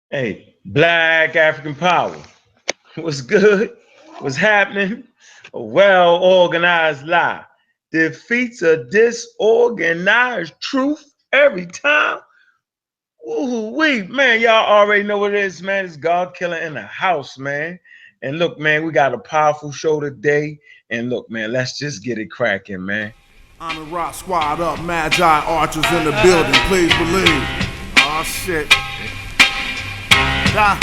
Hey, Black African Power. What's good? What's happening? A well organized lie defeats a disorganized truth every time. Ooh, man, y'all already know what it is, man. It's God Killer in the house, man. And look, man, we got a powerful show today. And look, man, let's just get it cracking, man. I'm in Rock Squad up, Magi Archers in the building, please believe. Oh shit. Nah.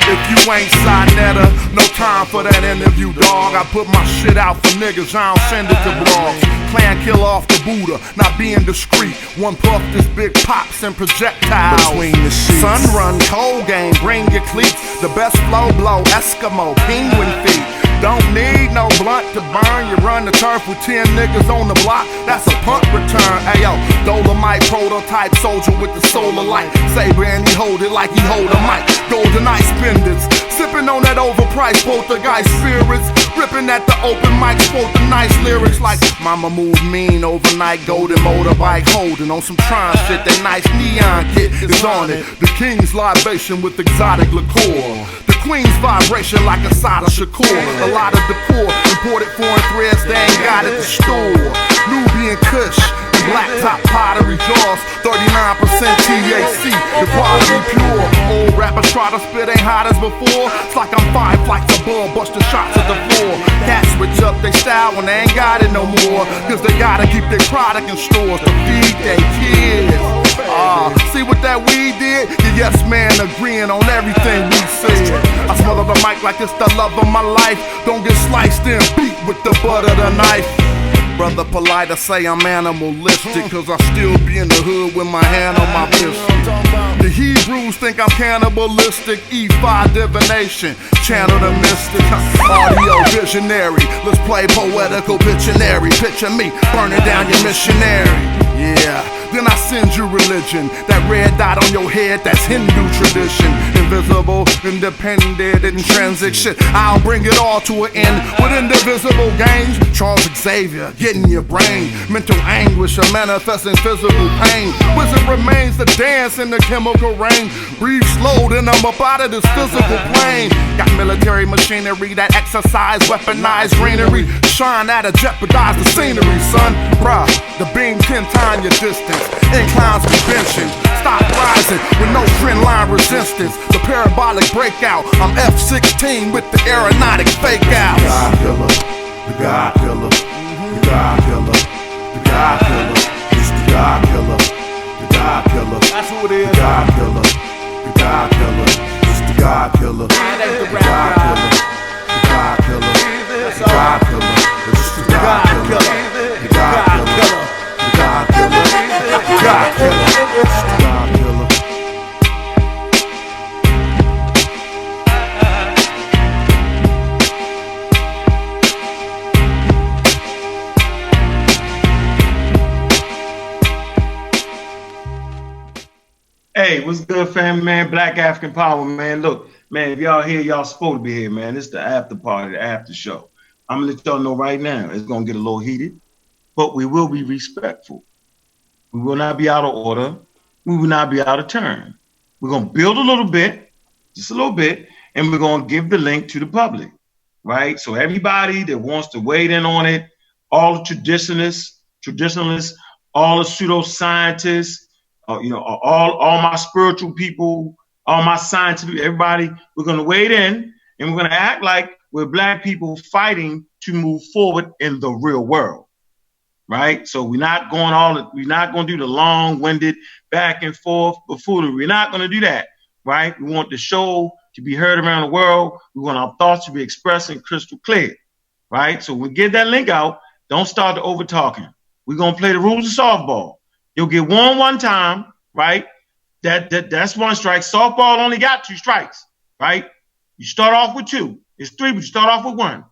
If you ain't Sinetta, no time for that interview, dog. I put my shit out for niggas, I don't send it to blogs. Clan kill off the Buddha, not being discreet. One puff this big pops and projectiles between the sheets. Sun run, cold game, bring your cleats. The best flow blow, Eskimo, penguin feet. Don't need no blunt to burn. You run the turf with 10 niggas on the block. That's a punt return. Ayo, Dolomite prototype soldier with the solar light. Saber and he hold it like he hold a mic. Golden ice benders, sipping on that overpriced poltergeist spirits. Ripping at the open mic, spoke the nice lyrics like Mama moved mean overnight. Golden motorbike holding on some Tron shit. That nice neon kit is on it. The king's libation with exotic liqueur. Queen's vibration like a Sada Shakur. A lot of decor, imported foreign threads, they ain't got at the store. Nubian Kush, black top pottery jaws, 39% THC, the quality pure. Old rappers try to spit, ain't hot as before. It's like I'm 5 flights above, busting shots at the floor. Cats switch up their style when they ain't got it no more, cause they gotta keep their product in stores to feed their kids. See what that weed did? Yeah, yes man, agreeing on everything we said. I smell the mic like it's the love of my life. Don't get sliced and beat with the butt of the knife. Brother polite, I say I'm animalistic, cause I still be in the hood with my hand on my pistol. The Hebrews think I'm cannibalistic, E5 divination, channel the mystic, audio visionary. Let's play poetical Pictionary. Picture me burning down your missionary. Yeah, then I send you religion. That red dot on your head, that's Hindu tradition. Invisible, independent, intrinsic shit. I'll bring it all to an end with indivisible gains. Charles Xavier, getting your brain. Mental anguish or manifesting physical pain. Wizard remains to dance in the chemical rain. Breathe slow, then I'm up out of this physical plane. Got military machinery that exercise weaponized greenery. Shine at a jeopardize the scenery, son. Bruh, the beam 10 times your distance. Inclines convention. Stop rising with no trend line resistance. The parabolic breakout. I'm F-16 with the aeronautic fake out. God killer, the God killer, the God killer, the God killer. It's the God killer, the God killer. That's who it is. The God killer, the God killer. It's the God killer, the God killer, the God killer, the God killer. It's the God killer, the God killer, the God killer, the God killer. It's the God killer. Hey, what's good, family, man? Black African Power, man. Look, man, if y'all here, y'all supposed to be here, man. It's the after party, the after show. I'm gonna let y'all know right now, it's gonna get a little heated, but we will be respectful. We will not be out of order. We will not be out of turn. We're gonna build a little bit, just a little bit, and we're gonna give the link to the public, right? So everybody that wants to weigh in on it, all the traditionalists, all the pseudo-scientists, all my spiritual people, all my scientific, everybody, we're going to wade in and we're going to act like we're black people fighting to move forward in the real world, right? So we're not going to do the long-winded back and forth buffoonery. We're not going to do that, right? We want the show to be heard around the world. We want our thoughts to be expressed and crystal clear, right? So when we get that link out, don't start the over talking. We're going to play the rules of softball. You'll get one time, right? That's one strike. Softball only got 2 strikes, right? You start off with 2. It's 3, but you start off with 1.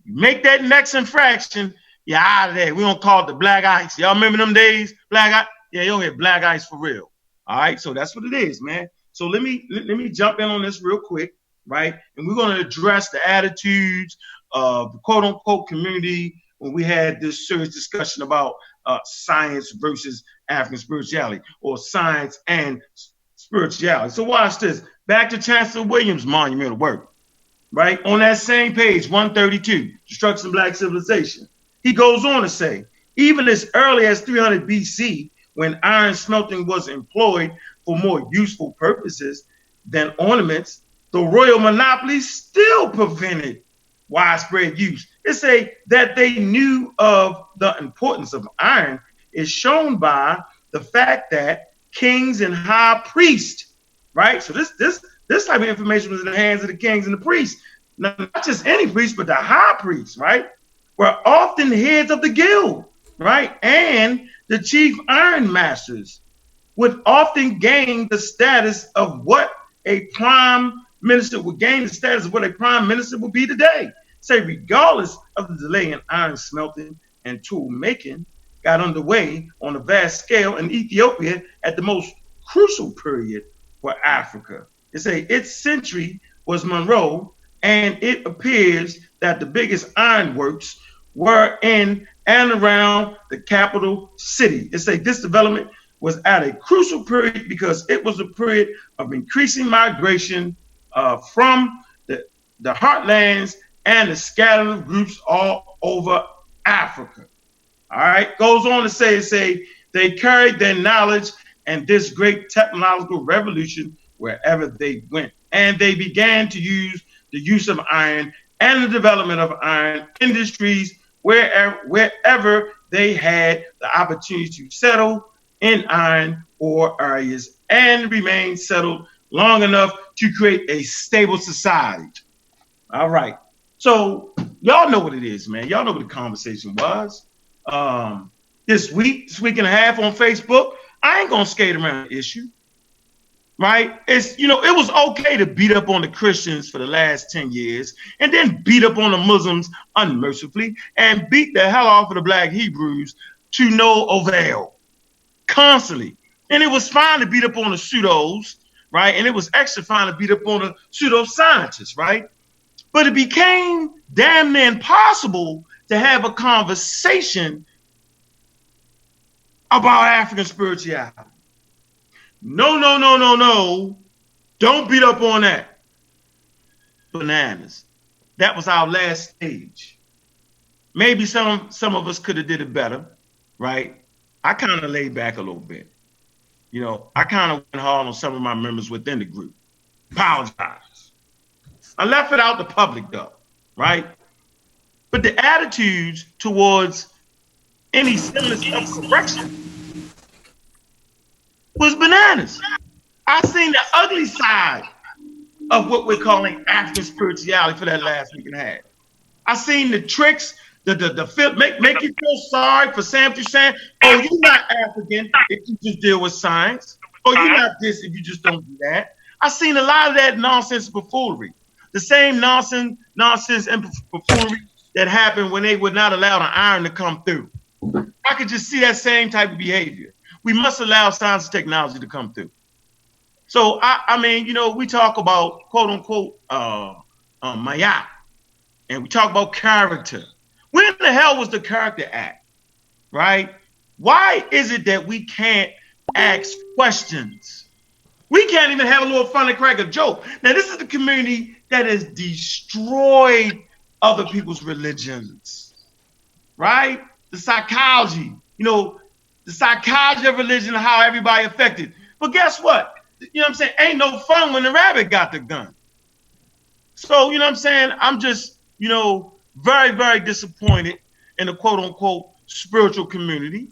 You make that next infraction, you're out of there. We don't call it the black ice. Y'all remember them days? Black ice? Yeah, you'll get black ice for real. All right, so that's what it is, man. So let me jump in on this real quick, right? And we're going to address the attitudes of the quote-unquote community when we had this serious discussion about science versus African spirituality, or science and spirituality. So watch this. Back to Chancellor Williams' monumental work, right? On that same page, 132, Destruction of Black Civilization. He goes on to say, even as early as 300 BC, when iron smelting was employed for more useful purposes than ornaments, the royal monopoly still prevented widespread use. It say that they knew of the importance of iron is shown by the fact that kings and high priests, right? So this type of information was in the hands of the kings and the priests. Not just any priest, but the high priests, right? Were often heads of the guild, right? And the chief iron masters would often gain the status of what a prime minister would gain the status of what a prime minister would be today. Say, regardless of the delay in iron smelting and tool making, got underway on a vast scale in Ethiopia at the most crucial period for Africa. They say its century was Monroe, and it appears that the biggest ironworks were in and around the capital city. They say this development was at a crucial period because it was a period of increasing migration from the heartlands and the scattered groups all over Africa. All right, goes on to say they carried their knowledge and this great technological revolution wherever they went. And they began to use the use of iron and the development of iron industries wherever they had the opportunity to settle in iron ore areas and remain settled long enough to create a stable society. All right. So y'all know what it is, man. Y'all know what the conversation was. This week and a half on Facebook, I ain't gonna skate around the issue. Right? It's, it was okay to beat up on the Christians for the last 10 years and then beat up on the Muslims unmercifully and beat the hell off of the black Hebrews to no avail constantly. And it was fine to beat up on the pseudos, right? And it was extra fine to beat up on the pseudo-scientists, right? But it became damn near impossible to have a conversation about African spirituality. No. Don't beat up on that. Bananas. That was our last stage. Maybe some of us could have did it better, right? I kind of laid back a little bit. I kind of went hard on some of my members within the group. Apologize. I left it out to public though, right? But the attitudes towards any semblance of correction was bananas. I seen the ugly side of what we're calling African spirituality for that last week and a half. I seen the tricks, make you feel sorry for saying what you're saying. Oh, you're not African if you just deal with science. Oh, you're not this if you just don't do that. I seen a lot of that nonsense and buffoonery. The same nonsense and buffoonery that happened when they would not allow the iron to come through. I could just see that same type of behavior. We must allow science and technology to come through. So, I mean, we talk about, quote unquote, Maya, and we talk about character. When the hell was the Character Act, right? Why is it that we can't ask questions? We can't even have a little fun and crack a joke. Now, this is the community that has destroyed other people's religions, right? The psychology, the psychology of religion and how everybody affected. But guess what? I'm saying? Ain't no fun when the rabbit got the gun. So, I'm saying? I'm just, very, very disappointed in the quote unquote spiritual community,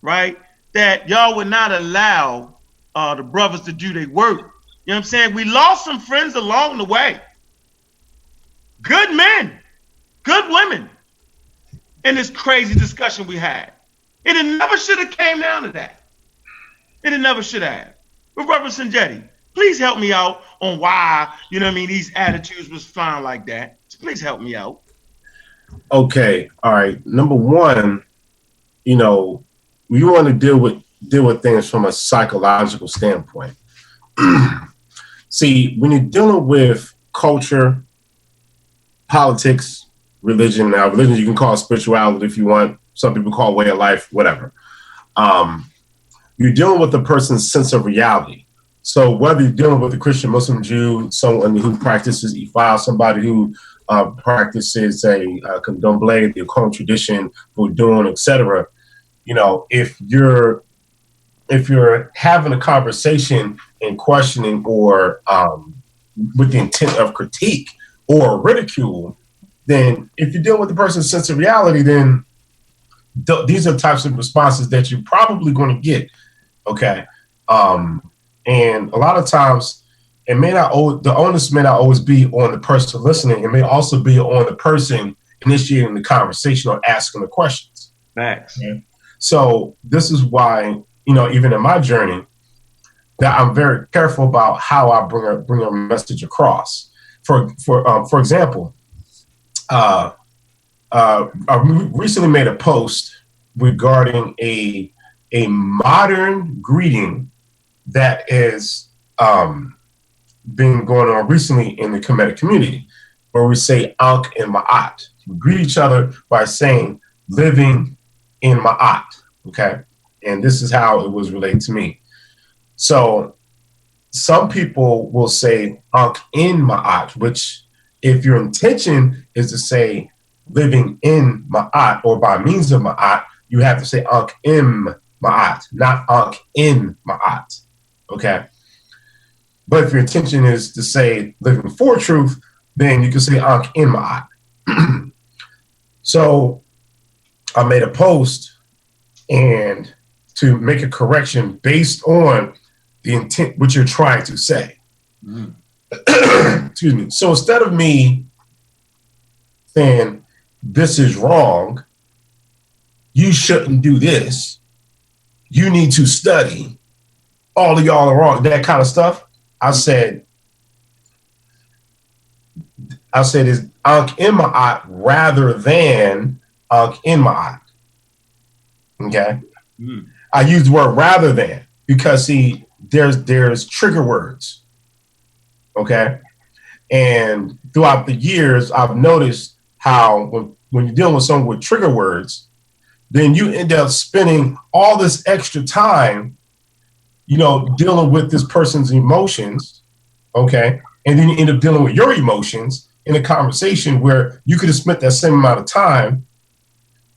right? That y'all would not allow the brothers to do their work. You know what I'm saying? We lost some friends along the way. Good men, good women in this crazy discussion we had. It never should have came down to that. It never should have. But Reverend Sanjetti, please help me out on why, these attitudes was fine like that. So please help me out. Okay, all right. Number one, we want to deal with things from a psychological standpoint. See, when you're dealing with culture, politics, religion, now religion you can call spirituality if you want. Some people call way of life, whatever. You're dealing with a person's sense of reality. So whether you're dealing with a Christian, Muslim, Jew, someone who practices Ifa, somebody who practices a candomblé, the contradiction, voodoo, etc. You know, if you're having a conversation and questioning or with the intent of critique or ridicule, then if you're dealing with the person's sense of reality, then these are types of responses that you're probably going to get. Okay. And a lot of times it may not, the onus may not always be on the person listening. It may also be on the person initiating the conversation or asking the questions. Facts. Okay? So this is why, you know, even in my journey, that I'm very careful about how I bring a message across. For example, I recently made a post regarding a modern greeting that is been going on recently in the Kemetic community, where we say Ankh and Ma'at. We greet each other by saying living in Ma'at. Okay, and this is how it was relayed to me. So some people will say Ankh in Ma'at, which if your intention is to say living in Ma'at or by means of Ma'at, you have to say Ankh im Ma'at, not Ankh in Ma'at. Okay. But if your intention is to say living for truth, then you can say Ankh in Ma'at. So I made a post and to make a correction based on the intent, what you're trying to say. Excuse me. So instead of me saying, this is wrong, you shouldn't do this, you need to study, all of y'all are wrong, that kind of stuff, I said is Ankh in Ma'at rather than Ankh in Ma'at. Okay? I use the word rather than because, see, there's trigger words. Okay? And throughout the years, I've noticed how when you're dealing with someone with trigger words, then you end up spending all this extra time, you know, dealing with this person's emotions, okay? And then you end up dealing with your emotions in a conversation where you could have spent that same amount of time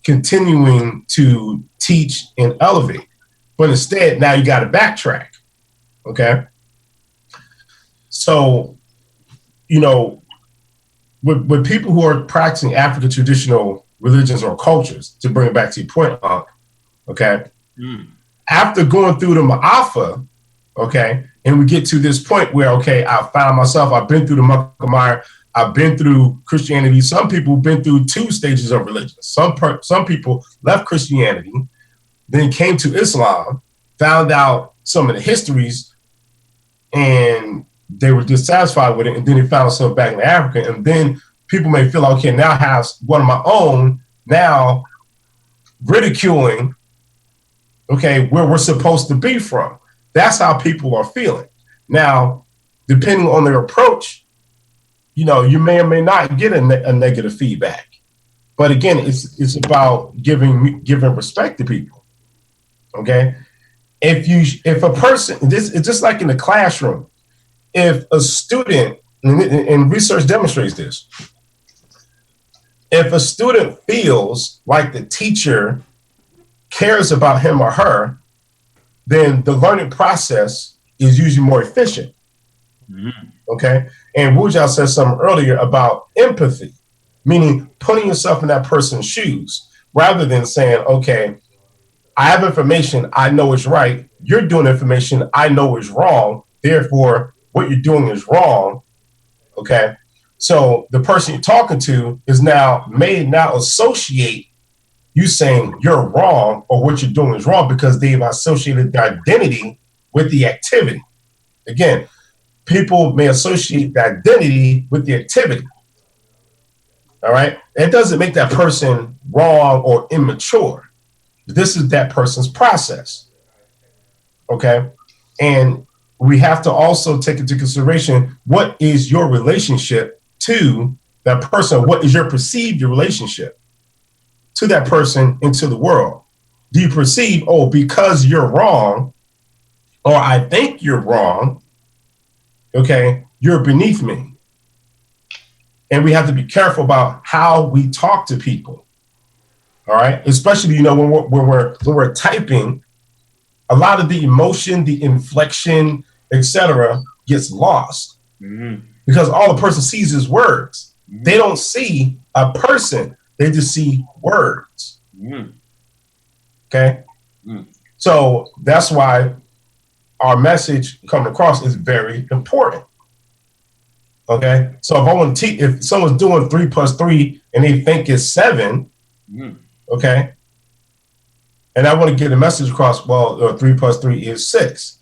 continuing to teach and elevate. But instead, now you got to backtrack, okay? So, you know, with people who are practicing African traditional religions or cultures, to bring it back to your point, okay? After going through the Ma'afa, okay, and we get to this point where, okay, I found myself, I've been through the Muckamire, I've been through Christianity. Some people have been through 2 stages of religion. Some people left Christianity, then came to Islam, found out some of the histories, and they were dissatisfied with it, and then they found themselves back in Africa, and then people may feel, okay, now I have one of my own, now ridiculing, okay, where we're supposed to be from. That's how people are feeling. Now, depending on their approach, you know, you may or may not get a negative feedback. But again, it's about giving respect to people. Okay? If a person, it's just like in the classroom, if a student, and research demonstrates this, if a student feels like the teacher cares about him or her, then the learning process is usually more efficient. Okay? And Wujal said something earlier about empathy, meaning putting yourself in that person's shoes, rather than saying, okay, I have information, I know it's right, you're doing information, I know is wrong, therefore what you're doing is wrong. Okay? So the person you're talking to may now associate you saying you're wrong or what you're doing is wrong because they've associated the identity with the activity. Again, people may associate the identity with the activity. All right? It doesn't make that person wrong or immature. This is that person's process. Okay? And we have to also take into consideration, what is your relationship to that person? What is your perceived relationship to that person and to the world? Do you perceive, oh, because you're wrong, or I think you're wrong, okay, you're beneath me. And we have to be careful about how we talk to people. All right, especially, you know, when we're typing, a lot of the emotion, the inflection, etc., gets lost because all the person sees is words. They don't see a person; they just see words. Okay, so that's why our message coming across is very important. Okay, so if I want to teach, if someone's doing 3 + 3 and they think it's 7, okay, and I want to get a message across, well, 3 + 3 is 6.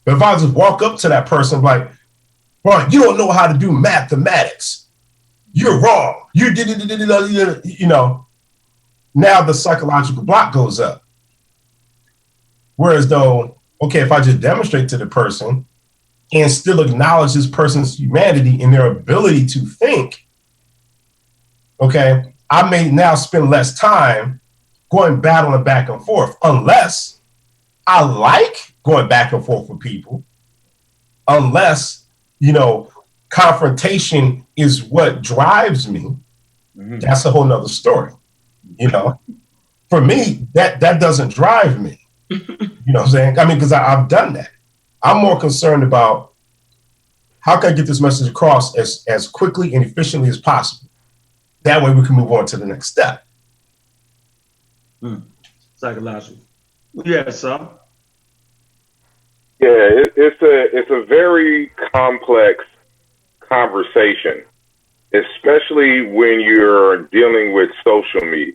But if I just walk up to that person like, bro, you don't know how to do mathematics. You're wrong. You did it, you know, now the psychological block goes up. Whereas though, okay, if I just demonstrate to the person and still acknowledge this person's humanity and their ability to think, okay, I may now spend less time going battling back and forth, unless I like going back and forth with people, unless, you know, confrontation is what drives me. That's a whole nother story. You know, for me, that doesn't drive me. You know what I'm saying? I mean, because I've done that. I'm more concerned about how can I get this message across as quickly and efficiently as possible. That way we can move on to the next step. Psychological. Yes, sir. Yeah, it's a very complex conversation, especially when you're dealing with social media.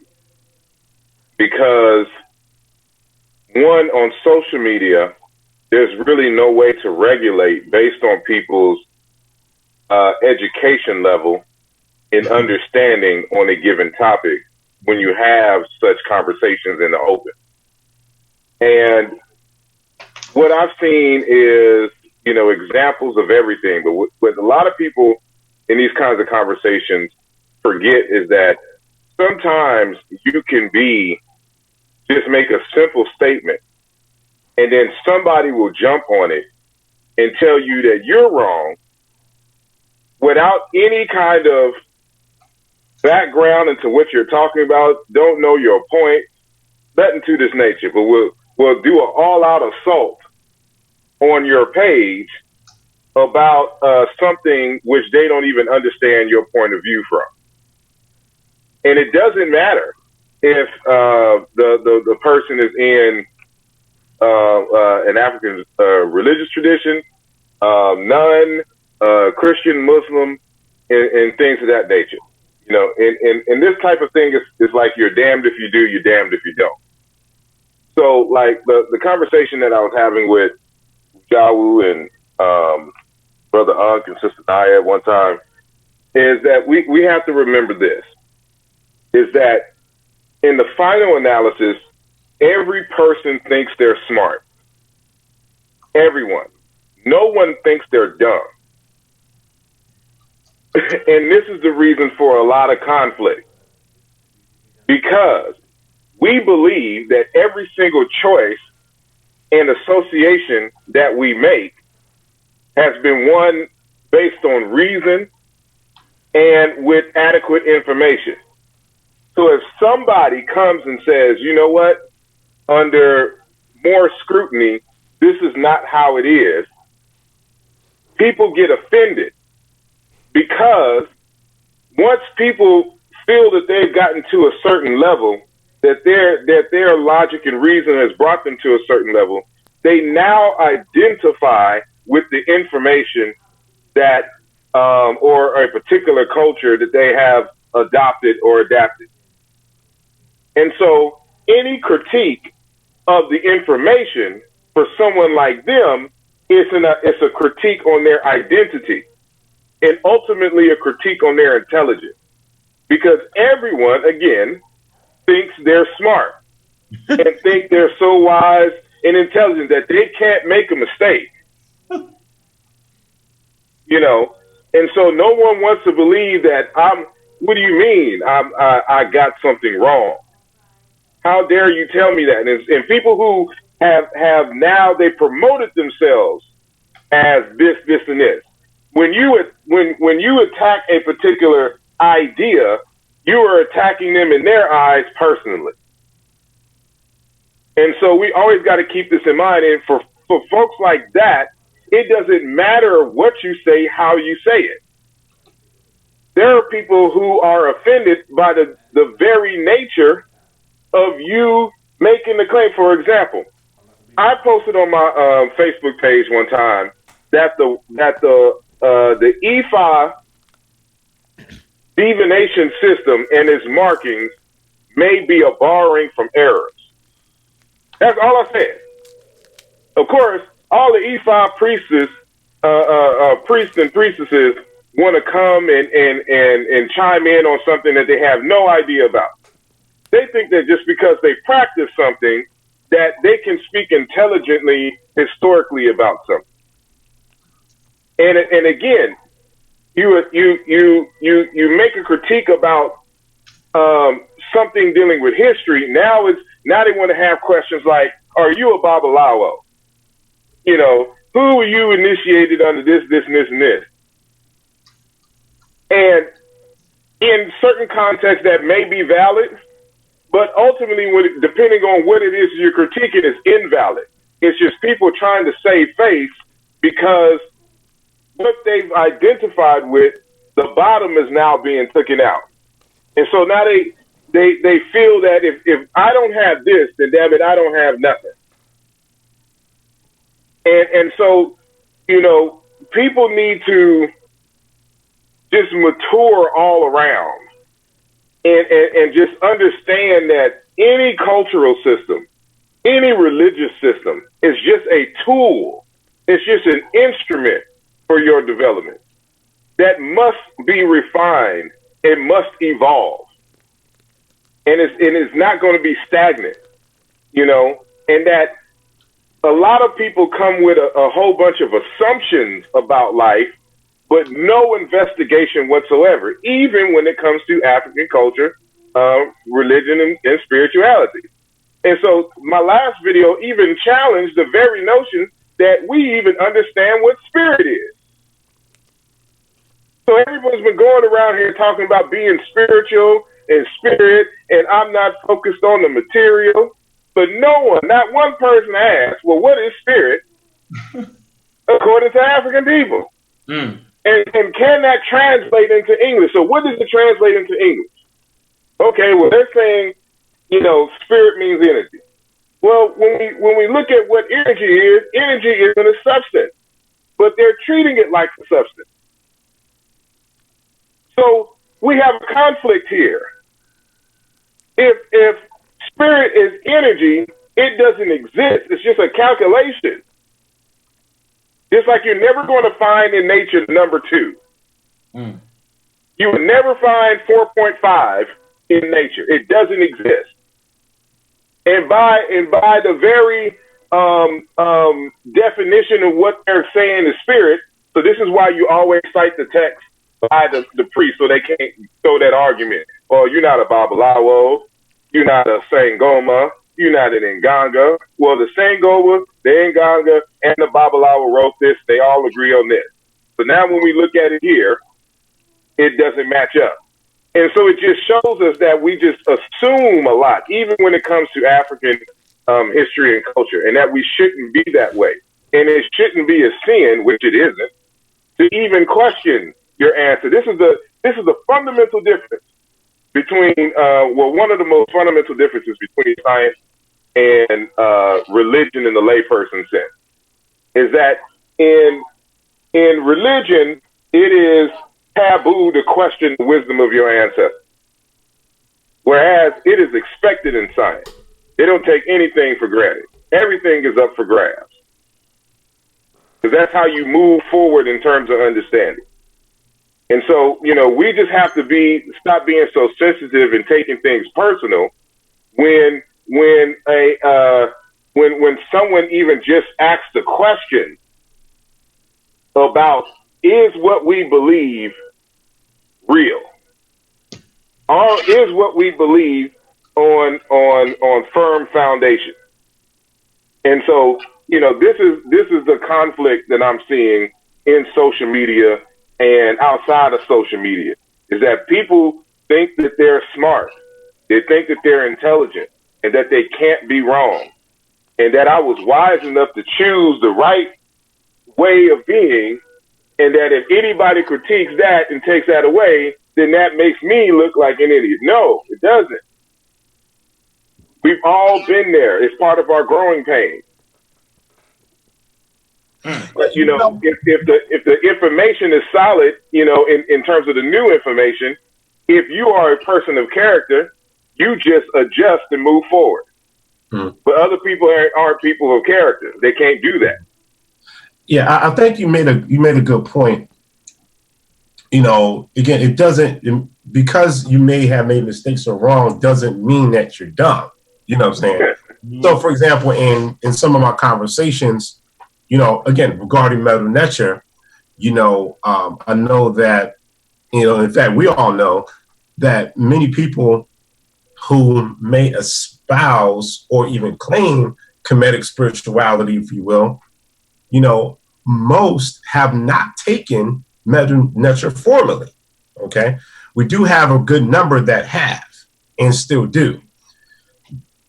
Because one, on social media, there's really no way to regulate based on people's education level in understanding on a given topic when you have such conversations in the open. And what I've seen is, you know, examples of everything. But what a lot of people in these kinds of conversations forget is that sometimes you can just make a simple statement, and then somebody will jump on it and tell you that you're wrong without any kind of background into what you're talking about, don't know your point, nothing to this nature, but we'll do an all-out assault on your page about something which they don't even understand your point of view from. And it doesn't matter if the person is in an African religious tradition, nun, Christian, Muslim, and things of that nature. You know, and this type of thing is like you're damned if you do, you're damned if you don't. So, like the conversation that I was having with Jawu and Brother Unk and Sister Naya at one time is that we have to remember this, is that in the final analysis, every person thinks they're smart. Everyone. No one thinks they're dumb. And this is the reason for a lot of conflict. Because we believe that every single choice and association that we make has been one based on reason and with adequate information. So if somebody comes and says, you know what, under more scrutiny, this is not how it is, people get offended, because once people feel that they've gotten to a certain level, that their logic and reason has brought them to a certain level, they now identify with the information that or a particular culture that they have adopted or adapted. And so any critique of the information for someone like them it's a critique on their identity, and ultimately a critique on their intelligence. Because everyone, again, thinks they're smart and think they're so wise and intelligent that they can't make a mistake. You know, and so no one wants to believe that what do you mean I got something wrong? How dare you tell me that? And people who have now they promoted themselves as this, and this. When you attack a particular idea, you are attacking them in their eyes personally. And so we always got to keep this in mind. And for folks like that, it doesn't matter what you say, how you say it. There are people who are offended by the very nature of you making the claim. For example, I posted on my Facebook page one time that the EFI divination system and its markings may be a borrowing from errors. That's all I said. Of course, all the EFI priests and priestesses want to come and chime in on something that they have no idea about. They think that just because they practice something, that they can speak intelligently, historically about something. And again, you make a critique about something dealing with history. Now they want to have questions like, "Are you a Babalawo? You know, who were you initiated under this, and this, and this?" And in certain contexts, that may be valid, but ultimately, depending on what it is you're critiquing, is invalid. It's just people trying to save face because what they've identified with, the bottom is now being taken out. And so now they feel that if I don't have this, then damn it, I don't have nothing. And so, you know, people need to just mature all around and just understand that any cultural system, any religious system is just a tool. It's just an instrument for your development that must be refined. It must evolve. And it's not going to be stagnant, you know, and that a lot of people come with a whole bunch of assumptions about life, but no investigation whatsoever, even when it comes to African culture, religion, and spirituality. And so my last video even challenged the very notion that we even understand what spirit is. So everyone's been going around here talking about being spiritual and spirit, and I'm not focused on the material. But no one, not one person asked, well, what is spirit according to African people? Mm. And can that translate into English? So what does it translate into English? Okay, well, they're saying, you know, spirit means energy. Well, when we look at what energy isn't a substance, but they're treating it like a substance. So we have a conflict here. If spirit is energy, it doesn't exist. It's just a calculation. Just like you're never going to find in nature number 2. Mm. You would never find 4.5 in nature. It doesn't exist. And by the very definition of what they're saying is spirit, so this is why you always cite the text by the priest, so they can't throw that argument. Oh, you're not a Babalawo, you're not a Sangoma, you're not an Nganga. Well, the Sangoma, the Nganga, and the Babalawo wrote this. They all agree on this. So now when we look at it here, it doesn't match up. And so it just shows us that we just assume a lot, even when it comes to African history and culture, and that we shouldn't be that way. And it shouldn't be a sin, which it isn't, to even question your answer. This is the fundamental difference between, one of the most fundamental differences between science and religion in the layperson sense, is that in religion, it is taboo to question the wisdom of your ancestors, whereas it is expected in science. They don't take anything for granted. Everything is up for grabs, because that's how you move forward in terms of understanding. And so, you know, we just have to stop being so sensitive and taking things personal when someone even just asks a question about, is what we believe real? Or is what we believe on firm foundation? And so, this is the conflict that I'm seeing in social media and outside of social media, is that people think that they're smart, they think that they're intelligent, and that they can't be wrong, and that I was wise enough to choose the right way of being, and that if anybody critiques that and takes that away, then that makes me look like an idiot. No, it doesn't. We've all been there. It's part of our growing pain. But if the information is solid, in terms of the new information, if you are a person of character, you just adjust and move forward. But other people aren't people of character. They can't do that. Yeah, I think you made a good point. Again, it doesn't, because you may have made mistakes or wrong doesn't mean that you're dumb. You know what I'm saying? So, for example, in some of my conversations, again, regarding Mother Nature, I know that, in fact, we all know that many people who may espouse or even claim Kemetic spirituality, if you will, most have not taken Mother Nature formally. Okay. We do have a good number that have and still do.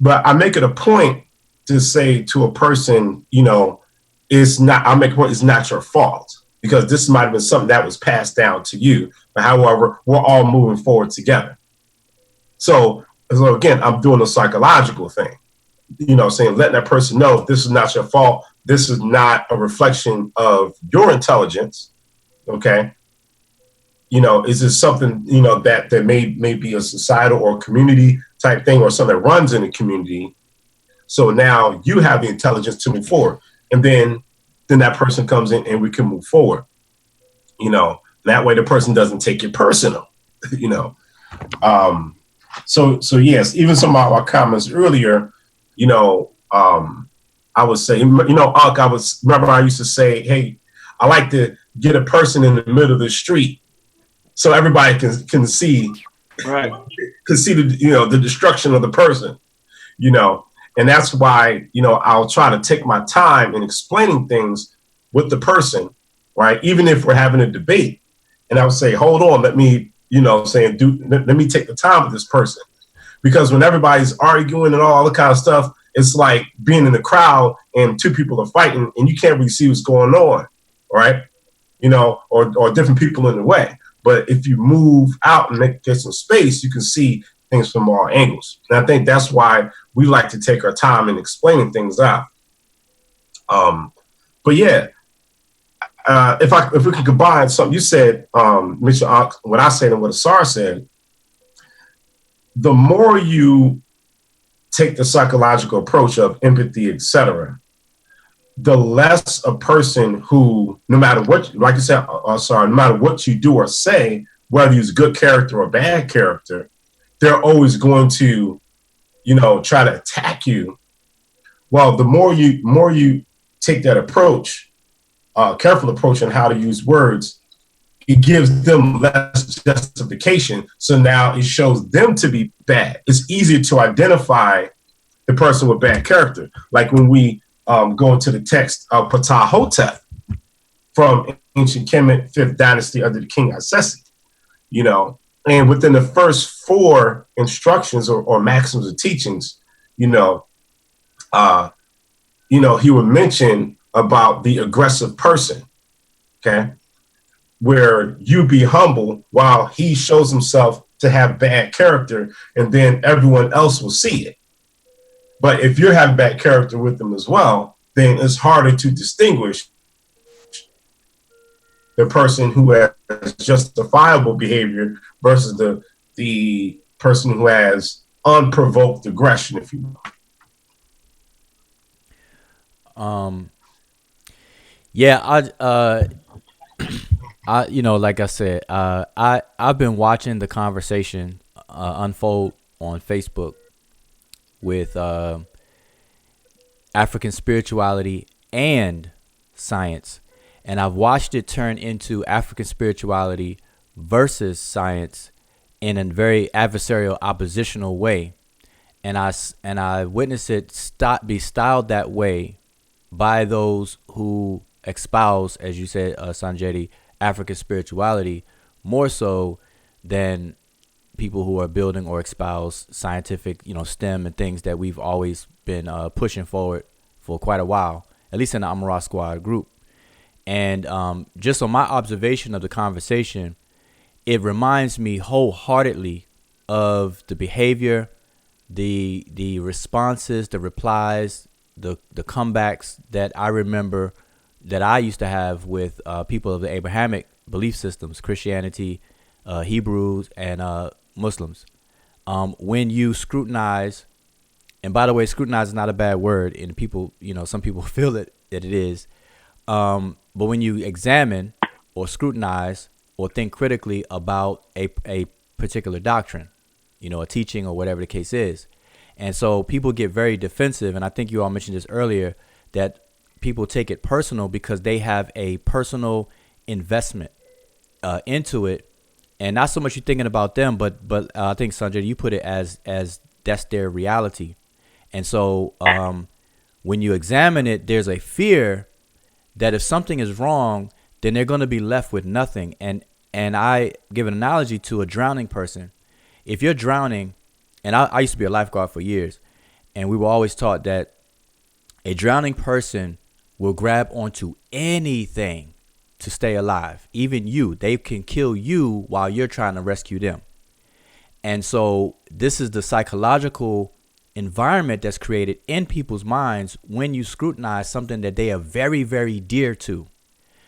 But I make it a point to say to a person, it's not your fault, because this might have been something that was passed down to you. But however, we're all moving forward together. So again, I'm doing a psychological thing, saying, letting that person know this is not your fault. This is not a reflection of your intelligence. Okay. Is this something, that may be a societal or community type thing, or something that runs in the community? So now you have the intelligence to move forward. And then that person comes in and we can move forward. That way the person doesn't take it personal, So yes, even some of our comments earlier, I would say, Unc, remember I used to say, hey, I like to get a person in the middle of the street so everybody can see, right, can see the destruction of the person, and that's why, I'll try to take my time in explaining things with the person, right? Even if we're having a debate, and I would say, hold on, let me, let me take the time with this person, because when everybody's arguing and all the kind of stuff, it's like being in the crowd and two people are fighting and you can't really see what's going on, right? Or different people in the way. But if you move out and get some space, you can see things from all angles. And I think that's why we like to take our time in explaining things out. But yeah, if we could combine something you said, Mr. what I said and what Asar said, the more you take the psychological approach of empathy, etc., the less a person who, no matter what, like I said, no matter what you do or say, whether it's good character or bad character, they're always going to, try to attack you. Well, the more you take that approach, careful approach on how to use words, it gives them less justification. So now it shows them to be bad. It's easier to identify the person with bad character. Like when we go into the text of Ptah-hotep from ancient Kemet, 5th dynasty under the king Assisi, and within the first 4 instructions or maxims of teachings, he would mention about the aggressive person, okay, where you be humble while he shows himself to have bad character, and then everyone else will see it. But if you're having bad character with them as well, then it's harder to distinguish the person who has justifiable behavior versus the person who has unprovoked aggression, if you will. Yeah, like I said, I've been watching the conversation unfold on Facebook with African spirituality and science, and I've watched it turn into African spirituality versus science in a very adversarial, oppositional way. and I witnessed it be styled that way by those who espouse, as you said, Sanjeti, African spirituality more so than people who are building or espouse scientific, STEM and things that we've always been pushing forward for quite a while, at least in the Amara Squad group. And just on my observation of the conversation, it reminds me wholeheartedly of the behavior, the responses, the replies, the comebacks that I remember that I used to have with people of the Abrahamic belief systems, Christianity, Hebrews, and Muslims. When you scrutinize, and by the way, scrutinize is not a bad word, and people, some people feel that it is. But when you examine or scrutinize or think critically about a particular doctrine, a teaching or whatever the case is. And so people get very defensive. And I think you all mentioned this earlier, that people take it personal because they have a personal investment into it. And not so much you're thinking about them, but I think, Sanjay, you put it as that's their reality. And so when you examine it, there's a fear that if something is wrong, then they're going to be left with nothing. And I give an analogy to a drowning person. If you're drowning, and I used to be a lifeguard for years, and we were always taught that a drowning person will grab onto anything to stay alive. Even you, they can kill you while you're trying to rescue them. And so this is the psychological environment that's created in people's minds when you scrutinize something that they are very, very dear to.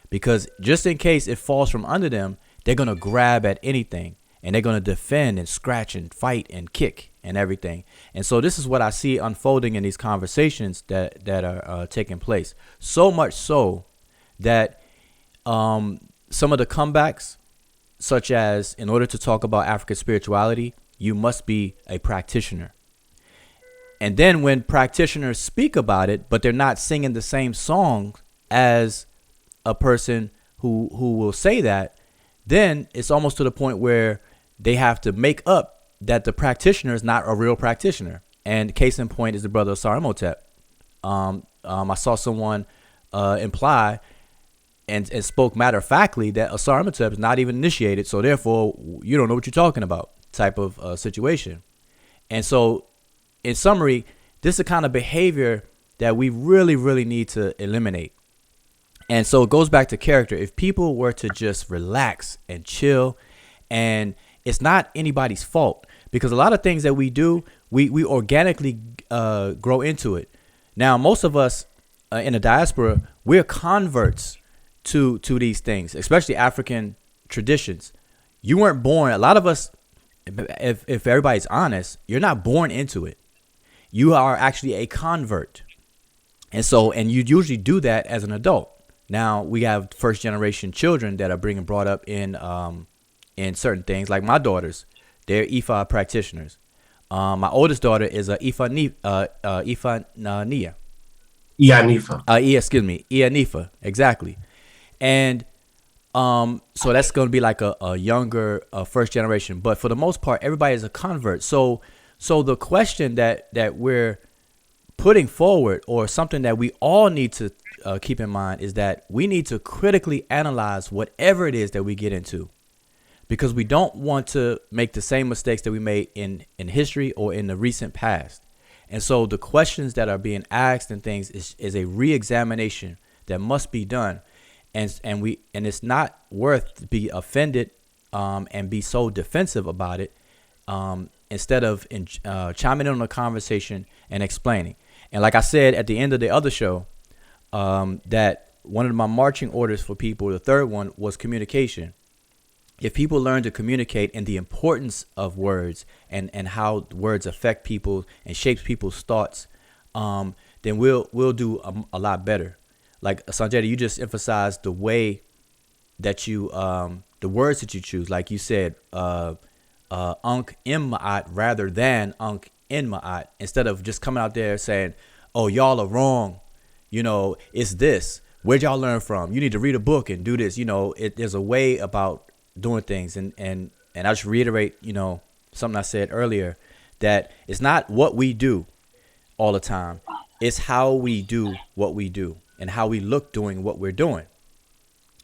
Because just in case it falls from under them, they're going to grab at anything, and they're going to defend and scratch and fight and kick and everything. And so this is what I see unfolding in these conversations that are taking place. So much so that some of the comebacks, such as in order to talk about African spirituality, you must be a practitioner. And then when practitioners speak about it, but they're not singing the same song as a person who will say that, then it's almost to the point where they have to make up that the practitioner is not a real practitioner. And case in point is the brother Asar Imhotep. I saw someone imply and spoke matter-of-factly that Asar Imhotep is not even initiated, so therefore you don't know what you're talking about type of situation. And so in summary, this is the kind of behavior that we really, really need to eliminate. And so it goes back to character. If people were to just relax and chill, and it's not anybody's fault, because a lot of things that we do, we organically grow into it. Now, most of us in the diaspora, we're converts to these things, especially African traditions. You weren't born. A lot of us, if everybody's honest, you're not born into it. You are actually a convert. And you usually do that as an adult. Now we have first generation children that are brought up in certain things, like my daughters, they're Ifa practitioners. My oldest daughter is a Ifa Nia. Nifa, exactly. And so that's going to be like a younger first generation. But for the most part, everybody is a convert. So the question that we're putting forward, or something that we all need to keep in mind, is that we need to critically analyze whatever it is that we get into, because we don't want to make the same mistakes that we made in history or in the recent past. And so the questions that are being asked and things is a re-examination that must be done. And it's not worth to be offended and be so defensive about it, instead of chiming in on the conversation and explaining. And like I said at the end of the other show, that one of my marching orders for people, the third one, was communication. If people learn to communicate and the importance of words and how words affect people and shapes people's thoughts, then we'll do a lot better. Like Sanjay, you just emphasized the way that you the words that you choose. Like you said, Unk in Ma'at rather than Unk in Ma'at, instead of just coming out there saying, oh, y'all are wrong. It's this. Where'd y'all learn from? You need to read a book and do this. There's a way about doing things. And I just reiterate, something I said earlier, that it's not what we do all the time, it's how we do what we do and how we look doing what we're doing.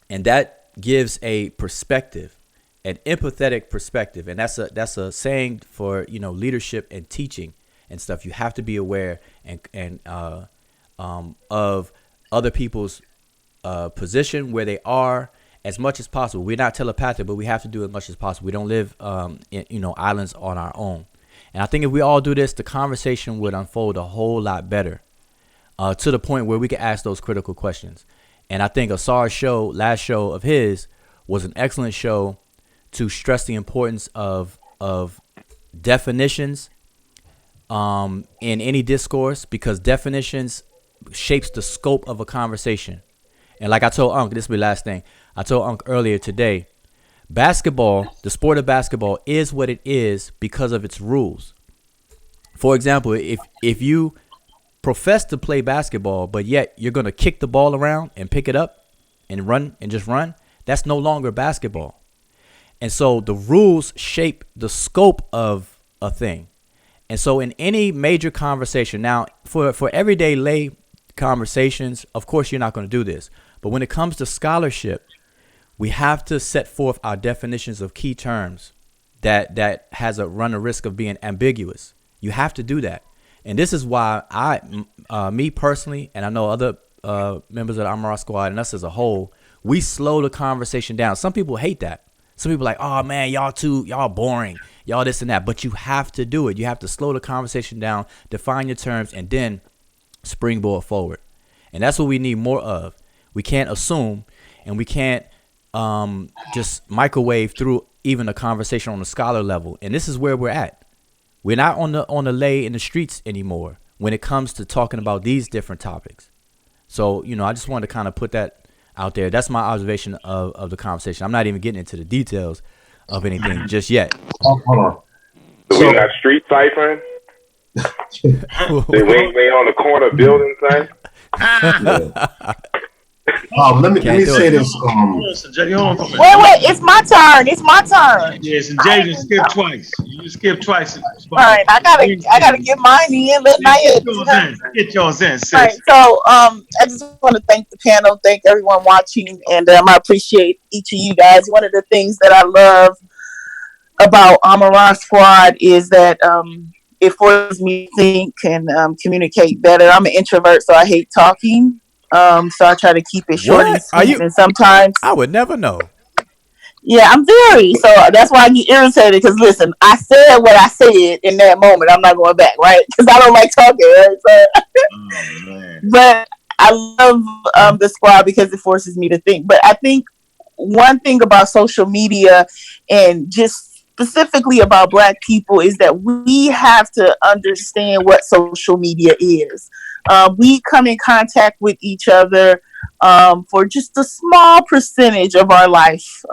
And that gives a perspective, an empathetic perspective. And that's a saying for, leadership and teaching and stuff. You have to be aware and of other people's position, where they are, as much as possible. We're not telepathic, but we have to do as much as possible. We don't live in islands on our own. And I think if we all do this, the conversation would unfold a whole lot better, to the point where we can ask those critical questions. And I think Asar's last show of his, was an excellent show to stress the importance of definitions in any discourse, because definitions shapes the scope of a conversation. And like I told Unc, this will be the last thing. I told Unc earlier today, basketball, the sport of basketball, is what it is because of its rules. For example, if you profess to play basketball, but yet you're going to kick the ball around and pick it up and run and just run, that's no longer basketball. And so the rules shape the scope of a thing. And so in any major conversation, now for everyday lay conversations, of course, you're not going to do this. But when it comes to scholarship, we have to set forth our definitions of key terms that has run a risk of being ambiguous. You have to do that. And this is why me personally, and I know other members of the Amara Squad and us as a whole, we slow the conversation down. Some people hate that. Some people are like, oh man, y'all boring, y'all this and that. But you have to do it. You have to slow the conversation down, define your terms, and then springboard forward. And that's what we need more of. We can't assume, and we can't just microwave through even a conversation on a scholar level. And this is where we're at. We're not on the lay in the streets anymore when it comes to talking about these different topics. So, I just wanted to kind of put that out there. That's my observation of the conversation. I'm not even getting into the details of anything just yet. Hold on. So we not street ciphering? we ain't on the corner building thing? Yeah. Let me say this. Wait, it's my turn. It's my turn. Yes, and Jaden skipped twice. You skipped twice. All right, I gotta get mine in. Let Naya get yours in, sis. All right, so I just want to thank the panel, thank everyone watching, and I appreciate each of you guys. One of the things that I love about Amara Squad is that it forces me to think and communicate better. I'm an introvert, so I hate talking. So I try to keep it short and sweet. And sometimes I would never know. Yeah, I'm very. So that's why I get irritated. Because listen, I said what I said in that moment. I'm not going back, right? Because I don't like talking, right? So, but I love the squad because it forces me to think. But I think one thing about social media and just specifically about Black people is that we have to understand what social media is. We come in contact with each other for just a small percentage of our life.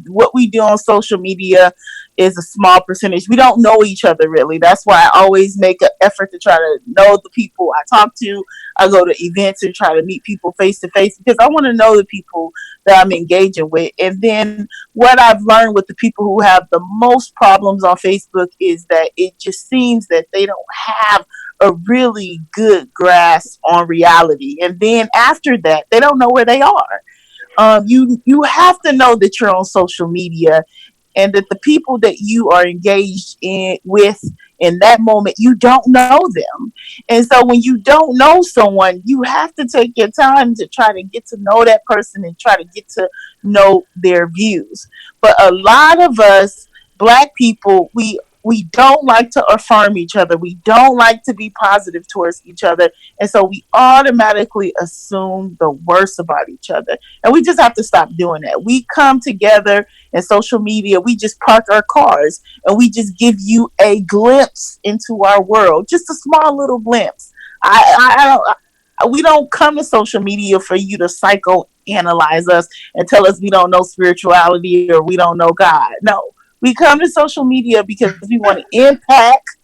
What we do on social media is a small percentage. We don't know each other really. That's why I always make an effort to try to know the people I talk to. I go to events and try to meet people face to face because I want to know the people that I'm engaging with. And then what I've learned with the people who have the most problems on Facebook is that it just seems that they don't have a really good grasp on reality. And then after that, they don't know where they are. You have to know that you're on social media and that the people that you are engaged with in that moment, you don't know them. And so when you don't know someone, you have to take your time to try to get to know that person and try to get to know their views. But a lot of us Black people, we don't like to affirm each other. We don't like to be positive towards each other. And so we automatically assume the worst about each other. And we just have to stop doing that. We come together in social media. We just park our cars and we just give you a glimpse into our world, just a small little glimpse. We don't come to social media for you to psychoanalyze us and tell us we don't know spirituality or we don't know God. No. We come to social media because we want to impact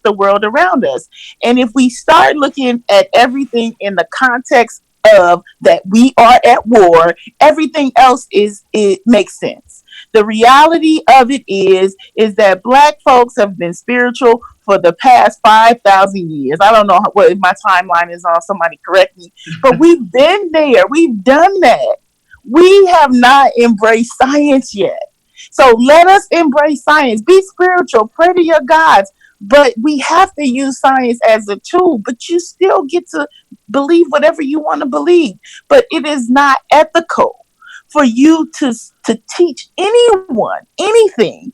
the world around us. And if we start looking at everything in the context of that we are at war, everything else it makes sense. The reality of it is that Black folks have been spiritual for the past 5,000 years. I don't know what my timeline is on. Somebody correct me. But we've been there. We've done that. We have not embraced science yet. So let us embrace science. Be spiritual. Pray to your gods. But we have to use science as a tool. But you still get to believe whatever you want to believe. But it is not ethical for you to teach anyone anything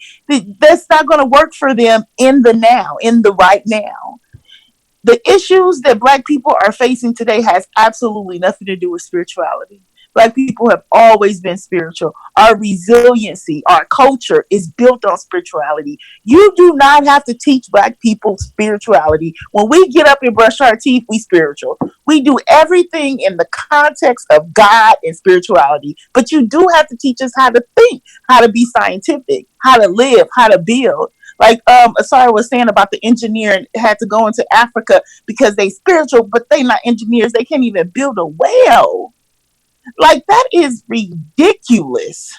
that's not going to work for them in the now, in the right now. The issues that Black people are facing today has absolutely nothing to do with spirituality. Black people have always been spiritual. Our resiliency, our culture is built on spirituality. You do not have to teach Black people spirituality. When we get up and brush our teeth, we spiritual. We do everything in the context of God and spirituality. But you do have to teach us how to think, how to be scientific, how to live, how to build. Like Asara was saying about the engineer and had to go into Africa because they spiritual, but they not engineers. They can't even build a well. Like that is ridiculous.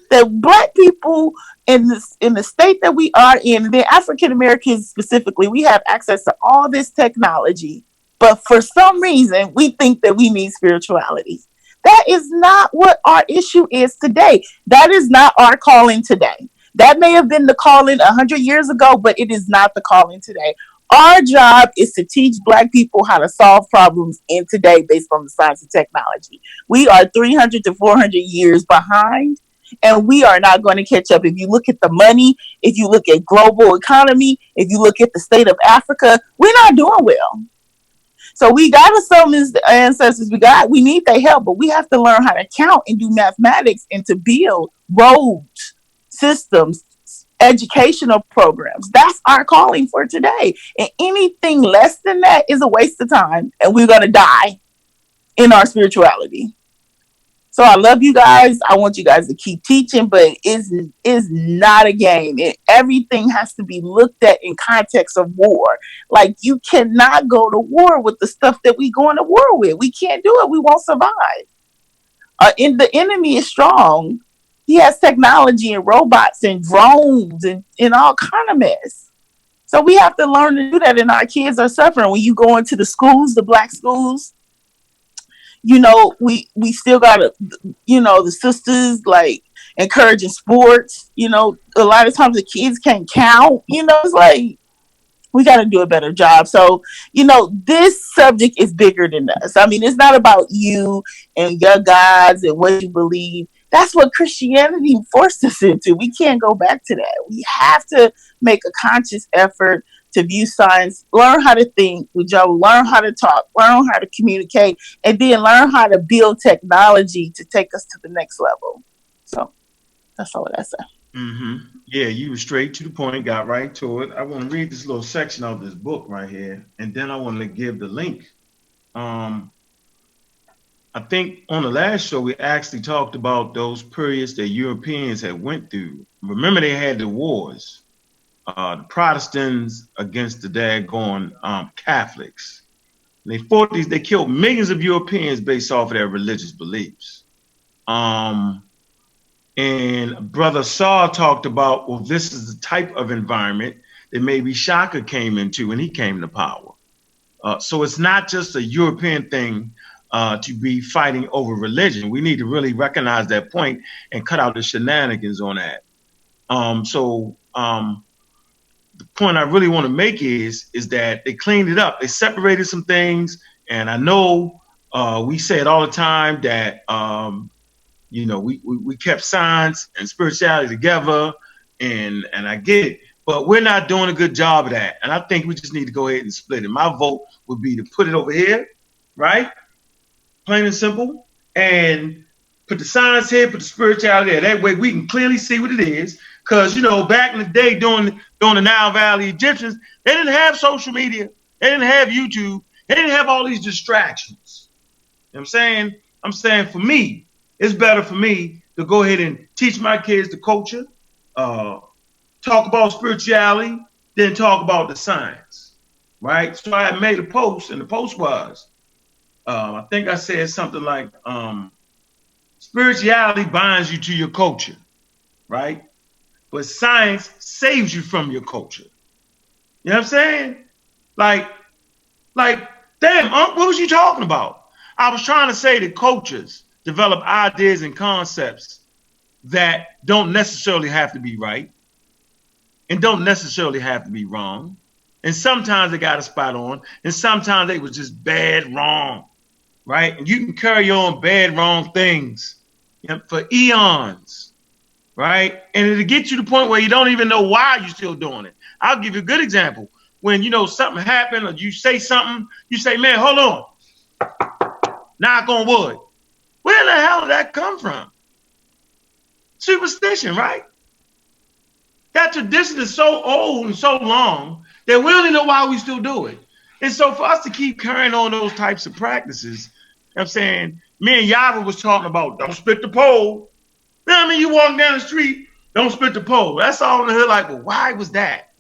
That Black people in the state that we are in, the African Americans specifically, we have access to all this technology, but for some reason we think that we need spirituality. That is not what our issue is today. That is not our calling today. That may have been the calling 100 years ago, but it is not the calling today. Our job is to teach Black people how to solve problems in today based on the science and technology. We are 300 to 400 years behind, and we are not going to catch up. If you look at the money, if you look at global economy, if you look at the state of Africa, we're not doing well. So we got to summon the ancestors. We need their help, but we have to learn how to count and do mathematics and to build roads, systems, educational programs. That's our calling for today. And anything less than that is a waste of time, and we're going to die in our spirituality. So I love you guys. I want you guys to keep teaching, but it's not a game. Everything has to be looked at in context of war. Like you cannot go to war with the stuff that we going to war with. We can't do it. We won't survive. The enemy is strong. He has technology and robots and drones and all kind of mess. So we have to learn to do that, and our kids are suffering. When you go into the schools, the Black schools, we still got to, the sisters like encouraging sports. A lot of times the kids can't count. It's like we got to do a better job. So, this subject is bigger than us. I mean, it's not about you and your gods and what you believe. That's what Christianity forced us into. We can't go back to that. We have to make a conscious effort to view science, learn how to think, learn how to talk, learn how to communicate, and then learn how to build technology to take us to the next level. So that's all I say. Mm-hmm. Yeah, you were straight to the point, got right to it. I want to read this little section of this book right here, and then I want to give the link. I think on the last show we actually talked about those periods that Europeans had went through. Remember, they had the wars, the Protestants against the daggone Catholics. And they fought these. They killed millions of Europeans based off of their religious beliefs. And Brother Saw talked about, well, this is the type of environment that maybe Shaka came into when he came to power. So it's not just a European thing to be fighting over religion. We need to really recognize that point and cut out the shenanigans on that. The point I really want to make is that they cleaned it up. They separated some things, and I know we say it all the time that we kept science and spirituality together, and I get it, but we're not doing a good job of that. And I think we just need to go ahead and split it. My vote would be to put it over here, right? Plain and simple, and put the science here, put the spirituality there. That way we can clearly see what it is. Because, back in the day during the Nile Valley Egyptians, they didn't have social media. They didn't have YouTube. They didn't have all these distractions. You know what I'm saying? I'm saying for me, it's better for me to go ahead and teach my kids the culture, talk about spirituality, then talk about the science, right? So I made a post, and the post was, I think I said something like, spirituality binds you to your culture. right? But science saves you from your culture. You know what I'm saying? Like, damn, Unc, what was you talking about? I was trying to say that cultures develop ideas and concepts that don't necessarily have to be right and don't necessarily have to be wrong. And sometimes they got a spot on, and sometimes they was just bad wrong, right? And you can carry on bad wrong things, you know, for eons, right? And it'll get you to the point where you don't even know why you're still doing it. I'll give you a good example. When you know something happened or you say something, you say, man, hold on. Knock on wood. Where the hell did that come from? Superstition, right? That tradition is so old and so long that we don't even know why we still do it. And so for us to keep carrying on those types of practices, you know I'm saying, me and Yava was talking about don't spit the pole. You know what I mean? You walk down the street, don't spit the pole. That's all in the hood, like, well, why was that?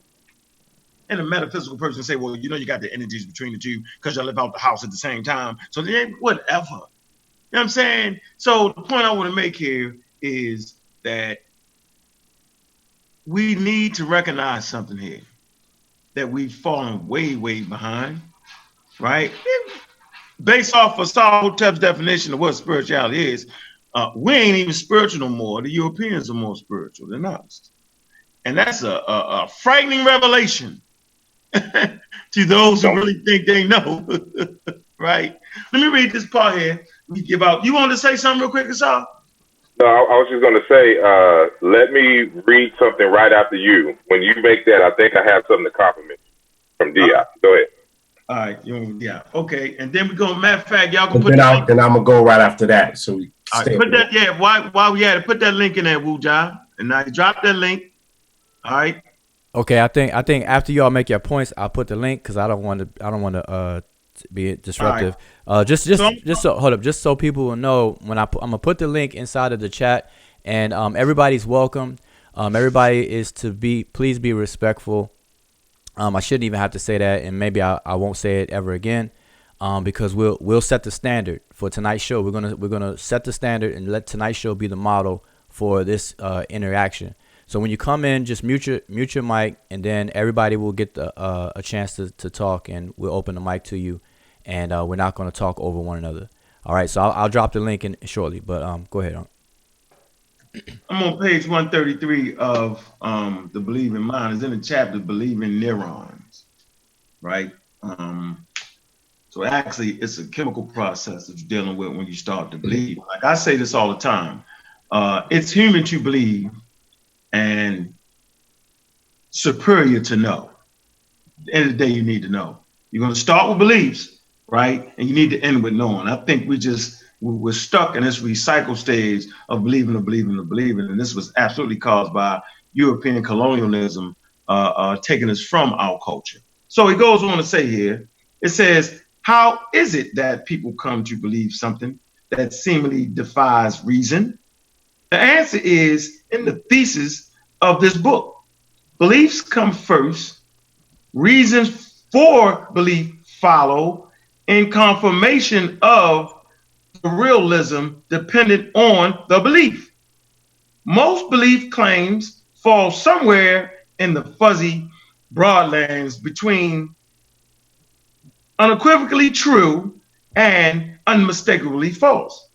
And a metaphysical person say, well, you know, you got the energies between the two because you live out the house at the same time. So then whatever. You know what I'm saying? So the point I want to make here is that we need to recognize something here, that we've fallen way, way behind, right? Based off of Saul-Hotep's definition of what spirituality is, we ain't even spiritual no more. The Europeans are more spiritual than us. And that's a frightening revelation to those who really think they know, right? Let me read this part here. We give out. You want to say something real quick, Asal? No, I was just going to say, let me read something right after you. When you make that, I think I have something to compliment from Dia. Go ahead. All right, yeah, okay, and then we go. Matter of fact, y'all can put. Then I'm gonna go right after that. So we right, put that. Yeah, while we at it, put that link in there, Wuja, and now you drop that link. All right. Okay, I think after y'all make your points, I'll put the link because I don't want to be disruptive. Right. Just so hold up, just so people will know when I'm gonna put the link inside of the chat, and everybody's welcome. Everybody is to please be respectful. I shouldn't even have to say that, and maybe I won't say it ever again, because we'll set the standard for tonight's show. We're gonna set the standard and let tonight's show be the model for this interaction. So when you come in, just mute your mic, and then everybody will get a chance to talk, and we'll open the mic to you, and we're not going to talk over one another. All right, so I'll drop the link in shortly, but go ahead. I'm on page 133 of the Believing Mind. It's in the chapter Believing Neurons, right? So actually, it's a chemical process that you're dealing with when you start to believe. Like I say this all the time, it's human to believe and superior to know. At the end of the day, you need to know. You're going to start with beliefs, right? And you need to end with knowing. I think we're stuck in this recycle stage of believing. And this was absolutely caused by European colonialism taking us from our culture. So he goes on to say here, it says, how is it that people come to believe something that seemingly defies reason? The answer is in the thesis of this book. Beliefs come first, reasons for belief follow, in confirmation of the realism dependent on the belief. Most belief claims fall somewhere in the fuzzy broadlands between unequivocally true and unmistakably false.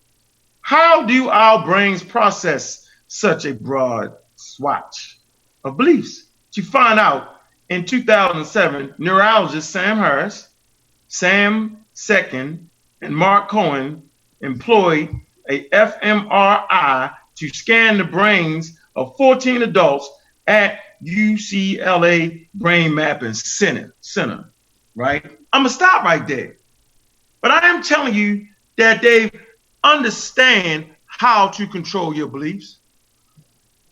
How do our brains process such a broad swatch of beliefs? To find out, in 2007, neurologist Sam Harris, Sam Second, and Mark Cohen employed a fMRI to scan the brains of 14 adults at UCLA Brain Mapping Center, right? I'm going to stop right there. But I am telling you that they understand how to control your beliefs.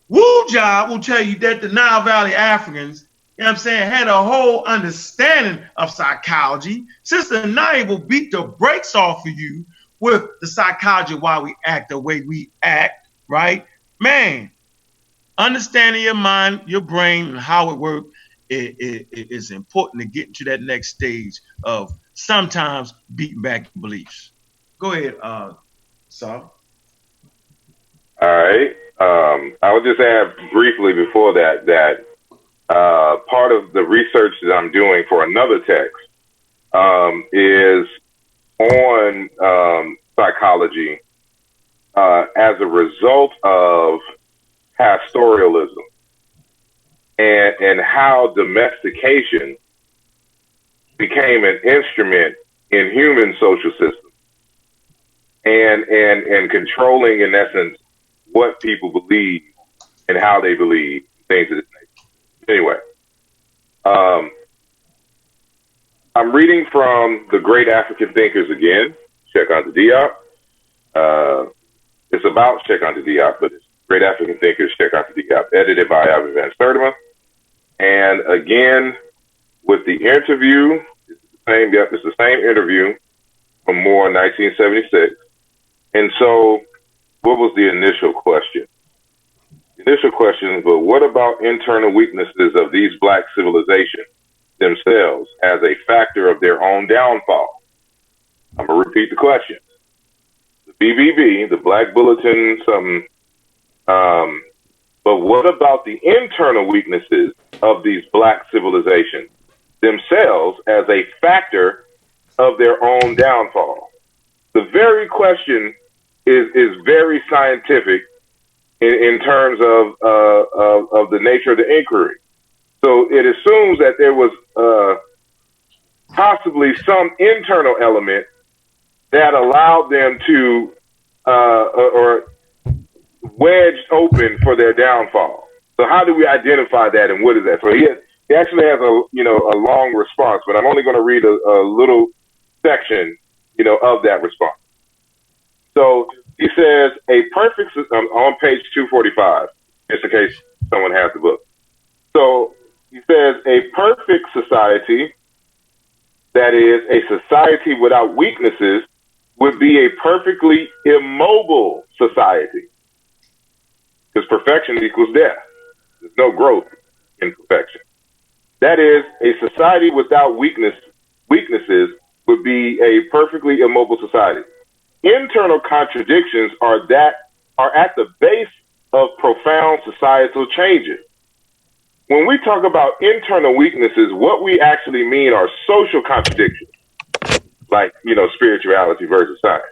Wuja will tell you that the Nile Valley Africans, you know what I'm saying, had a whole understanding of psychology. Sister Naya will beat the brakes off of you with the psychology of why we act the way we act, right? Man, understanding your mind, your brain, and how it works is important to get to that next stage of sometimes beating back your beliefs. Go ahead, Saul. All right. I would just add briefly before that part of the research that I'm doing for another text is on psychology as a result of pastoralism and how domestication became an instrument in human social systems and controlling, in essence, what people believe and how they believe, things of this nature. Anyway, I'm reading from The Great African Thinkers again, Cheikh Anta Diop. It's about Cheikh Anta Diop, but it's Great African Thinkers, Cheikh Anta Diop, edited by Ivan Van Sertima. And again, with the interview, it's the same interview from Moore in 1976. And so, what was the initial question? The initial question was, what about internal weaknesses of these black civilizations themselves as a factor of their own downfall? I'm going to repeat the question. The BBB, the Black Bulletin, something. But what about the internal weaknesses of these black civilizations themselves as a factor of their own downfall? The very question is very scientific in terms of the nature of the inquiry. So it assumes that there was possibly some internal element that allowed them to or wedged open for their downfall. So how do we identify that, and what is that? So he actually has a long response, but I'm only going to read a little section of that response. So he says on page 245, just in case someone has the book. So he says a perfect society, that is a society without weaknesses, would be a perfectly immobile society. Because perfection equals death. There's no growth in perfection. That is, a society without weaknesses would be a perfectly immobile society. Internal contradictions are at the base of profound societal changes. When we talk about internal weaknesses, what we actually mean are social contradictions, like, spirituality versus science.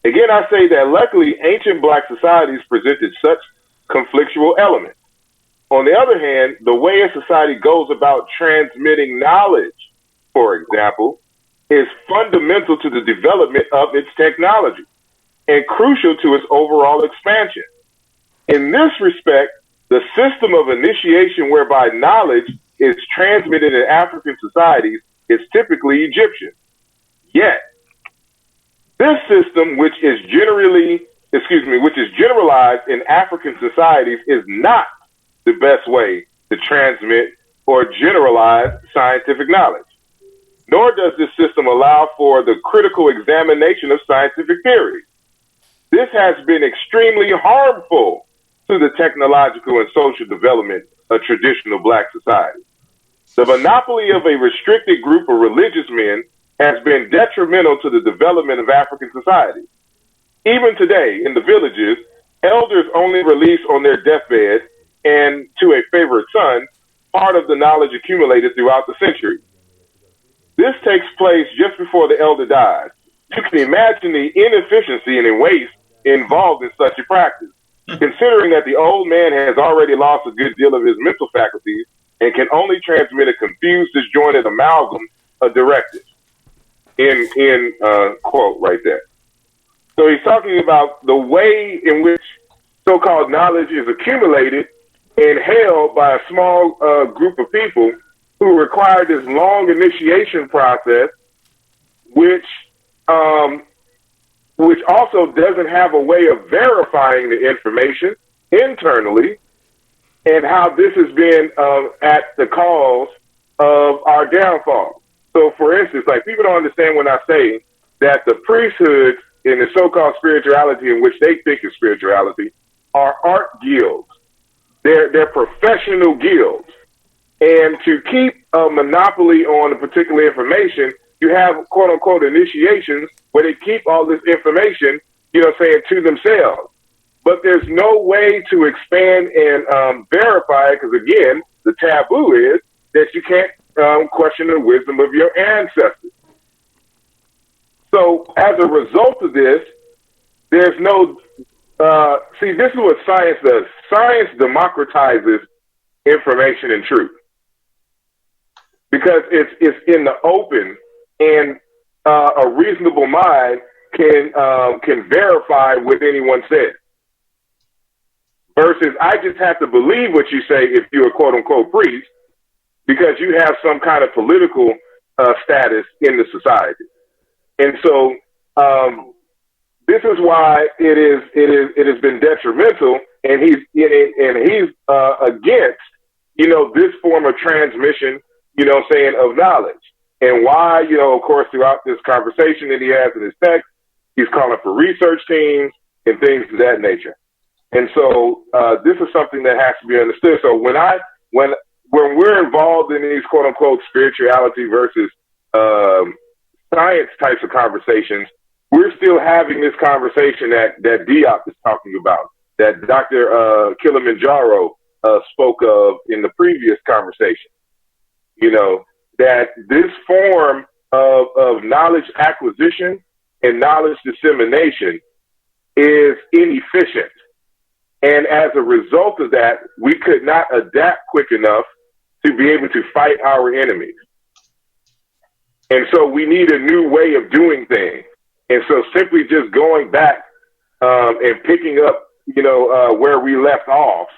Again, I say that luckily ancient black societies presented such conflictual elements. On the other hand, the way a society goes about transmitting knowledge, for example, is fundamental to the development of its technology and crucial to its overall expansion. In this respect, the system of initiation whereby knowledge is transmitted in African societies is typically Egyptian. Yet, this system, which is generalized in African societies, is not the best way to transmit or generalize scientific knowledge. Nor does this system allow for the critical examination of scientific theories. This has been extremely harmful to the technological and social development of traditional black society. The monopoly of a restricted group of religious men has been detrimental to the development of African society. Even today, in the villages, elders only release on their deathbed and to a favorite son part of the knowledge accumulated throughout the centuries. This takes place just before the elder dies. You can imagine the inefficiency and waste involved in such a practice, considering that the old man has already lost a good deal of his mental faculties and can only transmit a confused, disjointed amalgam of directives. In quote right there. So he's talking about the way in which so-called knowledge is accumulated and held by a small group of people who require this long initiation process, which also doesn't have a way of verifying the information internally, and how this has been at the cause of our downfall. So, for instance, like, people don't understand when I say that the priesthoods in the so-called spirituality in which they think is spirituality are art guilds. They're professional guilds. And to keep a monopoly on a particular information, you have quote-unquote initiations where they keep all this information, saying to themselves. but there's no way to expand and verify it, because again, the taboo is that you can't question the wisdom of your ancestors. So as a result of this, there's no, see, this is what science does. Science democratizes information and truth because it's in the open, and a reasonable mind can verify what anyone says. Versus, I just have to believe what you say if you're a quote unquote priest, because you have some kind of political status in the society. And so this is why it has been detrimental, and he's against, this form of transmission, saying, of knowledge. And why, of course, throughout this conversation that he has in his text, he's calling for research teams and things of that nature. And so this is something that has to be understood. So when we're involved in these quote unquote spirituality versus science types of conversations, we're still having this conversation that Diop is talking about, that Dr. Kilimanjaro spoke of in the previous conversation. That this form of knowledge acquisition and knowledge dissemination is inefficient. And as a result of that, we could not adapt quick enough to be able to fight our enemies. And so we need a new way of doing things. And so simply just going back and picking up, where we left off,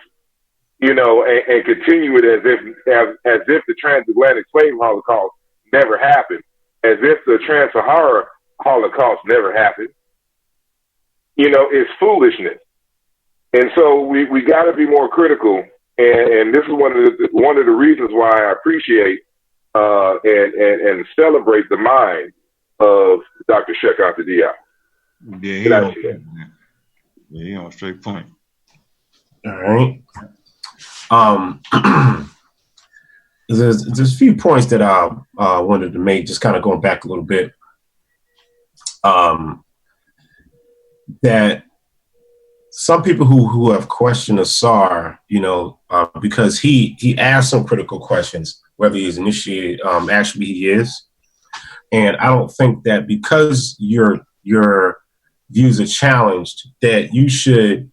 and continue it as if the transatlantic slave Holocaust never happened, as if the Trans-Sahara Holocaust never happened, is foolishness. And so we got to be more critical, and this is one of the reasons why I appreciate and celebrate the mind of Dr. Shekhar Diop. Yeah, he on straight point. All right. There's a few points that I wanted to make, just kind of going back a little bit. That some people who have questioned Asar, because he asked some critical questions, whether he's initiated, actually he is. And I don't think that because your views are challenged, that you should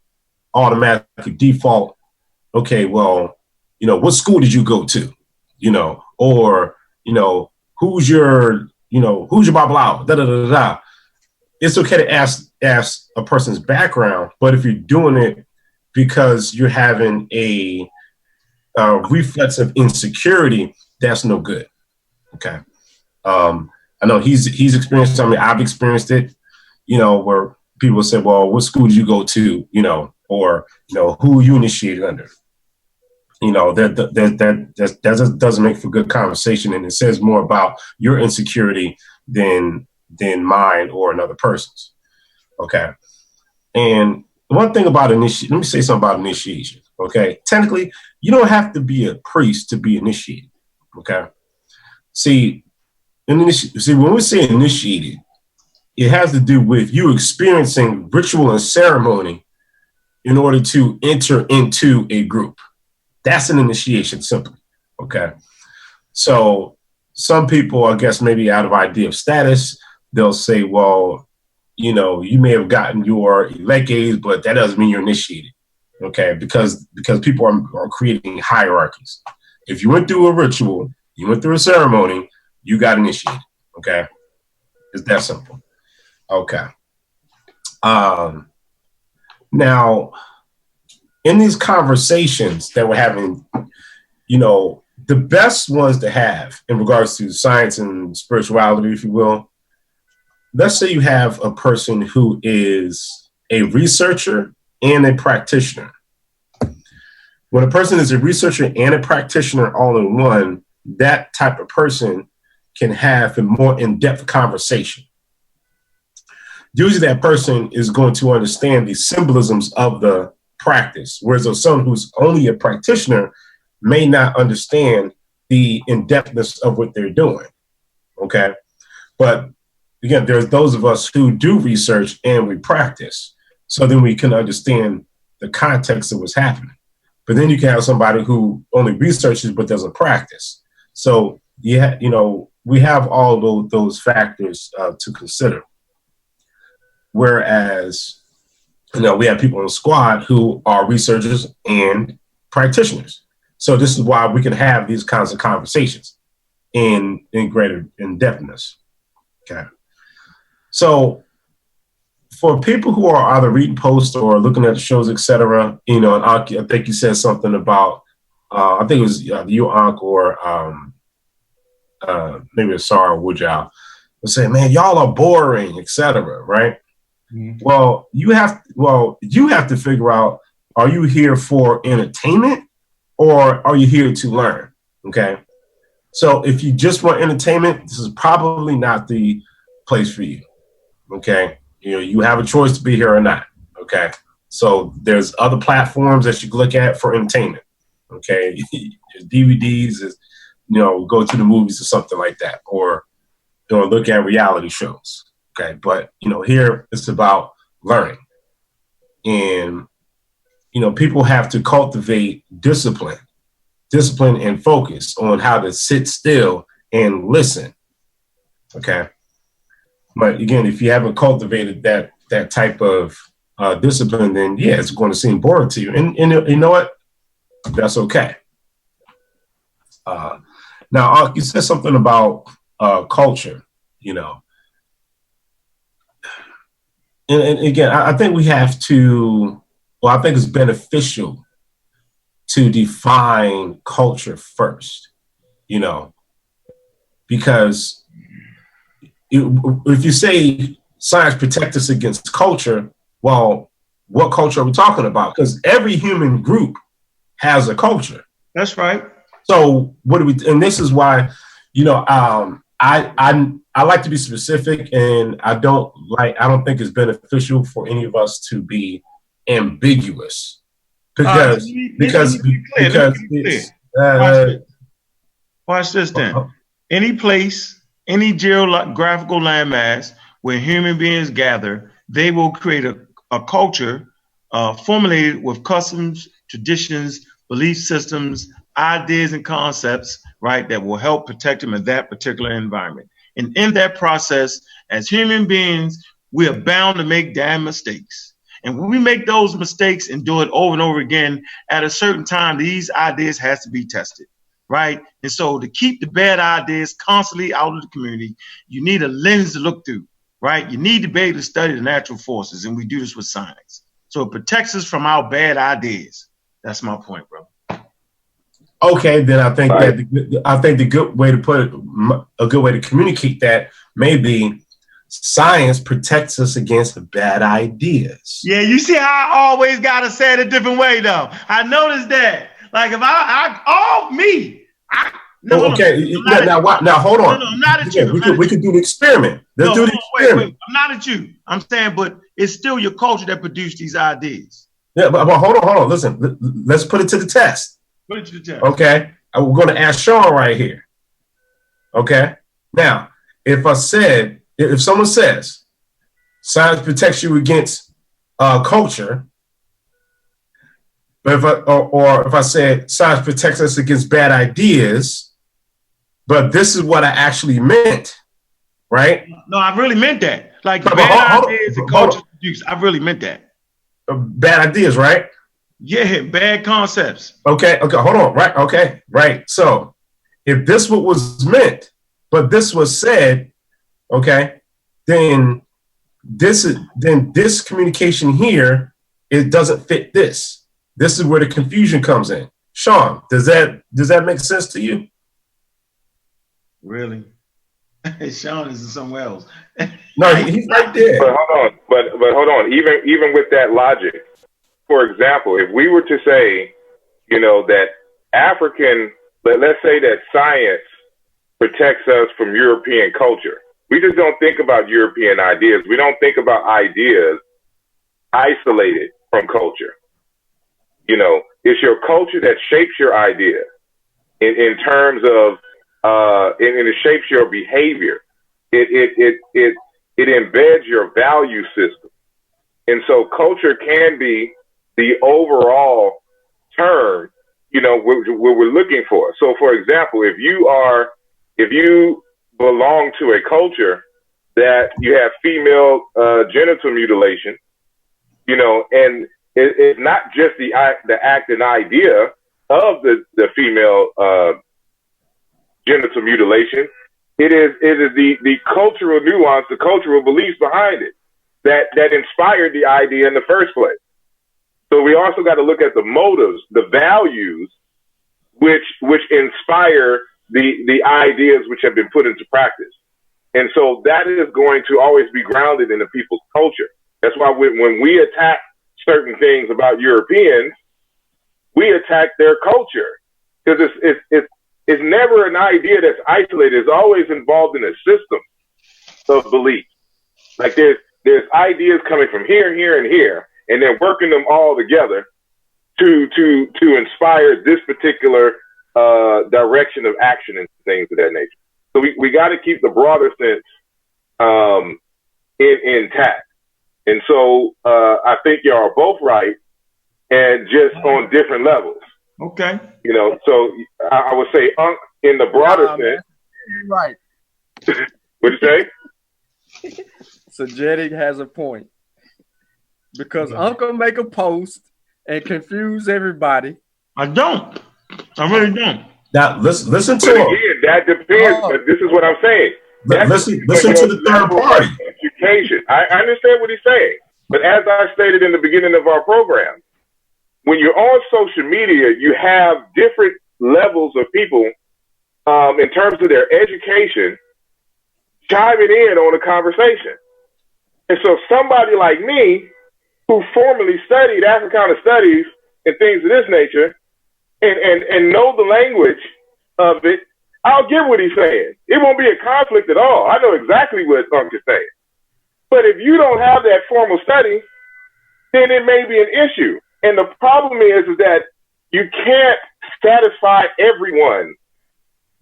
automatically default, okay, well, what school did you go to? Or, who's your blah, blah, da, da, da, da. It's okay to ask a person's background, but if you're doing it because you're having a reflex of insecurity, that's no good. Okay. I know he's experienced something. I've experienced it, where people say, well, what school did you go to? Or, who you initiated under? That doesn't make for good conversation. And it says more about your insecurity than mine or another person's. Okay. And one thing about let me say something about initiation. Okay. Technically, you don't have to be a priest to be initiated. Okay. See, when we say initiated, it has to do with you experiencing ritual and ceremony in order to enter into a group. That's an initiation, simply. Okay. So some people, I guess, maybe out of idea of status, they'll say, well, you may have gotten your leges, but that doesn't mean you're initiated. Okay. Because people are creating hierarchies. If you went through a ritual, you went through a ceremony, you got initiated. Okay. It's that simple. Okay. Now, in these conversations that we're having, the best ones to have in regards to science and spirituality, if you will, let's say you have a person who is a researcher and a practitioner. When a person is a researcher and a practitioner all in one, that type of person can have a more in-depth conversation. Usually that person is going to understand the symbolisms of the practice, whereas someone who's only a practitioner may not understand the in-depthness of what they're doing. Okay. But again, there's those of us who do research and we practice. So then we can understand the context of what's happening. But then you can have somebody who only researches but doesn't practice. So yeah, we have all those factors to consider. Whereas, we have people in the squad who are researchers and practitioners. So this is why we can have these kinds of conversations in greater in-depthness. Okay. So for people who are either reading posts or looking at the shows, etc., and I think you said something about, I think it was you, Unc, or maybe it's Sarah Woodjow, was saying, man, y'all are boring, etc., right? Mm-hmm. Well, you have to figure out, are you here for entertainment or are you here to learn? Okay. So if you just want entertainment, this is probably not the place for you. Okay. You have a choice to be here or not. Okay. So there's other platforms that you can look at for entertainment. Okay. DVDs is, go to the movies or something like that, or look at reality shows. Okay. But, here it's about learning. And, people have to cultivate discipline and focus on how to sit still and listen. Okay. But again, if you haven't cultivated that type of discipline, then yeah, it's going to seem boring to you. And you know what? That's okay. Now, you said something about culture, And again, I think we have to, I think it's beneficial to define culture first, because if you say science protects us against culture, well, what culture are we talking about? Because every human group has a culture. That's right. So what do we? And this is why, I like to be specific, and I don't think it's beneficial for any of us to be ambiguous, because watch this then. Any place, any geographical landmass where human beings gather, they will create a culture formulated with customs, traditions, belief systems, ideas, and concepts, right, that will help protect them in that particular environment. And in that process, as human beings, we are bound to make damn mistakes. And when we make those mistakes and do it over and over again, at a certain time, these ideas has to be tested, right? And so to keep the bad ideas constantly out of the community, you need a lens to look through, right? You need to be able to study the natural forces, and we do this with science. So it protects us from our bad ideas. That's my point, bro. Okay, then I think the good way to put it, a good way to communicate that may be science protects us against bad ideas. Yeah, you see how I always gotta say it a different way, though. I noticed that. Like if now hold on. No, I'm not at you. We could do the experiment. Let's do the experiment. Wait. I'm not at you. I'm saying, but it's still your culture that produced these ideas. Yeah, but hold on. Listen, let's put it to the test. Put it to the test. Okay, we're going to ask Sean right here. Okay, now if someone says science protects you against culture, but if I said science protects us against bad ideas, but this is what I actually meant, right? No, I really meant that. Like bad ideas and culture produced. I really meant that. Bad ideas, right? Yeah, bad concepts. Okay, hold on. Right. So if this what was meant, but this was said, okay, then this communication here, it doesn't fit this. This is where the confusion comes in. Sean, does that make sense to you? Really? Sean is somewhere else. No, he's right there. But hold on. Even with that logic, for example, if we were to say, that let's say that science protects us from European culture. We just don't think about European ideas. We don't think about ideas isolated from culture. It's your culture that shapes your idea in terms of, and it shapes your behavior. It embeds your value system. And so culture can be the overall term, you know, what we're looking for. So, for example, if you belong to a culture that you have female genital mutilation, you know, and it's not just the act and idea of the female genital mutilation. It is the cultural nuance, the cultural beliefs behind it that inspired the idea in the first place. So we also got to look at the motives, the values, which inspire the ideas which have been put into practice. And so that is going to always be grounded in the people's culture. That's why when we attack certain things about Europeans, we attack their culture, because it's never an idea that's isolated. It's always involved in a system of belief. Like there's ideas coming from here, here, and here, and then working them all together to inspire this particular direction of action and things of that nature. So we got to keep the broader sense intact. And so I think y'all are both right, and just on different levels. Okay. You know, so I would say in the broader sense. You're right. What'd you say? So Jetty has a point. Because Uncle make a post and confuse everybody. I don't. I really don't. Now listen to but him. Again, that depends. But this is what I'm saying. Listen to the third party. Education. I understand what he's saying, but as I stated in the beginning of our program, when you're on social media, you have different levels of people in terms of their education chiming in on a conversation. And so somebody like me, who formerly studied Africana studies and things of this nature, and know the language of it, I'll get what he's saying. It won't be a conflict at all. I know exactly what Unc is saying. But if you don't have that formal study, then it may be an issue. And the problem is that you can't satisfy everyone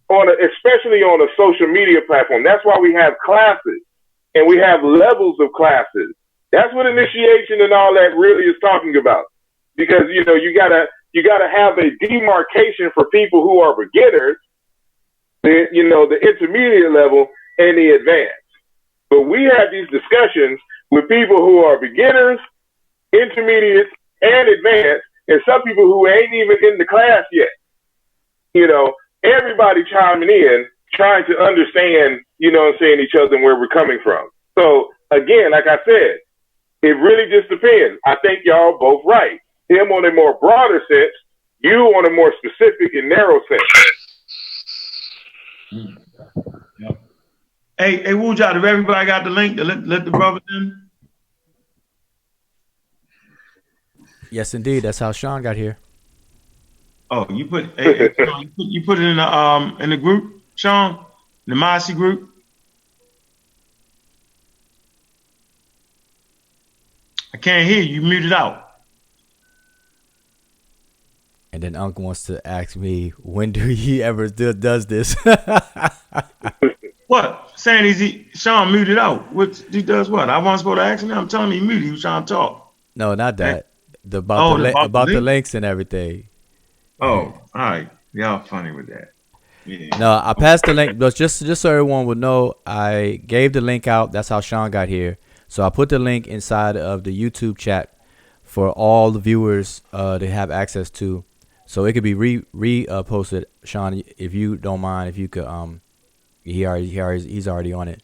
especially on a social media platform. That's why we have classes and we have levels of classes. That's what initiation and all that really is talking about. Because, you know, you gotta have a demarcation for people who are beginners, the intermediate level and the advanced. But we have these discussions with people who are beginners, intermediate, and advanced, and some people who ain't even in the class yet. You know, everybody chiming in, trying to understand, you know what I'm saying, each other and where we're coming from. So again, like I said, it really just depends. I think y'all both right. Him on a more broader sense, you on a more specific and narrow sense. Yep. Hey, Wuja, if everybody got the link to let the brother in? Yes, indeed. That's how Sean got here. Oh, you put you put it in the group, Sean, in the Mossy group. I can't hear you. Muted out. And then Uncle wants to ask me, when do he ever does this? What? Saying Sean muted out. He does what? I wasn't supposed to ask him. I'm telling him he muted. He was trying to talk. No, not that. About the links and everything. Oh, all right. Y'all funny with that. Yeah. No, I passed the link, but just so everyone would know, I gave the link out. That's how Sean got here. So I put the link inside of the YouTube chat for all the viewers to have access to. So it could be posted. Sean, if you don't mind, if you could, he's already on it.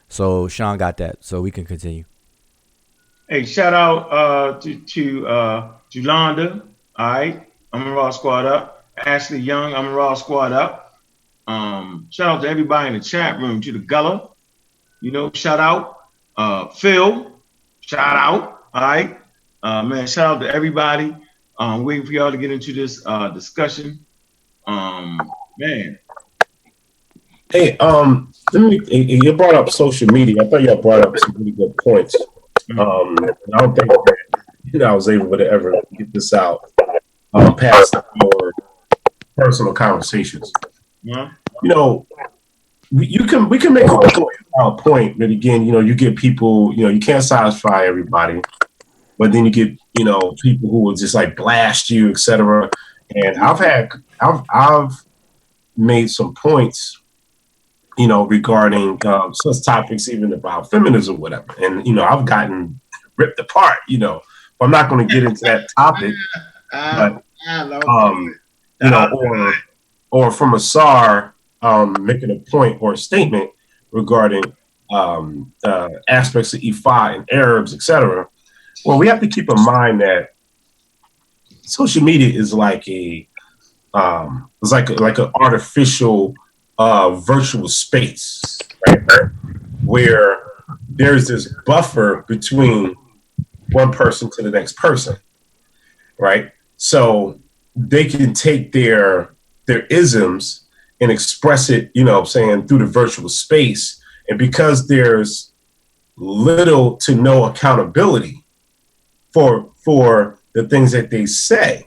So Sean got that, so we can continue. Hey, shout out to Julanda. All right, I'm a Raw Squad up. Ashley Young, I'm a Raw Squad up. Shout out to everybody in the chat room, to the Gullah. You know, shout out. Phil, shout out. All right, man, shout out to everybody. Waiting for y'all to get into this discussion. Man. Hey, you brought up social media. I thought y'all brought up some really good points. I don't think that I was able to ever get this out past our personal conversations. Yeah. You know, we can make a point, but again, you know, you get people, you know, you can't satisfy everybody. but then you get, you know, people who will just like blast you, etc. And I've made some points, you know, regarding such topics, even about feminism, whatever. And you know, I've gotten ripped apart. You know, I'm not going to get into that topic, but you know, or from a SAR making a point or a statement regarding aspects of Ifa and Arabs, etc. Well, we have to keep in mind that social media is like it's like an artificial virtual space, right? Where there's this buffer between one person to the next person, right? So they can take their isms and express it, you know what I'm saying, through the virtual space. And because there's little to no accountability for the things that they say,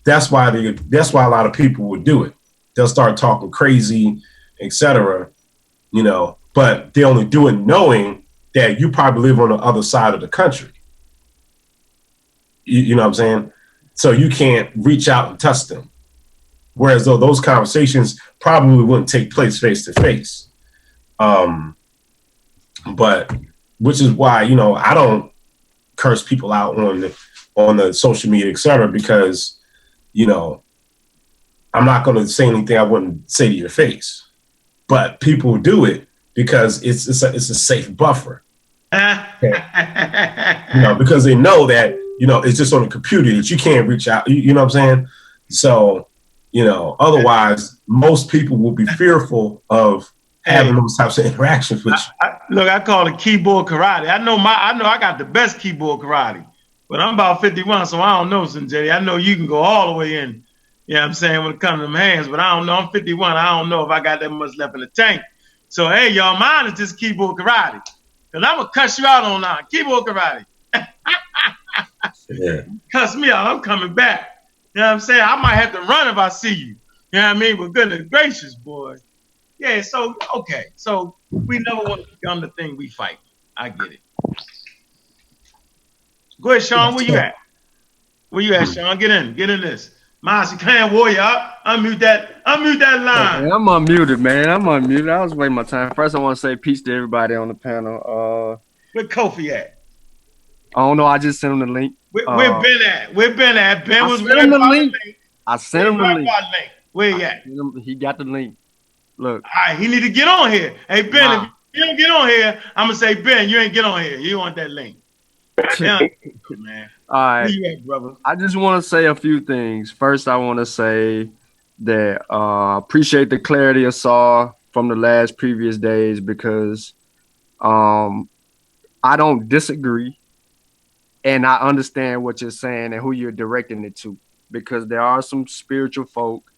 that's why a lot of people would do it. They'll start talking crazy, etc. You know, but they only do it knowing that you probably live on the other side of the country. You know what I'm saying? So you can't reach out and touch them. Whereas though those conversations probably wouldn't take place face to face. But which is why, you know, I don't curse people out on the social media, etc. Because, you know, I'm not going to say anything I wouldn't say to your face. But people do it because it's a safe buffer. You know, because they know that, you know, it's just on the computer that you can't reach out. You know what I'm saying? So, you know, otherwise, most people will be fearful of having those types of interactions with you. Look, I call it keyboard karate. I know I got the best keyboard karate, but I'm about 51, so I don't know, Sanjay. I know you can go all the way in. You know what I'm saying, when it comes to them hands, but I don't know. I'm 51. I don't know if I got that much left in the tank. So, hey, y'all, mine is just keyboard karate. Because I'm going to cuss you out on keyboard karate. Yeah. Cuss me out. I'm coming back. You know what I'm saying? I might have to run if I see you. You know what I mean? But goodness gracious, boy. Yeah, so, okay. So, we never want to become the thing we fight. I get it. Go ahead, Sean. Where you at? Where you at, Sean? Get in this. Mossy Clan Warrior, unmute that line. Hey, I'm unmuted, man. I'm unmuted. I was waiting my time. First, I want to say peace to everybody on the panel. Where Kofi at? I don't know. I just sent him the link. Where Ben at? Where Ben at? Ben was sent him the link. I sent him the link. Where he at? He got the link. Look. All right, he need to get on here. Hey, Ben, if you don't get on here, I'm going to say, Ben, you ain't get on here. You want that link. Yeah, man. All right. Where you at, brother? I just want to say a few things. First, I want to say that appreciate the clarity I saw from the previous days because I don't disagree. And I understand what you're saying and who you're directing it to, because there are some spiritual folk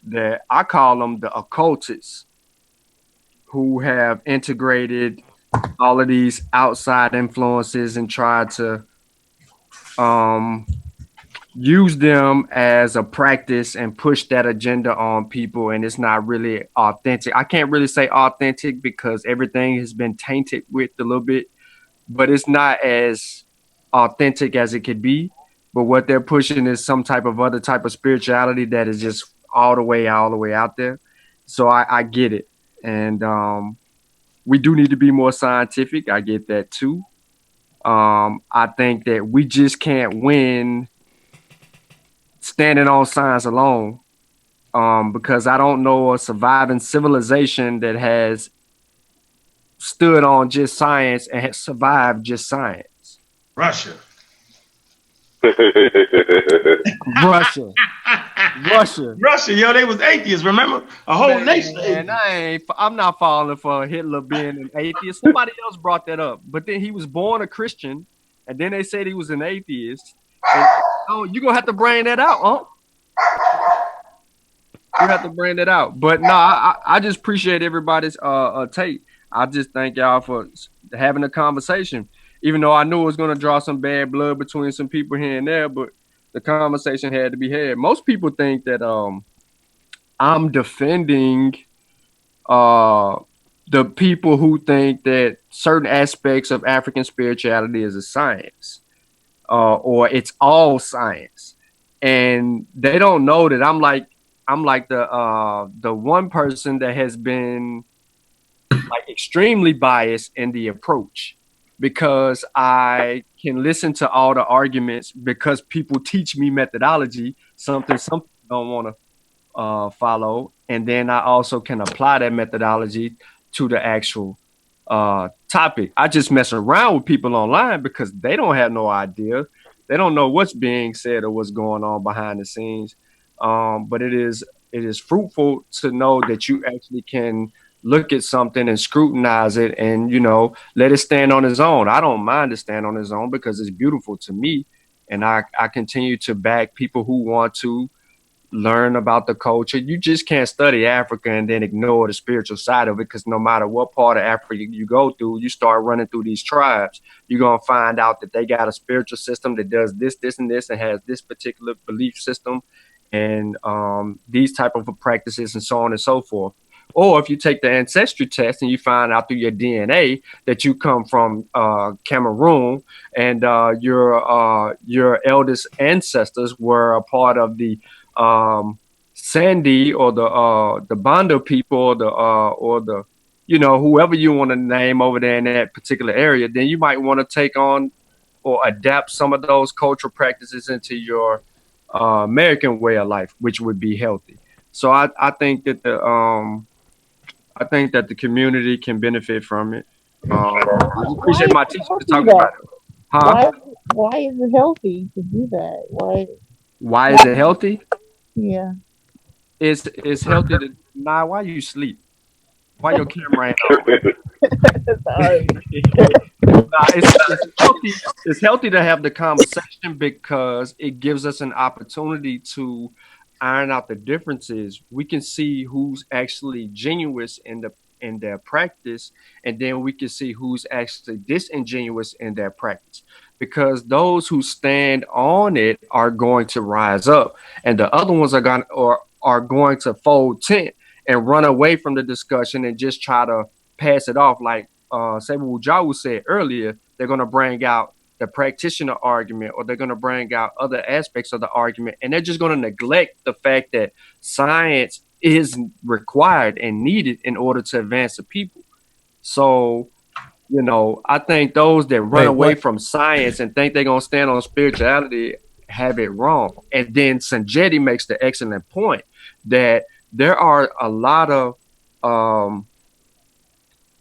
that I call them the occultists who have integrated all of these outside influences and tried to use them as a practice and push that agenda on people. And it's not really authentic. I can't really say authentic because everything has been tainted with a little bit, but it's not as authentic as it could be. But what they're pushing is some type of other type of spirituality that is just all the way out there. So I get it. And we do need to be more scientific. I get that too. I think that we just can't win standing on science alone, because I don't know a surviving civilization that has stood on just science and has survived just science. Russia. Russia, yo, they was atheists, remember? A whole nation. And I'm not falling for Hitler being an atheist. Somebody else brought that up. But then he was born a Christian, and then they said he was an atheist. And, you're going to have to bring that out, huh? You have to bring that out. But no, I just appreciate everybody's take. I just thank y'all for having a conversation. Even though I knew it was going to draw some bad blood between some people here and there, but the conversation had to be had. Most people think that I'm defending the people who think that certain aspects of African spirituality is a science. or it's all science, and they don't know that I'm like the one person that has been like extremely biased in the approach because I can listen to all the arguments because people teach me methodology, something some people don't want to follow, and then I also can apply that methodology to the actual topic. I just mess around with people online because they don't have no idea. They don't know what's being said or what's going on behind the scenes. But it is fruitful to know that you actually can look at something and scrutinize it and let it stand on its own. I don't mind to stand on its own because it's beautiful to me. And I continue to back people who want to learn about the culture. You just can't study Africa and then ignore the spiritual side of it because no matter what part of Africa you go through, you start running through these tribes, you're going to find out that they got a spiritual system that does this, this, and this, and has this particular belief system and these type of practices and so on and so forth. Or if you take the ancestry test and you find out through your DNA that you come from Cameroon and your eldest ancestors were a part of the Sandy or the Banda people or the whoever you want to name over there in that particular area, then you might want to take on or adapt some of those cultural practices into your American way of life, which would be healthy. So I think that the community can benefit from it. I appreciate my teachers to talk about it. Huh? Why is it healthy to do that? Why is Why? it healthy? Yeah. It's healthy to why you sleep? Why your camera ain't on? Sorry. It's healthy. It's healthy to have the conversation because it gives us an opportunity to iron out the differences. We can see who's actually genuine in their practice, and then we can see who's actually disingenuous in their practice. Because those who stand on it are going to rise up, and the other ones are going to fold tent and run away from the discussion and just try to pass it off like Sabu Jawu said earlier. They're going to bring out the practitioner argument or they're going to bring out other aspects of the argument, and they're just going to neglect the fact that science is required and needed in order to advance the people. So I think those that run away from science and think they're going to stand on spirituality have it wrong. And then Sanjeti makes the excellent point that there are a lot of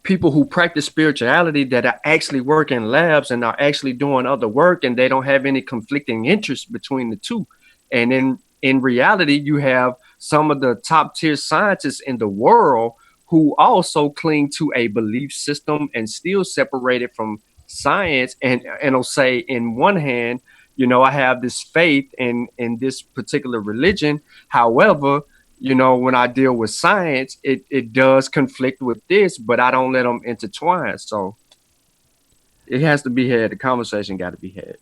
people who practice spirituality that are actually working in labs and are actually doing other work, and they don't have any conflicting interests between the two. And in reality, you have some of the top tier scientists in the world who also cling to a belief system and still separate it from science, and will say, in one hand, I have this faith in this particular religion. However, when I deal with science, it does conflict with this, but I don't let them intertwine. So it has to be had. The conversation got to be had.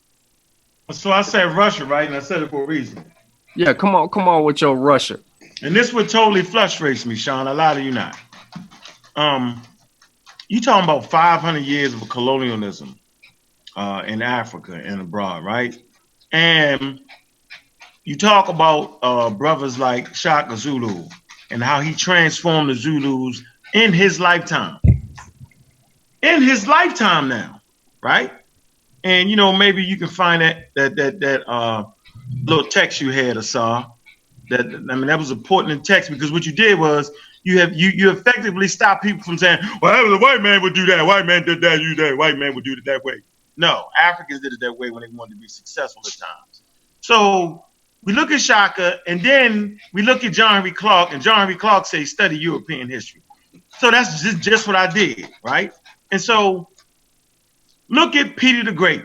So I said Russia, right? And I said it for a reason. Yeah, come on with your Russia. And this would totally frustrate me, Sean. A lot of you not. You talking about 500 years of colonialism in Africa and abroad, right? And you talk about brothers like Shaka Zulu and how he transformed the Zulus in his lifetime. In his lifetime now, right? And maybe you can find that little text you had, Asar. That was important in text because what you did was you effectively stopped people from saying, well, the white man would do that, white man did that, you that, white man would do it that way. No, Africans did it that way when they wanted to be successful at times. So we look at Shaka, and then we look at John Henry Clark, and John Henry Clark says study European history. So that's just what I did, right? And so look at Peter the Great.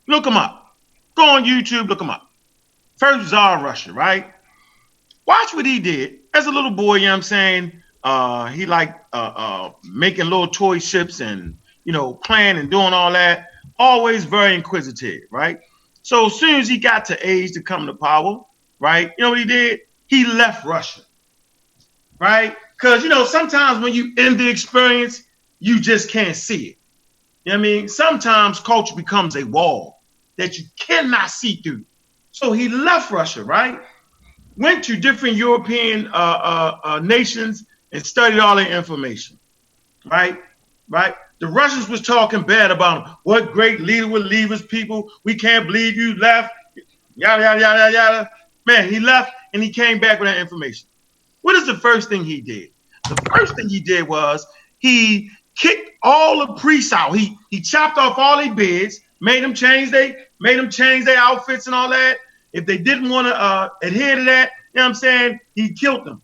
Look him up. Go on YouTube, look him up. First Tsar of Russia, right? Watch what he did. As a little boy, you know what I'm saying? He liked making little toy ships and, playing and doing all that. Always very inquisitive, right? So as soon as he got to age to come to power, right? You know what he did? He left Russia, right? Because, sometimes when you end the experience, you just can't see it. You know what I mean? Sometimes culture becomes a wall. that you cannot see through. So he left Russia, right? Went to different European nations and studied all their information, right? Right? The Russians was talking bad about him. What great leader would leave his people? We can't believe you left. Yada, yada, yada, yada. Man, he left and he came back with that information. What is the first thing he did? The first thing he did was he kicked all the priests out. He chopped off all their beards, made them change their outfits and all that. If they didn't want to adhere to that, you know what I'm saying? He killed them.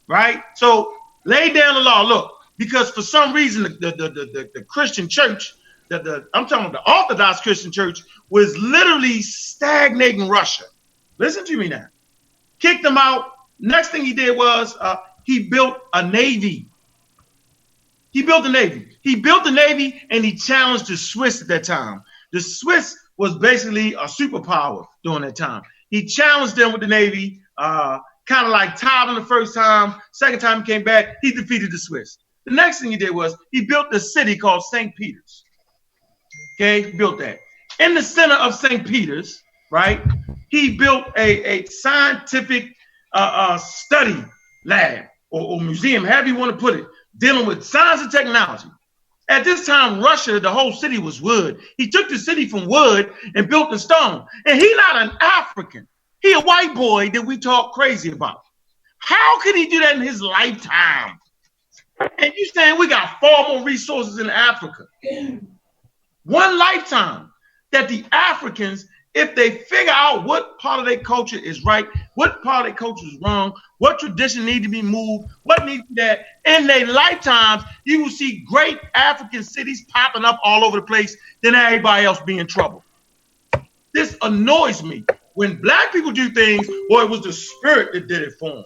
Right? So lay down the law. Look, because for some reason the Christian church, I'm talking about the Orthodox Christian church, was literally stagnating Russia. Listen to me now. Kicked them out. Next thing he did was he built a navy. He built a navy and he challenged the Swiss at that time. The Swiss was basically a superpower during that time. He challenged them with the navy, kind of like tied them the first time. Second time he came back, he defeated the Swiss. The next thing he did was he built a city called St. Peter's. Okay, he built that. In the center of St. Peter's, right, he built a scientific study lab or museum, however you want to put it, dealing with science and technology. At this time, Russia, the whole city was wood. He took the city from wood and built the stone. And he's not an African. He a white boy that we talk crazy about. How could he do that in his lifetime? And you saying we got far more resources in Africa. One lifetime that the Africans, if they figure out what part of their culture is right, what part of their culture is wrong, what tradition need to be moved, what needs to be that, in their lifetimes, you will see great African cities popping up all over the place, then everybody else be in trouble. This annoys me. When black people do things, boy, it was the spirit that did it for them,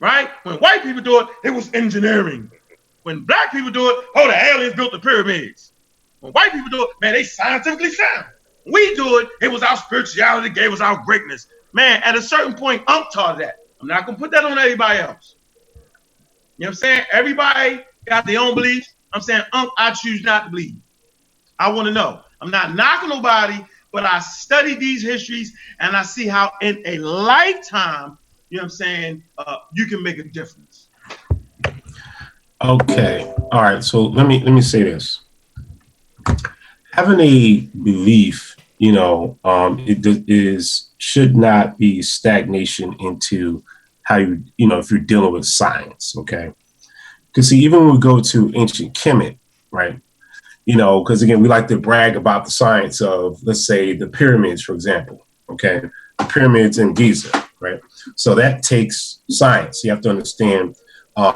right? When white people do it, it was engineering. When black people do it, oh, the aliens built the pyramids. When white people do it, man, they scientifically sound. We do it, it was our spirituality that gave us our greatness. Man, at a certain point, taught that. I'm not going to put that on everybody else. You know what I'm saying? Everybody got their own beliefs. I'm saying, I choose not to believe. I want to know. I'm not knocking nobody, but I study these histories and I see how in a lifetime, you know what I'm saying, you can make a difference. Okay. All right. So let me say this. Having a belief, should not be stagnation into how if you're dealing with science, okay? Because see, even when we go to ancient Kemet, right? Because again, we like to brag about the science of, let's say, the pyramids, for example, okay? The pyramids in Giza, right? So that takes science. You have to understand.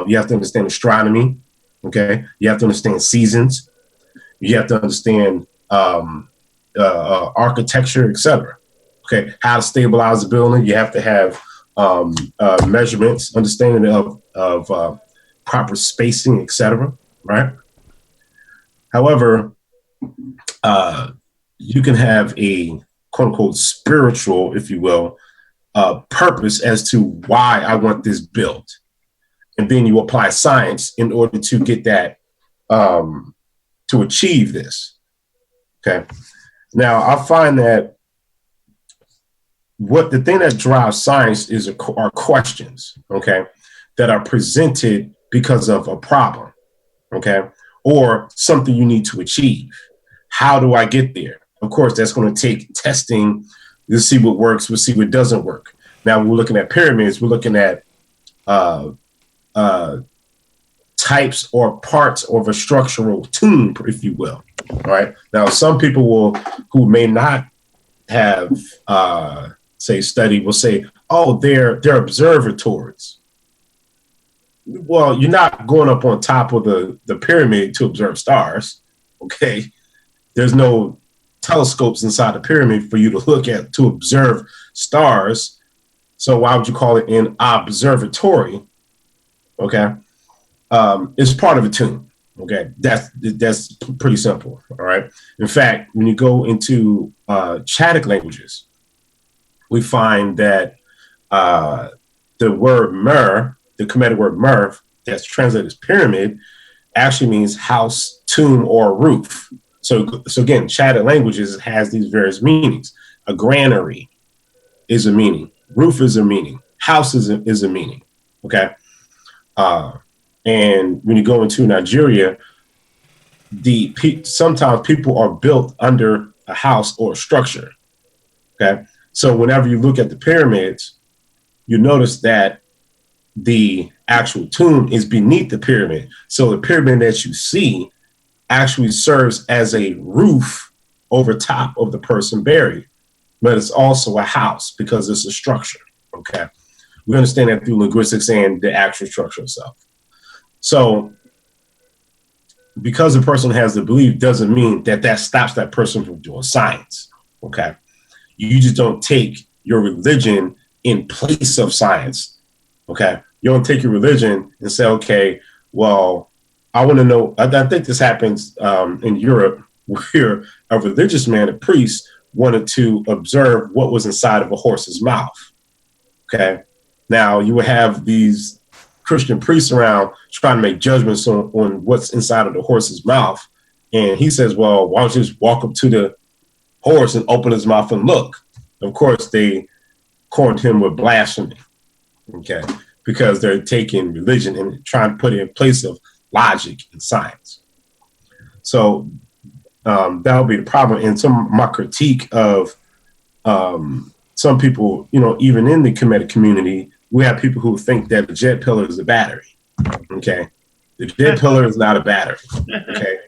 You have to understand astronomy, okay? You have to understand seasons. You have to understand architecture, etc. Okay, how to stabilize the building. You have to have measurements, understanding of proper spacing, etc. Right. However, you can have a quote unquote spiritual, if you will, purpose as to why I want this built, and then you apply science in order to get that to achieve this. Okay. Now, I find that the thing that drives science are questions, okay, that are presented because of a problem, okay, or something you need to achieve. How do I get there? Of course, that's going to take testing to see what works, we'll see what doesn't work. Now, we're looking at pyramids, we're looking at types or parts of a structural tomb, if you will. All right. Now, some people who may not have, study will say, oh, they're observatories. Well, you're not going up on top of the pyramid to observe stars. Okay. There's no telescopes inside the pyramid for you to look at to observe stars. So why would you call it an observatory? Okay. It's part of a tomb. Okay, that's pretty simple. All right. In fact, when you go into Chadic languages, we find that the word mer, the Kemetic word mer, that's translated as pyramid, actually means house, tomb, or roof. So again, chatted languages has these various meanings. A granary is a meaning. Roof is a meaning. House is a meaning. Okay. And when you go into Nigeria, sometimes people are built under a house or a structure. Okay. So whenever you look at the pyramids, you notice that the actual tomb is beneath the pyramid. So the pyramid that you see actually serves as a roof over top of the person buried, but it's also a house because it's a structure. Okay. We understand that through linguistics and the actual structure itself. So because a person has the belief doesn't mean that stops that person from doing science. Okay. You just don't take your religion in place of science. Okay. You don't take your religion and say, okay, well, I want to know. I think this happens in Europe where a religious man, a priest, wanted to observe what was inside of a horse's mouth. Okay. Now you would have these Christian priests around trying to make judgments on what's inside of the horse's mouth. And he says, well, why don't you just walk up to the horse and open his mouth and look? Of course, they cornered him with blasphemy. Okay. Because they're taking religion and trying to put it in place of logic and science. So that'll be the problem. And some of my critique of some people, even in the Kemetic community, we have people who think that the jet pillar is a battery. Okay. The jet pillar is not a battery. Okay.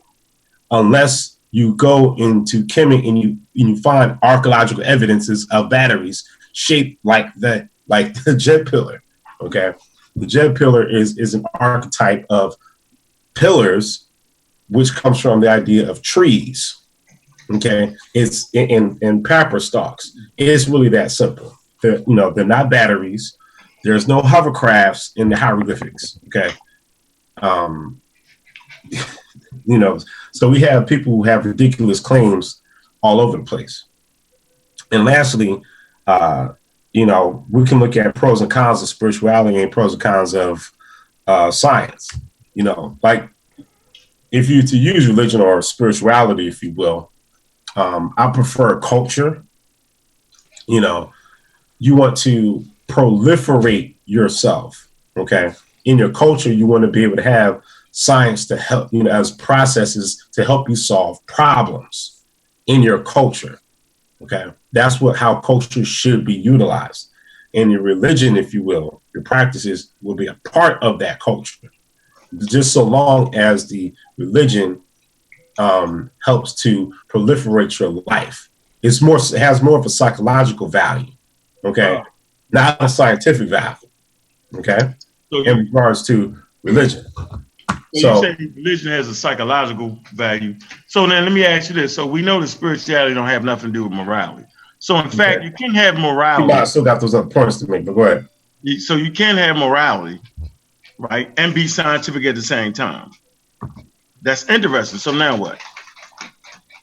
Unless you go into Kemet and you find archaeological evidences of batteries shaped like the jet pillar. Okay. The jet pillar is an archetype of pillars, which comes from the idea of trees. Okay. It's in papyrus stalks. It's really that simple. They're not batteries. There's no hovercrafts in the hieroglyphics. Okay. So we have people who have ridiculous claims all over the place. And lastly, we can look at pros and cons of spirituality and pros and cons of science. Like if you to use religion or spirituality, if you will, I prefer culture. You want to proliferate yourself. Okay. In your culture, you want to be able to have science to help, as processes to help you solve problems in your culture. Okay. That's how culture should be utilized. And your religion, if you will, your practices will be a part of that culture. Just so long as the religion helps to proliferate your life. It has more of a psychological value. Okay. Not a scientific value. Okay. So in regards to religion. So you say religion has a psychological value. So then let me ask you this. So we know that spirituality don't have nothing to do with morality. So in fact, you can have morality. I still got those other points to make, but go ahead. So you can have morality, right, and be scientific at the same time. That's interesting. So now what?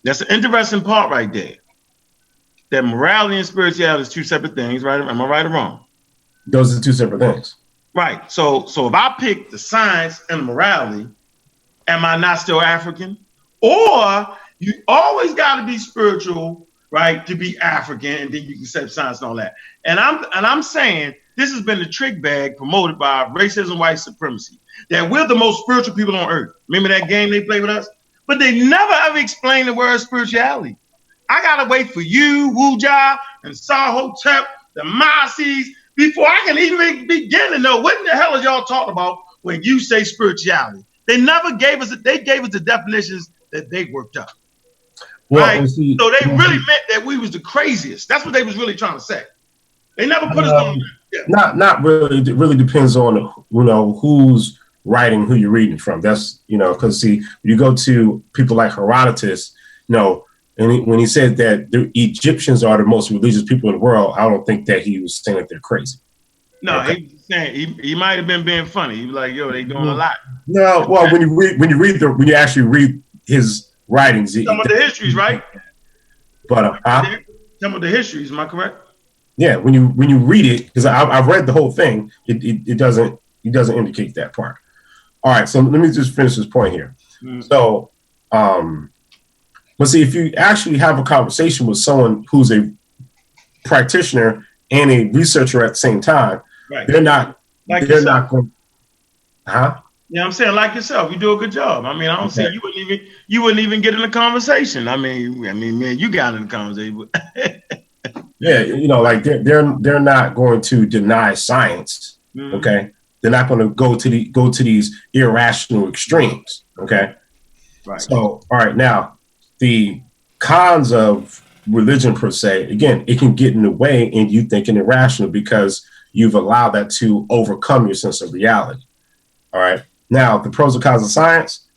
That's an interesting part right there. That morality and spirituality is two separate things, right? Am I right or wrong? Those are two separate things. Right. So if I pick the science and morality, am I not still African? Or you always got to be spiritual, right, to be African, and then you can accept science and all that. And I'm saying this has been the trick bag promoted by racism, white supremacy, that we're the most spiritual people on earth. Remember that game they play with us? But they never ever explain the word spirituality. I gotta wait for you, Wuja, and Sahotep, the Masis, before I can even begin to know what in the hell is y'all talking about when you say spirituality. They never gave us they gave us the definitions that they worked up. Well, right? So they really meant that we was the craziest. That's what they was really trying to say. They never put us on. Yeah. Not really. It really depends on who's writing, who you're reading from. That's because see, you go to people like Herodotus, and when he said that the Egyptians are the most religious people in the world, I don't think that he was saying that they're crazy. No, okay. He was saying he might have been being funny. He was like, "Yo, they doing a lot." No, well, when you actually read his writings, some of the histories, right? But some of the histories, am I correct? Yeah, when you read it, because I've read the whole thing, it doesn't indicate that part. All right, so let me just finish this point here. So, But see, if you actually have a conversation with someone who's a practitioner and a researcher at the same time, Right. they're not yourself. not going. Huh? Yeah, I'm saying like yourself, you do a good job. I mean, I don't see you wouldn't even get in the conversation. I mean, man, you got in the conversation. Yeah, like they're not going to deny science. Mm-hmm. Okay, they're not going to go to these irrational extremes. Okay, right. So, all right, now the cons of religion per se, again, it can get in the way and you thinking irrational because you've allowed that to overcome your sense of reality. All right. Now, the pros and cons of science,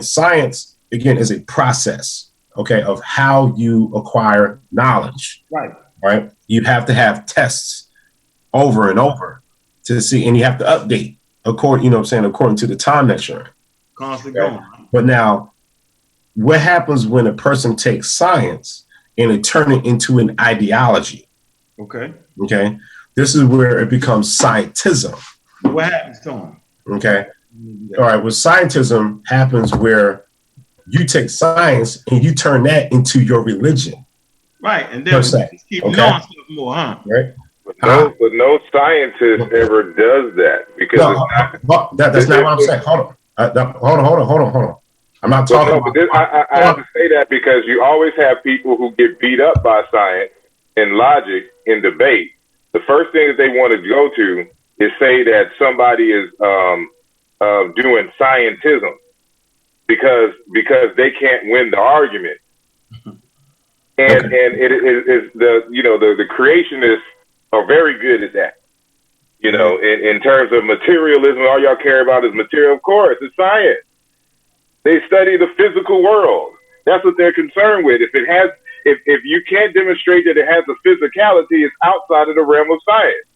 science is a process, okay, of how you acquire knowledge. Right. Right. You have to have tests over and over to see, and you have to update according to the time that you're in. Constantly going. But now, what happens when a person takes science and it turns it into an ideology? Okay. Okay. This is where it becomes scientism. What happens to them? Okay. All right. Well, scientism happens where you take science and you turn that into your religion. Right. And then keep knowing stuff more, huh? Right. But no scientist ever does that because that's not what I'm saying. Hold on. I'm not talking about. I have to say that because you always have people who get beat up by science and logic in debate. The first thing that they want to go to is say that somebody is doing scientism because they can't win the argument. And it is the creationists are very good at that. In terms of materialism, all y'all care about is material. Of course, it's science. They study the physical world. That's what they're concerned with. If you can't demonstrate that it has a physicality, it's outside of the realm of science.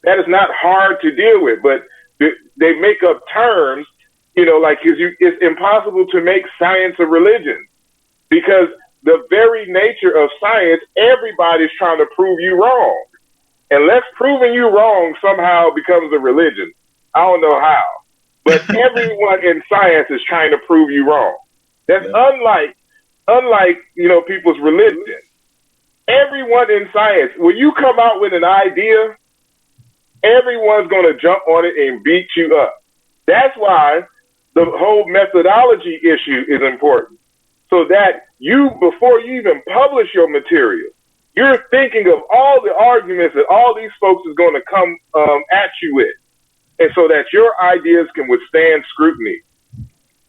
That is not hard to deal with, but they make up terms, it's impossible to make science a religion because the very nature of science, everybody's trying to prove you wrong. Unless proving you wrong somehow becomes a religion. I don't know how. But everyone in science is trying to prove you wrong. That's unlike people's religion. Everyone in science, when you come out with an idea, everyone's going to jump on it and beat you up. That's why the whole methodology issue is important. So that before you even publish your material, you're thinking of all the arguments that all these folks is going to come at you with. And so that your ideas can withstand scrutiny.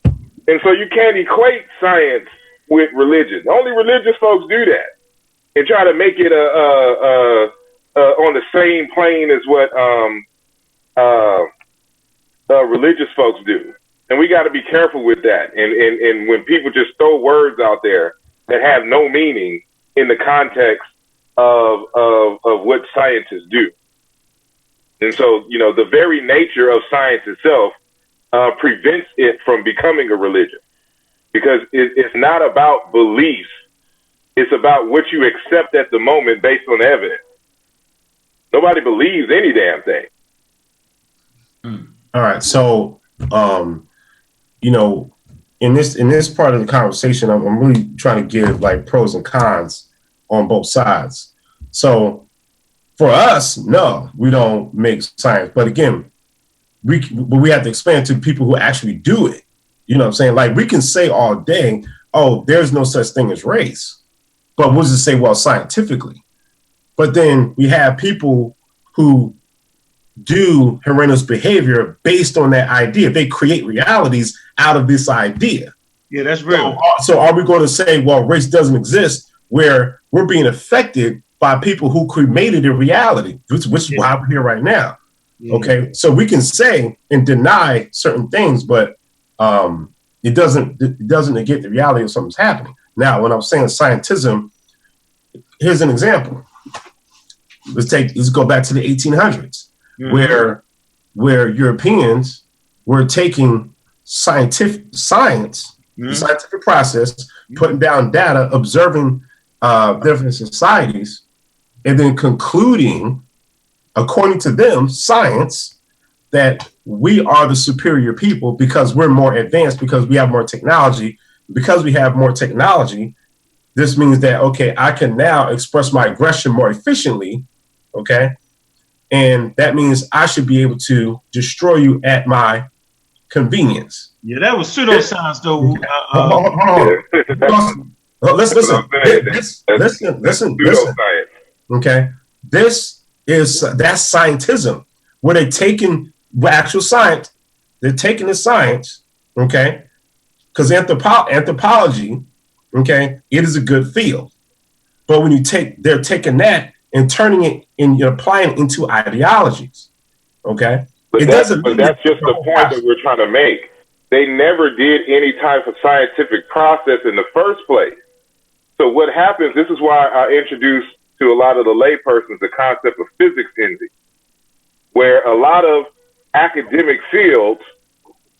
And so you can't equate science with religion. Only religious folks do that and try to make it on the same plane as what religious folks do. And we got to be careful with that. And when people just throw words out there that have no meaning in the context of what scientists do. And so, the very nature of science itself prevents it from becoming a religion because it's not about beliefs. It's about what you accept at the moment based on evidence. Nobody believes any damn thing. All right. So, in this part of the conversation, I'm really trying to give like pros and cons on both sides. So, for us, no, we don't make science. But again, we have to explain to people who actually do it. You know what I'm saying? Like we can say all day, oh, there's no such thing as race. But we'll just say, well, scientifically. But then we have people who do horrendous behavior based on that idea. They create realities out of this idea. Yeah, that's real. So are we going to say, well, race doesn't exist where we're being affected by people who created a reality, which is why we're here right now. Yeah. Okay, so we can say and deny certain things, but it doesn't negate the reality of something's happening. Now, when I'm saying scientism, here's an example. Let's go back to the 1800s, where Europeans were taking science, the scientific process, putting down data, observing different societies, and then concluding, according to them, science, that we are the superior people because we're more advanced, because we have more technology, because we have more technology, this means that, okay, I can now express my aggression more efficiently, okay? And that means I should be able to destroy you at my convenience. Yeah, that was pseudo-science, though. Hold on. Listen. Okay, that's scientism, where they're taking actual science. They're taking the science, okay, because anthropology, okay, it is a good field. But when they're taking that and turning it and applying it into ideologies, okay. But that's just the point that we're trying to make. They never did any type of scientific process in the first place. So what happens, this is why I introduced to a lot of the laypersons the concept of physics envy, where a lot of academic fields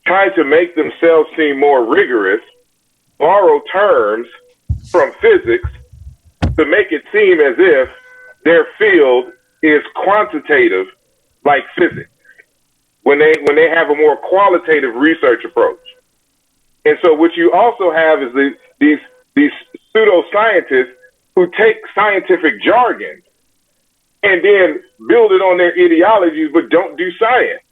trying to make themselves seem more rigorous, borrow terms from physics to make it seem as if their field is quantitative like physics, when they have a more qualitative research approach. And so what you also have is these pseudo-scientists who take scientific jargon and then build it on their ideologies, but don't do science.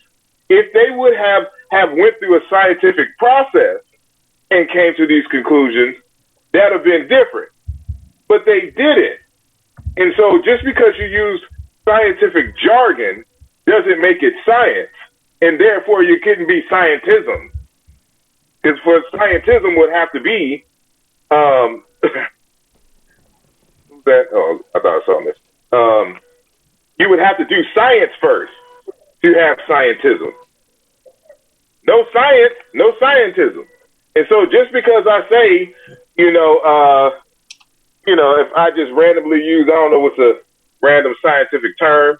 If they would have went through a scientific process and came to these conclusions, that would have been different. But they didn't. And so just because you use scientific jargon doesn't make it science, and therefore you couldn't be scientism. Because for scientism would have to be, I thought I saw this. You would have to do science first to have scientism. No science, no scientism. And so just because I say, if I just randomly use, I don't know what's a random scientific term,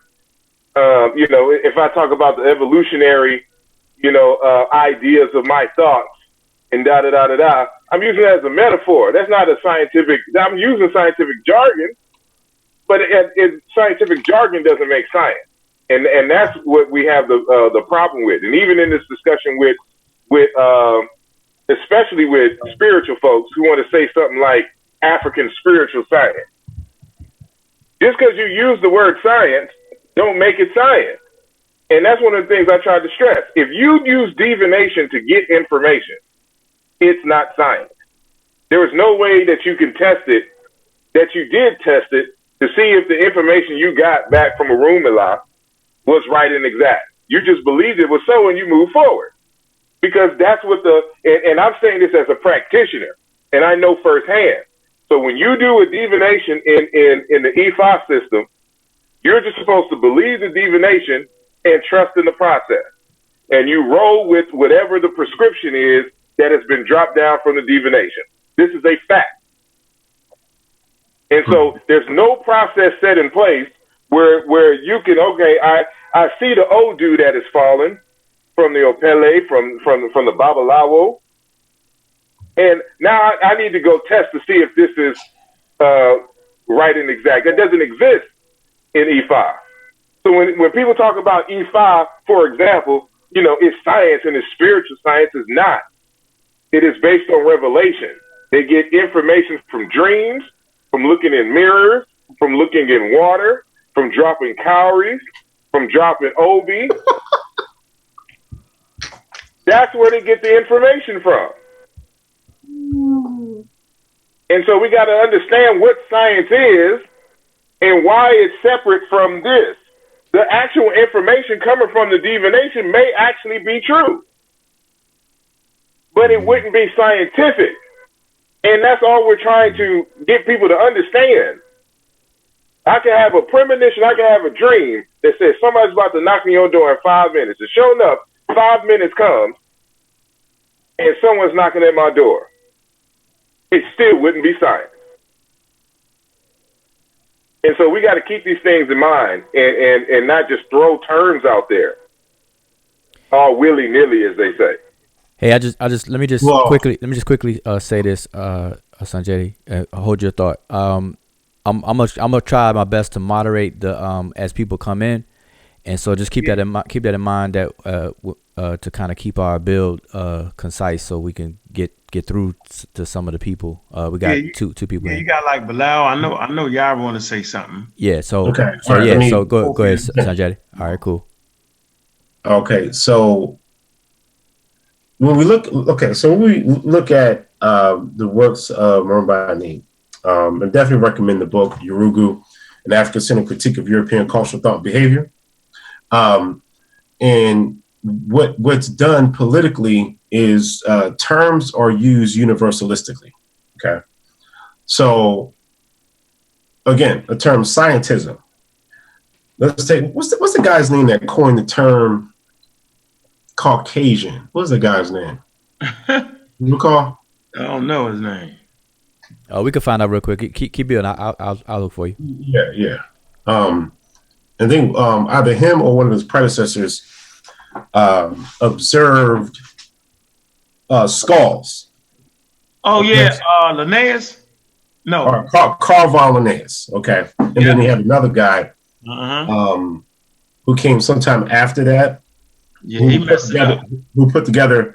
if I talk about the evolutionary, ideas of my thoughts and da-da-da-da-da, I'm using it as a metaphor. That's not a scientific, I'm using scientific jargon, but scientific jargon doesn't make science. And that's what we have the problem with. And even in this discussion with especially with spiritual folks who want to say something like African spiritual science. Just because you use the word science, don't make it science. And that's one of the things I tried to stress. If you use divination to get information, it's not science. There is no way that you can test it, that you did test it, to see if the information you got back from a Rumila was right and exact. You just believed it was so and you move forward. Because that's what and I'm saying this as a practitioner, and I know firsthand. So when you do a divination in the E5 system, you're just supposed to believe the divination and trust in the process. And you roll with whatever the prescription is that has been dropped down from the divination. This is a fact. And so there's no process set in place where you can, I see the Odu that is fallen from the Opele, from the Babalawo. And now I need to go test to see if this is right and exact. That doesn't exist in E5. So when people talk about E5, for example, it's science and it's spiritual science. Is not. It is based on revelation. They get information from dreams, from looking in mirrors, from looking in water, from dropping cowries, from dropping obi. That's where they get the information from. And so we got to understand what science is and why it's separate from this. The actual information coming from the divination may actually be true, but it wouldn't be scientific. And that's all we're trying to get people to understand. I can have a premonition, I can have a dream that says somebody's about to knock on your door in 5 minutes. And sure enough, 5 minutes comes and someone's knocking at my door. It still wouldn't be science. And so we got to keep these things in mind and not just throw terms out there all willy-nilly, as they say. Hey, let me just quickly say this, Sanjay. Hold your thought. I'm gonna try my best to moderate the as people come in, and so just keep that in mind that to kind of keep our build concise, so we can get through to some of the people. We got two people. Yeah, you got like Bilal. I know y'all want to say something. Yeah. So Okay. So right, yeah. So go ahead, Sanjay. All right. Cool. Okay. So when we look at the works of Murray, I definitely recommend the book Yurugu, An African-Centered Critique of European Cultural Thought and Behavior. And what's done politically is terms are used universalistically. Okay. So again, the term scientism. Let's take what's the guy's name that coined the term Caucasian? What's the guy's name? You recall? I don't know his name. We can find out real quick. Keep it. I'll look for you. Yeah. And then either him or one of his predecessors observed skulls. Oh yeah, Linnaeus. No, Carl von Linnaeus. Okay, and then he had another guy who came sometime after that. Yeah, he messed it up. Who put together?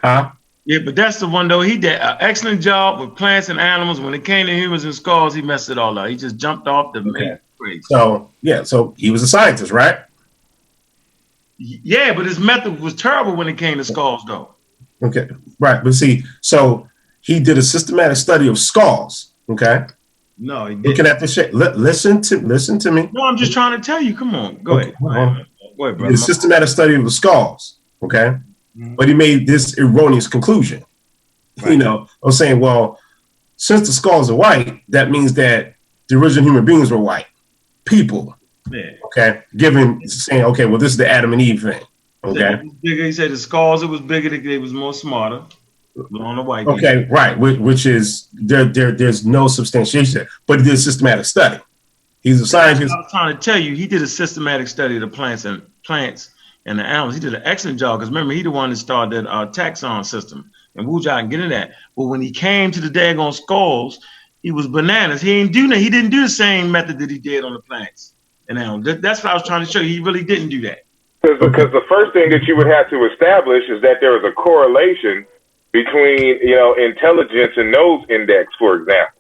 Yeah, but that's the one though. He did an excellent job with plants and animals. When it came to humans and skulls, he messed it all up. He just jumped off the main place. So he was a scientist, right? Yeah, but his method was terrible when it came to skulls, though. Okay, right. But see, so he did a systematic study of skulls. Okay. No, he didn't. Looking at the shit. Listen to me. No, I'm just trying to tell you. Come on, go ahead. Go ahead, brother. He did a systematic study of the skulls. Okay. But he made this erroneous conclusion. Right. You know, I'm saying, well, since the skulls are white, that means that the original human beings were white people. Yeah. Okay. Saying, okay, well, this is the Adam and Eve thing. Okay. He said the skulls, it was bigger, it was more smarter. But on the white. Okay, people. Right. Which is there's no substantiation, but he did a systematic study. He's a scientist. I was trying to tell you, he did a systematic study of the plants and the animals. He did an excellent job because remember, he the one that started that taxon system. And Wuja can get into that. But when he came to the daggone skulls, he was bananas. He didn't do the same method that he did on the plants and animals. That's what I was trying to show you. He really didn't do that. Because the first thing that you would have to establish is that there was a correlation between, intelligence and nose index, for example.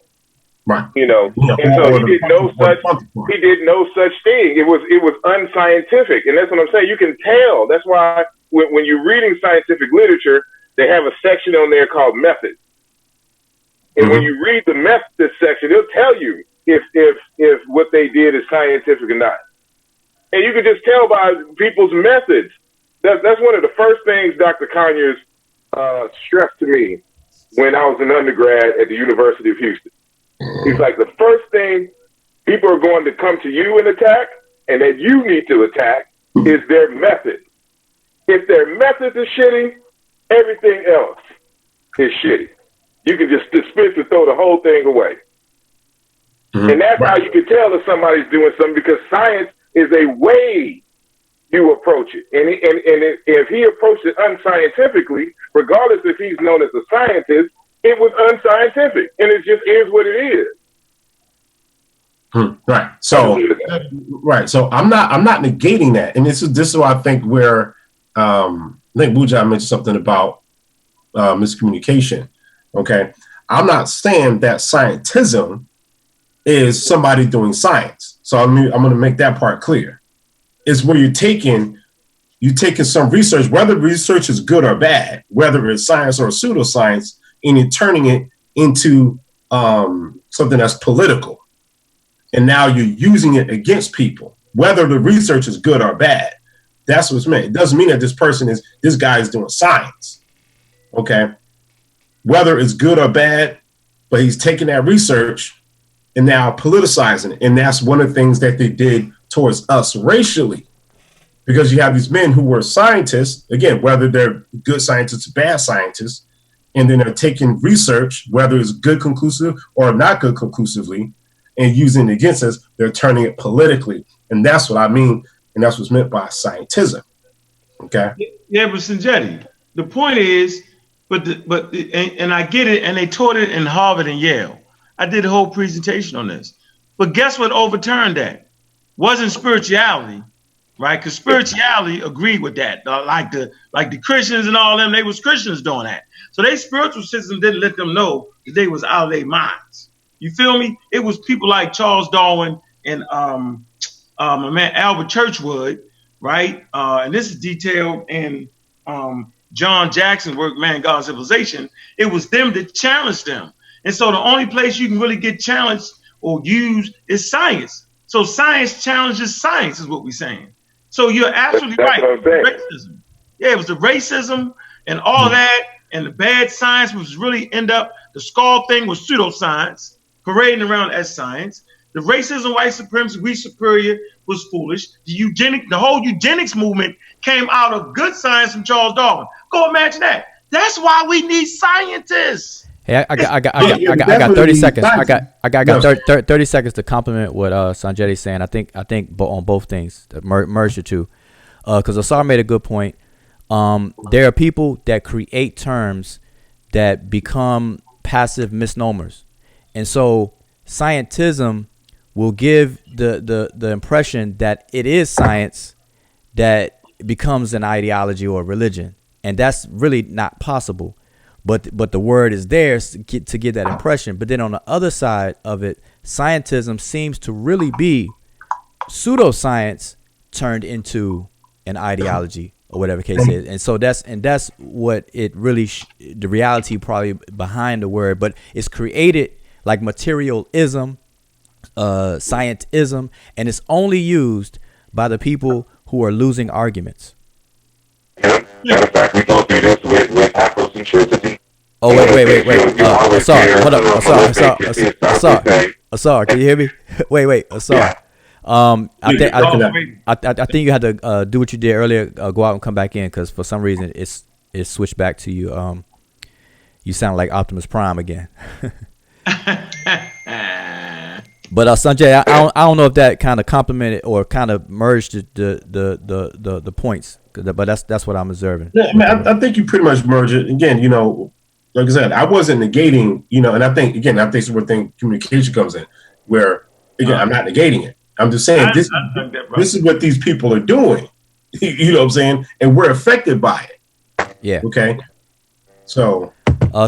Right. And so he did no such thing. It was unscientific. And that's what I'm saying. You can tell. That's why when you're reading scientific literature, they have a section on there called methods. And when you read the methods section, it'll tell you if what they did is scientific or not. And you can just tell by people's methods. That's one of the first things Dr. Conyers stressed to me when I was an undergrad at the University of Houston. He's like, the first thing people are going to come to you and attack, and that you need to attack, is their method. If their methods are shitty, everything else is shitty. You can just dismiss and throw the whole thing away. And that's how you can tell if somebody's doing something, because science is a way you approach it. And if he approached it unscientifically, regardless if he's known as a scientist, it was unscientific, and it just is what it is. Right. So I'm not negating that, and this is why I think where I think Buja mentioned something about miscommunication. Okay, I'm not saying that scientism is somebody doing science. So I'm going to make that part clear. It's where you're taking some research, whether research is good or bad, whether it's science or pseudoscience, and you're turning it into something that's political. And now you're using it against people, whether the research is good or bad. That's what's meant. It doesn't mean that this guy is doing science. Okay. Whether it's good or bad, but he's taking that research and now politicizing it. And that's one of the things that they did towards us racially. Because you have these men who were scientists, again, whether they're good scientists or bad scientists, and then they're taking research, whether it's good conclusive or not good conclusively, and using it against us, they're turning it politically. And that's what I mean. And that's what's meant by scientism. Okay. Yeah, but Sanjetti, the point is, and I get it, and they taught it in Harvard and Yale. I did a whole presentation on this. But guess what overturned that? Wasn't spirituality. right? Because spirituality agreed with that. Like the Christians and all them, they was Christians doing that. So their spiritual system didn't let them know that they was out of their minds. You feel me? It was people like Charles Darwin and my man Albert Churchwood, right? And this is detailed in John Jackson's work, Man, God, Civilization. It was them that challenged them. And so the only place you can really get challenged or used is science. So science challenges science is what we're saying. So you're absolutely right. Racism. Yeah, it was the racism and all that and the bad science, which really end up, the skull thing was pseudoscience, parading around as science. The racism, white supremacy, we superior was foolish. The whole eugenics movement came out of good science from Charles Darwin. Go imagine that. That's why we need scientists. Hey, I got 30 seconds. I got 30 seconds to compliment what Sanjetti's saying. I think on both things, merge the two. Because Asar made a good point. There are people that create terms that become passive misnomers, and so scientism will give the impression that it is science that becomes an ideology or a religion, and that's really not possible. But the word is there to get that impression. But then on the other side of it, scientism seems to really be pseudoscience turned into an ideology or whatever case is. And so that's what it really the reality probably behind the word. But it's created like materialism, scientism, and it's only used by the people who are losing arguments. Matter of fact, we go through this with Afrocentricity. Oh, wait. Asar, hold up. Asar, can you hear me? Wait, Asar. Yeah. I think you had to do what you did earlier, go out and come back in, because for some reason it switched back to you. You sound like Optimus Prime again. But Sanjay, I don't know if that kind of complemented or kind of merged the points, but that's what I'm observing. Yeah, I think you pretty much merge it again. Like I said, I wasn't negating. And I think that's where communication comes in. Where again, I'm not negating it. I'm just saying this is what these people are doing. You know what I'm saying? And we're affected by it. Yeah. Okay. So.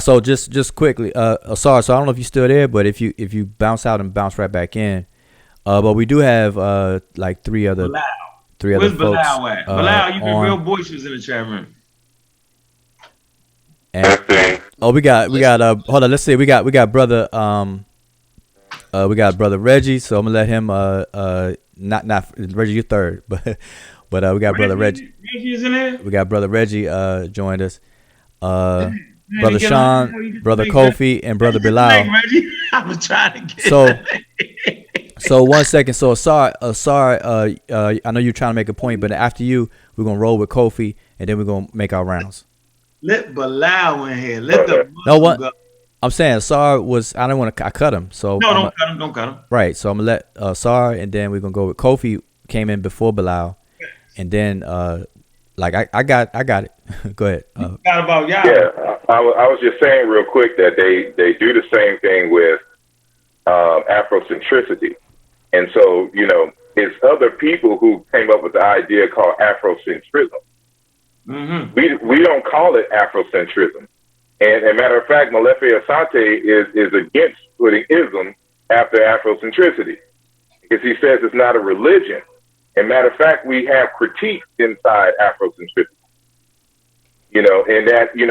So just quickly, sorry. So I don't know if you're still there, but if you bounce out and bounce right back in, but we do have like three other Where's folks. Bilal at? Bilal, you've been real boisterous in the chat room. And we got hold on. Let's see. We got brother Reggie. So I'm gonna let him not Reggie, you third, but we got brother Reggie. Reggie's in there. We got brother Reggie joined us. Brother Sean, brother Kofi, and brother Bilal. I was trying to get So 1 second. So Asar, I know you're trying to make a point, but after you, we're gonna roll with Kofi, and then we're gonna make our rounds. Let Bilal in here. Let the go. I'm saying Asar was. I don't want to. I cut him. So don't cut him. Right. So I'm gonna let Asar, and then we're gonna go with Kofi. Came in before Bilal, and then I got it. Go ahead. Got about y'all. Yeah, I was just saying real quick that they do the same thing with Afrocentricity, and so it's other people who came up with the idea called Afrocentrism. Mm-hmm. We don't call it Afrocentrism, and as a matter of fact, Molefe Asante is against putting ism after Afrocentricity because he says it's not a religion. And matter of fact, we have critiques inside Afrocentricity. And that you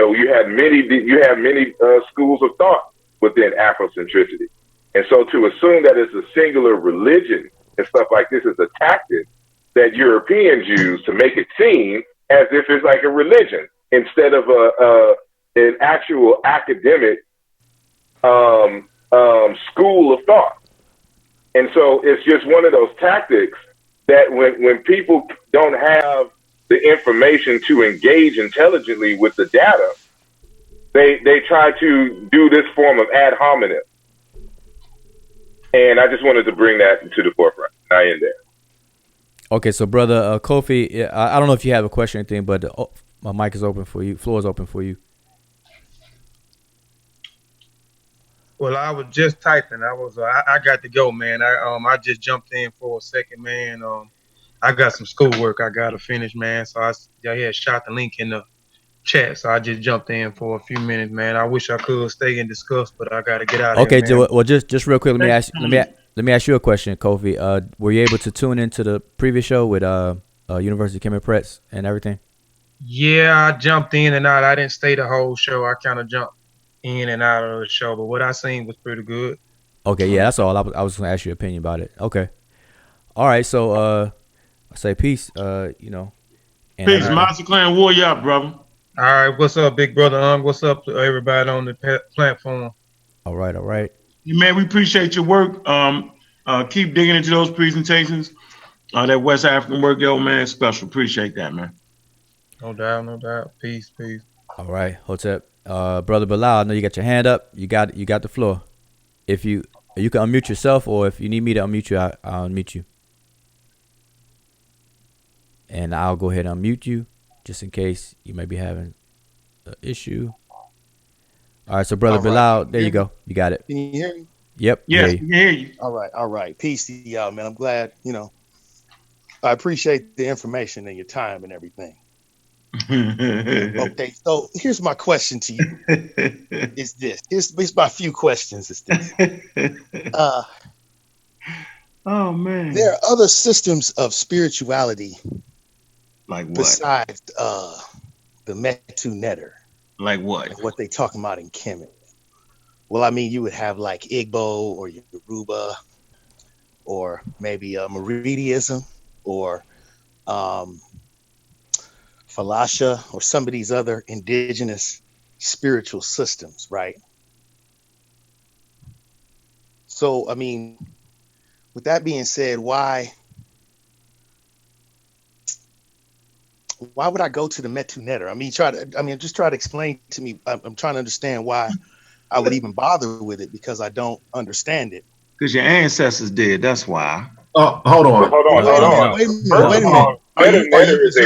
have many schools of thought within Afrocentricity, and so to assume that it's a singular religion and stuff like this is a tactic that Europeans use to make it seem as if it's like a religion instead of an actual academic school of thought. And so it's just one of those tactics that when people don't have the information to engage intelligently with the data, they try to do this form of ad hominem. And I just wanted to bring that to the forefront. I end there. Okay, so brother Kofi, I don't know if you have a question or anything, but my mic is open for you. Floor is open for you. Well, I was just typing. I got to go, man. I just jumped in for a second, man. I got some schoolwork I gotta finish, man. So y'all had shot the link in the chat, so I just jumped in for a few minutes, man. I wish I could stay and discuss, but I gotta get out of here, Okay, man. well, just real quick, Hey, let me ask you a question, Kofi. Were you able to tune into the previous show with University of Chemi Pretz and everything? Yeah, I jumped in and out. I didn't stay the whole show. I kind of jumped in and out of the show, but what I seen was pretty good. Okay, yeah, that's all. I was gonna ask your opinion about it. Okay, all right. So I say peace. You know, and peace, Master Clan Warrior up, brother. All right, what's up, big brother? What's up to everybody on the platform? All right, all right. Man, we appreciate your work. Keep digging into those presentations. That West African work, yo, man, special. Appreciate that, man. No doubt, no doubt. Peace, peace. All right, Hotep. Brother Bilal, I know you got your hand up. You got the floor. If you can unmute yourself, or if you need me to unmute you, I'll unmute you. And I'll go ahead and unmute you, just in case you may be having an issue. All right, so Brother Bilal, there you go. You got it. Can you hear me? Yep. Yes, we can hear you. All right. Peace to y'all, man. I'm glad, I appreciate the information and your time and everything. Okay, so here's my question to you. Is this? Here's my few questions. Is this? Oh man. There are other systems of spirituality, like what? Besides the Metu Neter. Like what? What they talking about in Kemet. Well, I mean, you would have like Igbo or Yoruba, or maybe Meridianism, or Falasha, or some of these other indigenous spiritual systems, right? So, I mean, with that being said, why would I go to the Metu Neter? I mean, just try to explain to me. I'm trying to understand why I would even bother with it, because I don't understand it. Because your ancestors did. That's why. Oh, hold on. Wait a minute. Are you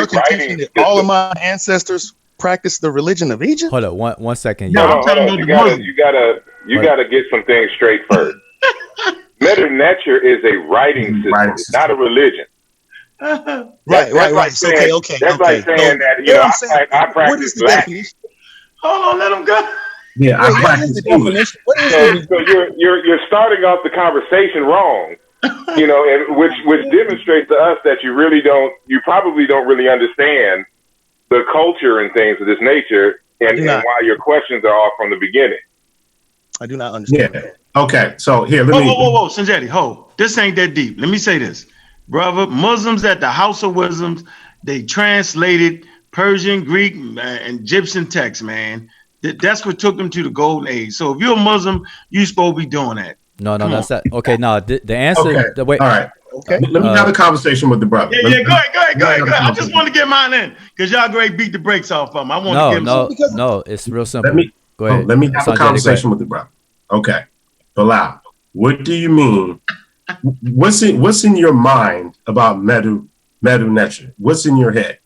contention that all of my ancestors practiced the religion of Egypt? Hold up, one second. No, hold on. You gotta get some things straight first. Metu Neter is a writing system, not a religion. Right. Okay. That's like saying that I practice black. Hold on, let him go. Yeah, I practice English. So you're starting off the conversation wrong, and which demonstrates to us that you probably don't really understand the culture and things of this nature, and why your questions are off from the beginning. I do not understand. Yeah. Okay. So here, Whoa, Sanjeti, this ain't that deep. Let me say this, brother. Muslims at the House of Wisdoms, they translated Persian, Greek, and Egyptian texts, man. That's what took them to the golden age. So if you're a Muslim, you're supposed to be doing that. No, that's that. Okay, no, the answer. Okay. All right. Okay. Let me have a conversation with the brother. Yeah, go ahead. I just want to get mine in, because y'all great beat the brakes off of him. I want to get him. No, it's real simple. Go ahead. Let me have a conversation with the brother. Okay. Bilal, what do you mean? What's in your mind about Metu Neter? What's in your head?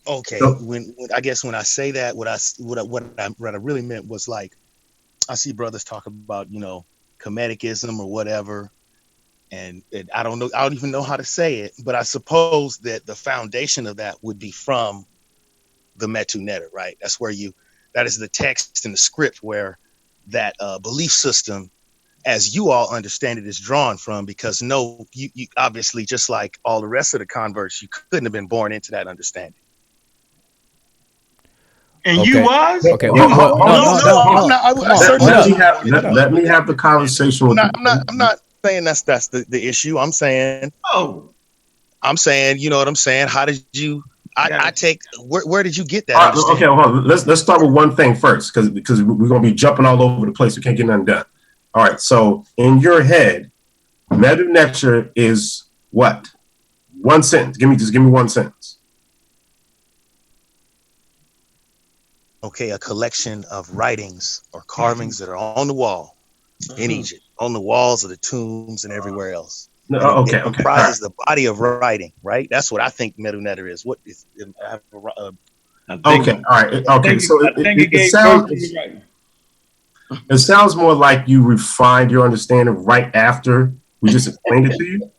Okay, when I say that, what I really meant was, like, I see brothers talk about, Kemeticism or whatever, and I don't know, I don't even know how to say it, but I suppose that the foundation of that would be from the Metu Neter, right? That is the text and the script where that belief system, as you all understand it, is drawn from, because you obviously, just like all the rest of the converts, you couldn't have been born into that understanding. And you was? Okay. No, I'm not. Let me have the conversation with I'm not saying that's the issue. I'm saying, you know what I'm saying? How did you, where did you get that? Okay, hold on. Let's start with one thing first, because we're going to be jumping all over the place. We can't get nothing done. All right. So in your head, Metu Neter is what? One sentence. Give me one sentence. Okay, a collection of writings or carvings that are on the wall in Egypt, on the walls of the tombs and everywhere else. It comprises the body of writing, right? That's what I think Metu Neter is. What is? All right. Okay, so it sounds more like you refined your understanding right after we just explained it to you.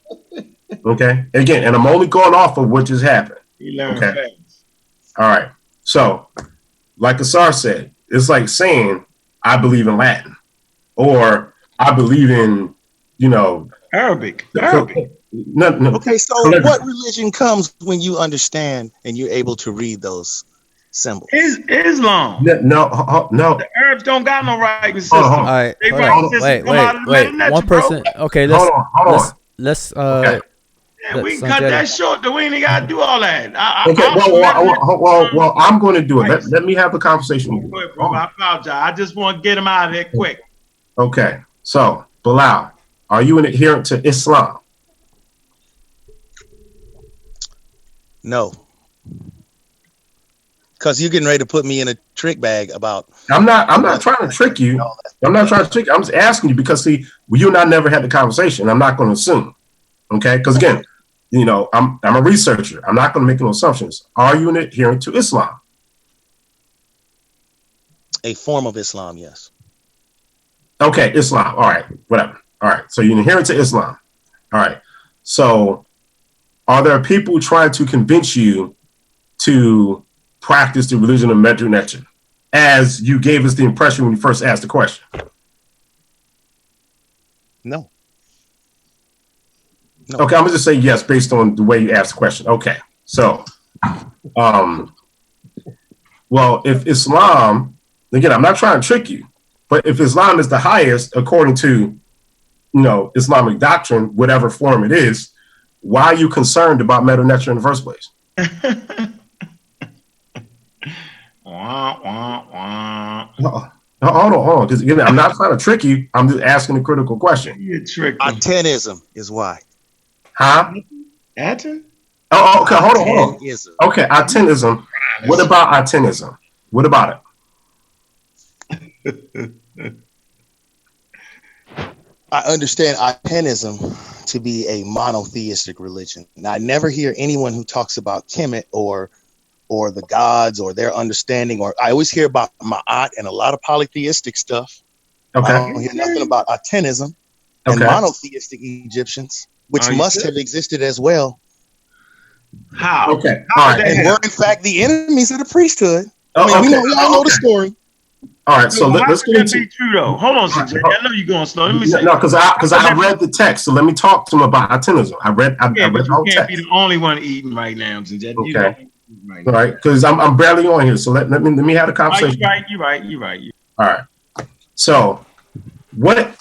Okay. Again, and I'm only going off of what just happened. You learn okay. fast. All right. So, like Asar said, it's like saying I believe in Latin, or I believe in, Arabic. No. Okay, so what religion comes when you understand and you're able to read those symbols? Islam. No. The Arabs don't got no writing system. All right, they hold writing on. system come out of the Wait. One person. Bro. Okay, hold on. Let's okay. Yeah, we can cut that short. We ain't got to do all that. Okay. Well, I'm going to do it. Let me have a conversation with you. Go ahead, bro. I apologize. I just want to get him out of there quick. Okay. So, Bilal, are you an adherent to Islam? No. Because you're getting ready to put me in a trick bag about. I'm not trying to trick you. I'm not trying to trick you. I'm just asking you because, see, you and I never had the conversation. I'm not going to assume. Okay? Because, again, I'm a researcher. I'm not going to make no assumptions. Are you an adherent to Islam? A form of Islam, yes. Okay, Islam. All right, whatever. All right, so you're an adherent to Islam. All right. So are there people trying to convince you to practice the religion of Medu-Neter, as you gave us the impression when you first asked the question? No. Okay, I'm gonna just say yes based on the way you asked the question. Okay, so, well, if Islam, again, I'm not trying to trick you, but if Islam is the highest according to, Islamic doctrine, whatever form it is, why are you concerned about Medu-Neter in the first place? Hold on, because again, I'm not trying to trick you. I'm just asking a critical question. You tricked him. Atenism is why. Huh? Aten? Oh, okay. Hold on. Okay, Atenism. What about Atenism? What about it? I understand Atenism to be a monotheistic religion. Now, I never hear anyone who talks about Kemet or the gods or their understanding, or I always hear about Ma'at and a lot of polytheistic stuff. Okay. I don't hear nothing about Atenism and monotheistic Egyptians, which must have existed as well. How? Okay. How all right. And were in fact the enemies of the priesthood. I mean, we know the story. All right, so let's get into. Be true though. Hold on, CJ. I know you're going slow. Let me say. No, because I read the text, so let me talk to him about Atenism. I read but the whole you can't text. be the only one eating right now, CJ. Okay. All right, because I'm barely on here, so let me have a conversation. You're right. All right. So, what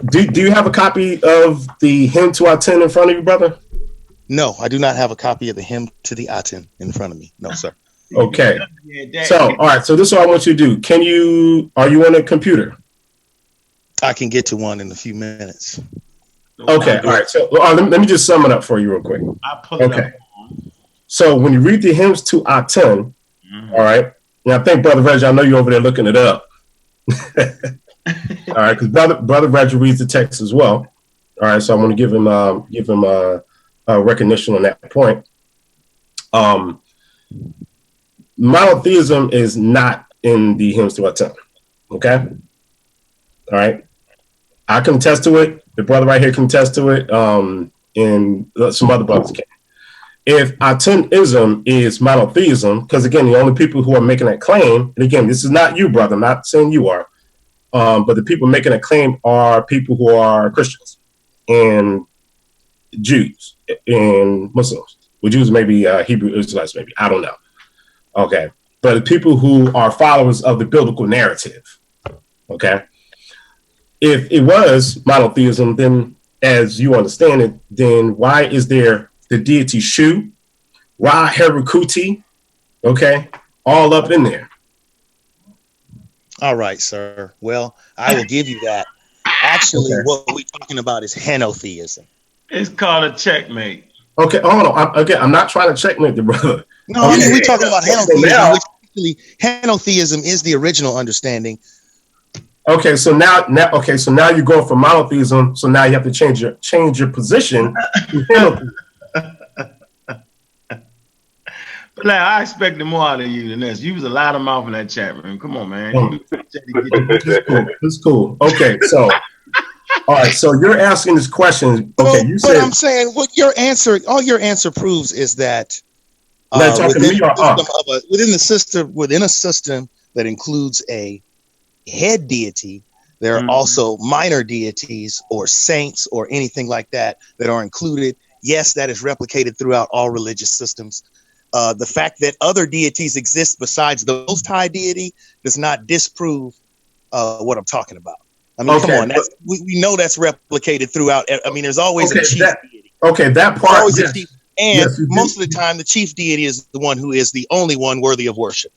do you have a copy of the hymn to Aten in front of you, brother? No, I do not have a copy of the hymn to the Aten in front of me. No, sir. Okay. So, all right. So this is what I want you to do. Are you on a computer? I can get to one in a few minutes. Okay. All right. So let me just sum it up for you real quick. I'll pull it up. So when you read the hymns to Aten, all right. Now I think Brother Reg, I know you're over there looking it up. All right, because brother Reg reads the text as well. All right. So I want to give him recognition on that point. Monotheism is not in the hymns to Aten. Okay. All right. I can attest to it. The brother right here can attest to it. And some other brothers can. If Atenism is monotheism, because again, the only people who are making that claim, and again, this is not you, brother. I'm not saying you are, but the people making that claim are people who are Christians and Jews and Muslims. Well, Jews maybe Hebrew Israelites, maybe. I don't know. Okay. But people who are followers of the biblical narrative. Okay. If it was monotheism, then as you understand it, then why is there the deity Shu, Ra, Herukuti, okay, all up in there? All right, sir. Well, I will give you that. Actually, what we're talking about is henotheism. It's called a checkmate. Okay, hold on. I'm not trying to checkmate the brother. No, I mean, we're talking about henotheism, which actually henotheism is the original understanding. Okay, so now you're going from monotheism. So now you have to change your position to henotheism. But now I expected more out of you than this. You was a lot of mouth in that chat room. Come on, man. It's cool. Okay, so All right, so you're asking this question. Okay, you but said. I'm saying what your answer, all your answer proves is that Talking to me or within a system that includes a head deity, there are Mhm. also minor deities or saints or anything like that that are included. Yes, that is replicated throughout all religious systems. The fact that other deities exist besides those Thai deity does not disprove what I'm talking about. I mean, come Okay, on, we know that's replicated throughout. I mean, there's always a chief deity. that There's part. always a Yes, chief, and yes, you most do. of the time, the chief deity is the one who is the only one worthy of worship,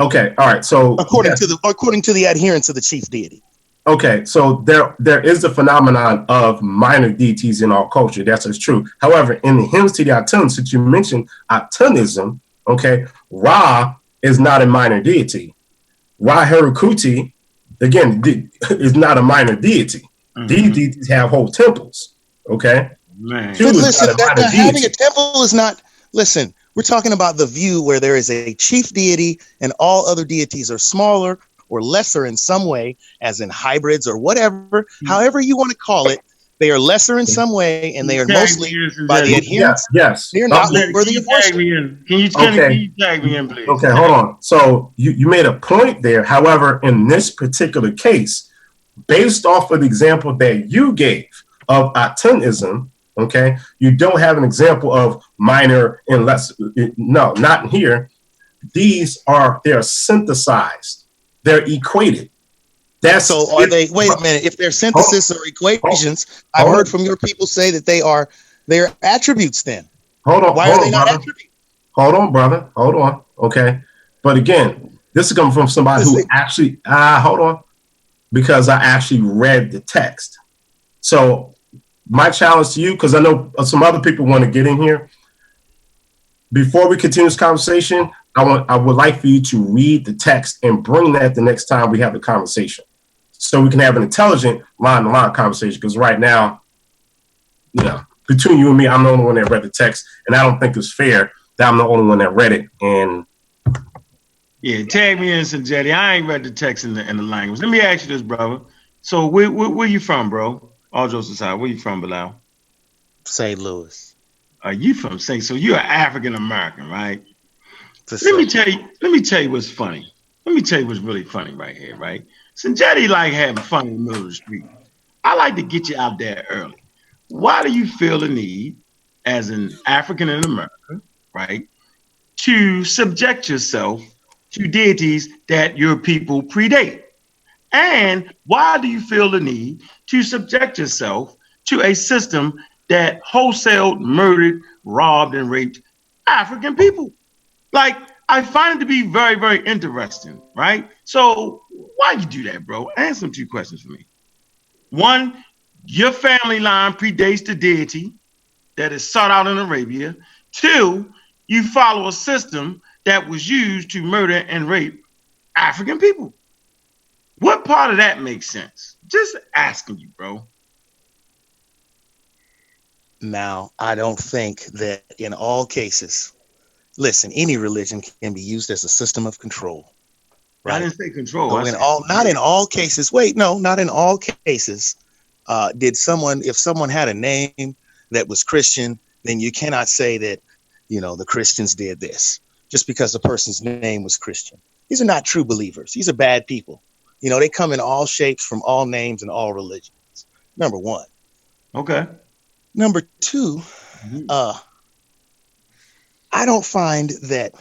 Okay, all right. So according yes. to the adherents of the chief deity. Okay, so there is the phenomenon of minor deities in our culture. That's true. However, in the hymns to the Atun, since you mentioned Atunism, okay, Ra is not a minor deity. Ra Herukuti, again, is not a minor deity. These deities have whole temples. Okay, Man. But is listen, not a minor having a deity. temple is not. Listen, we're talking about the view where there is a chief deity and all other deities are smaller or lesser in some way, as in hybrids or whatever, however you want to call it. They are lesser in some way, and they are mostly by the adherents. Yes. They're not worthy of worship. Can you tag me in, please? Okay, hold on. So you made a point there. However, in this particular case, based off of the example that you gave of Atunism, okay, you don't have an example of minor and less. No, not here. They're synthesized. They're equated. So are they? Wait a minute. If they're synthesis or equations, I've heard from your people say that they're attributes. Then why are they not attributes? Hold on, brother. Hold on. Okay, but again, this is coming from somebody who actually hold on, because I actually read the text. So my challenge to you, because I know some other people want to get in here. Before we continue this conversation, I would like for you to read the text and bring that the next time we have the conversation, so we can have an intelligent line-to-line conversation. Because right now, between you and me, I'm the only one that read the text, and I don't think it's fair that I'm the only one that read it. And yeah, tag me in, Jetty. I ain't read the text in the language. Let me ask you this, brother. So where you from, bro? All jokes aside, where you from, Bilal? St. Louis. Are you from St. So you're African American, right? Let me tell you what's funny. Let me tell you what's really funny right here, right? Jetty like having fun in the middle of the street. I like to get you out there early. Why do you feel the need, as an African in America, right, to subject yourself to deities that your people predate? And why do you feel the need to subject yourself to a system that wholesaled, murdered, robbed, and raped African people? Like, I find it to be very, very interesting, right? So why you do that, bro? Answer some two questions for me. One, your family line predates the deity that is sought out in Arabia. Two, you follow a system that was used to murder and rape African people. What part of that makes sense? Just asking you, bro. Now, I don't think that in all cases, listen, any religion can be used as a system of control. Right? I didn't say control. So not in all cases. Wait, no, not in all cases. If someone had a name that was Christian, then you cannot say that, the Christians did this just because the person's name was Christian. These are not true believers. These are bad people. They come in all shapes, from all names and all religions. Number one. Okay. Number two, I don't find that.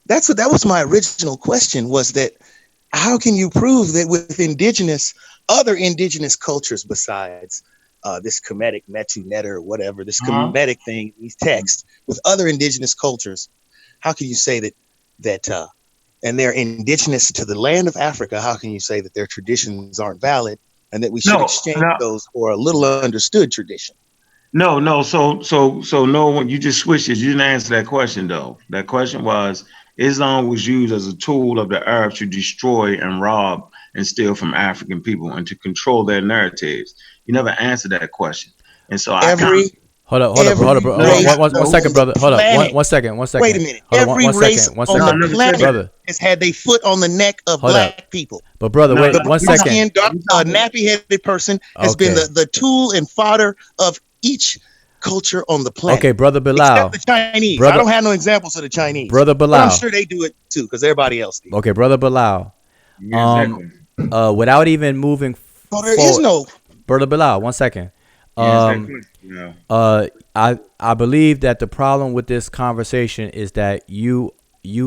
That was my original question, was that how can you prove that with other indigenous cultures besides this Kemetic, Metu, Neter, or whatever, this Kemetic thing, these texts, with other indigenous cultures, how can you say that and they're indigenous to the land of Africa, how can you say that their traditions aren't valid and that we should exchange those for a little understood tradition? No. So no, you just switched it. You didn't answer that question, though. That question was, Islam was used as a tool of the Arabs to destroy and rob and steal from African people and to control their narratives. You never answered that question. And so Every race one on second, the brother. Hold up, planet. one second, one second. Wait a minute. Hold up, Every race one on second, the planet brother. has had their foot on the neck of Hold black up. people. But brother, No, wait no, The one black second. skinned, nappy-headed person has been Okay. the tool and fodder of each culture on the planet. Okay, brother Bilal. Except the Chinese. I Brother- don't have no examples of the Chinese. Brother But I'm Bilal. sure they do it too, because everybody else did. Okay, brother Bilal. exactly. Without even moving So there is forward, no. brother Bilal, 1 second. I believe that the problem with this conversation is that you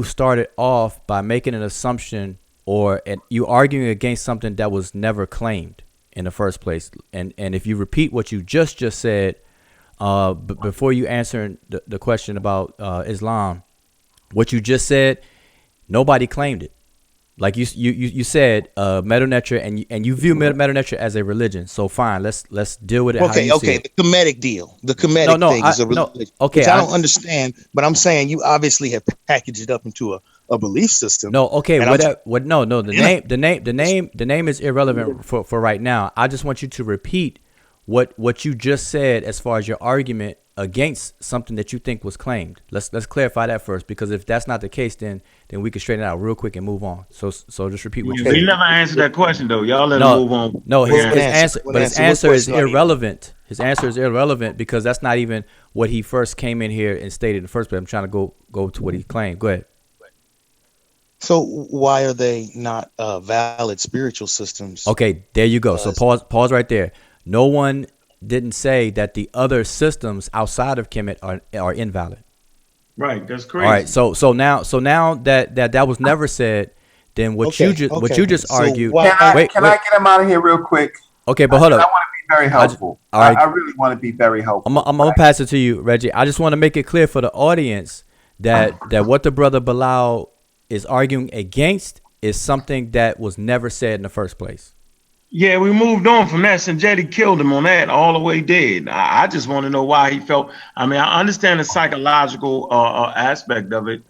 started off by making an assumption or you arguing against something that was never claimed in the first place. And if you repeat what you just said, before you answer the question about Islam, what you just said, nobody claimed it. Like you said, Medu Neter, and you view Medu Neter as a religion. So fine, let's deal with it. Okay, how you see it. the Kemetic deal. The Kemetic thing is a religion. Okay, which I don't understand, but I'm saying you obviously have packaged it up into a belief system. No, okay, And the name is irrelevant for right now. I just want you to repeat what you just said as far as your argument against something that you think was claimed. Let's clarify that first, because if that's not the case, then we can straighten it out real quick and move on. So just repeat what you said. He never answered that question though. Y'all let him move on. No, his answer, What but his answer? answer What is question? irrelevant. His answer is irrelevant because that's not even what he first came in here and stated in the first place. I'm trying to go to what he claimed. Go ahead. So why are they not valid spiritual systems? Okay, there you go. So pause right there. No one didn't say that the other systems outside of Kemet are invalid. Right, that's crazy. All right, so now that was never said, then what you just argued. Can I get him out of here real quick? Okay, but hold up. I want to be very helpful. All right. I really want to be very helpful. I'm gonna pass it to you, Reggie. I just want to make it clear for the audience that what the brother Bilal is arguing against is something that was never said in the first place. Yeah, we moved on from that. Sanjetti killed him on that, all the way dead. I just want to know why he felt. I mean, I understand the psychological aspect of it.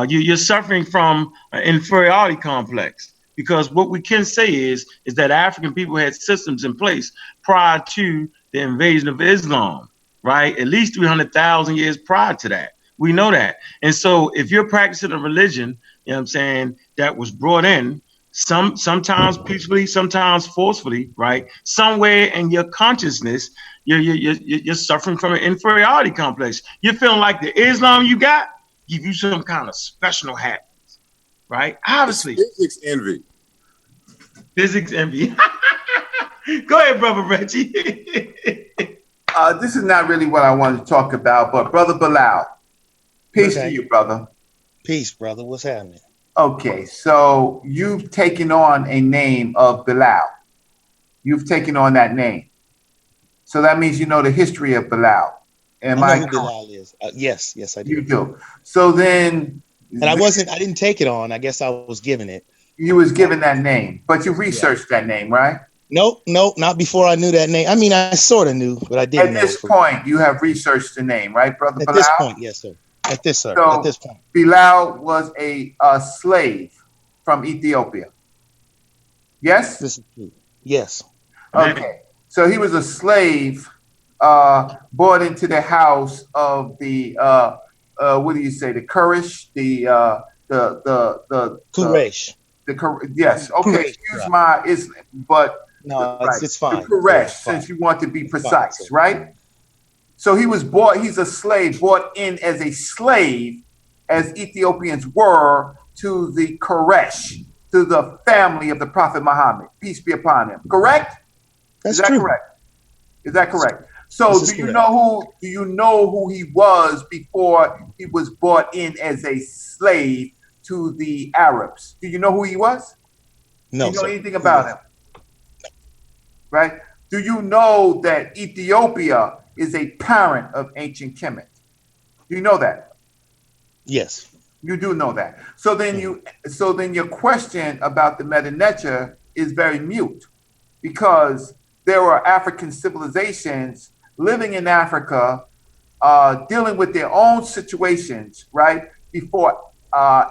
You're suffering from an inferiority complex, because what we can say is that African people had systems in place prior to the invasion of Islam, right? At least 300,000 years prior to that. We know that. And so if you're practicing a religion, you know what I'm saying, that was brought in, sometimes peacefully, sometimes forcefully, right? Somewhere in your consciousness, you're suffering from an inferiority complex. You're feeling like the Islam you got give you some kind of special happiness, right? Obviously, it's physics envy. Physics envy. Go ahead, brother Reggie. This is not really what I wanted to talk about, but brother Bilal, peace to you, brother. Peace, brother. What's happening? Okay, so you've taken on a name of Bilal. You've taken on that name. So that means you know the history of Bilal. I know who Bilal is. Yes, I do. You do. So then... And I didn't take it on. I guess I was given it. You was given that name, but you researched that name, right? Nope, not before I knew that name. I mean, I sort of knew, but I didn't know. At this point, you have researched the name, right, brother Bilal? At this point, yes, sir. At this point. Bilal was a slave from Ethiopia. Yes? This is true. Yes. Okay. So he was a slave brought into the house of the what do you say? The Quraysh, the Quraysh. Yes. Okay. Quraysh, Excuse my Islam, but no, it's fine. The Quraysh, since you want to be precise, right? So he was he's a slave, brought in as a slave, as Ethiopians were to the Quraysh, to the family of the Prophet Muhammad, peace be upon him. Correct? That's true. Correct? Is that correct? So do you know who he was before he was brought in as a slave to the Arabs? Do you know who he was? No. Do you know anything about him? Right? Do you know that Ethiopia is a parent of ancient Kemet? Do you know that? Yes. You do know that. So then your question about the Medu Neter is very mute, because there were African civilizations living in Africa, dealing with their own situations, right? Before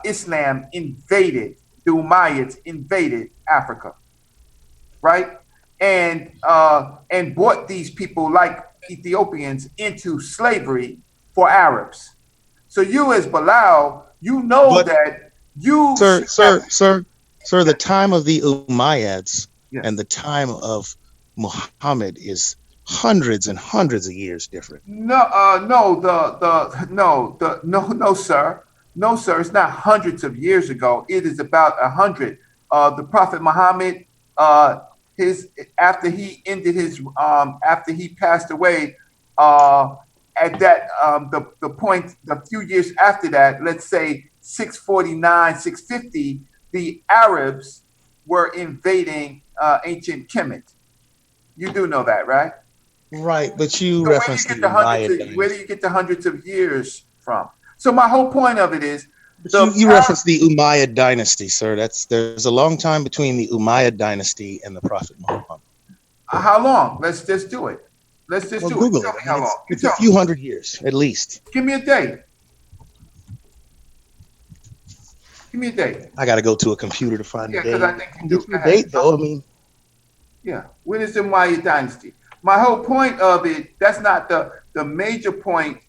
Islam invaded, the Umayyads invaded Africa, right? And brought these people like Ethiopians into slavery for Arabs. So you, as Bilal, you know But, that you, sir, the time of the Umayyads yes. and the time of Muhammad is hundreds and hundreds of years different. No, sir. No, sir. It's not hundreds of years ago. It is about 100. The Prophet Muhammad, his after he ended his after he passed away, at that the point a few years after that, let's say 649, 650, the Arabs were invading ancient Kemet. You do know that, right? Right, but you So referenced the Umayyad dynasty. where do you get the hundreds of years from? So my whole point of it is you referenced the Umayyad dynasty, sir. There's a long time between the Umayyad dynasty and the Prophet Muhammad. How long? Let's just do it. Let's just do Google it. Tell it. me how long. It's a few hundred years, at least. Give me a date. Give me a date. I got to go to a computer to find the date. Yeah, because I think you do. The date, though. I mean, yeah. When is the Umayyad dynasty? My whole point of it. That's not the major point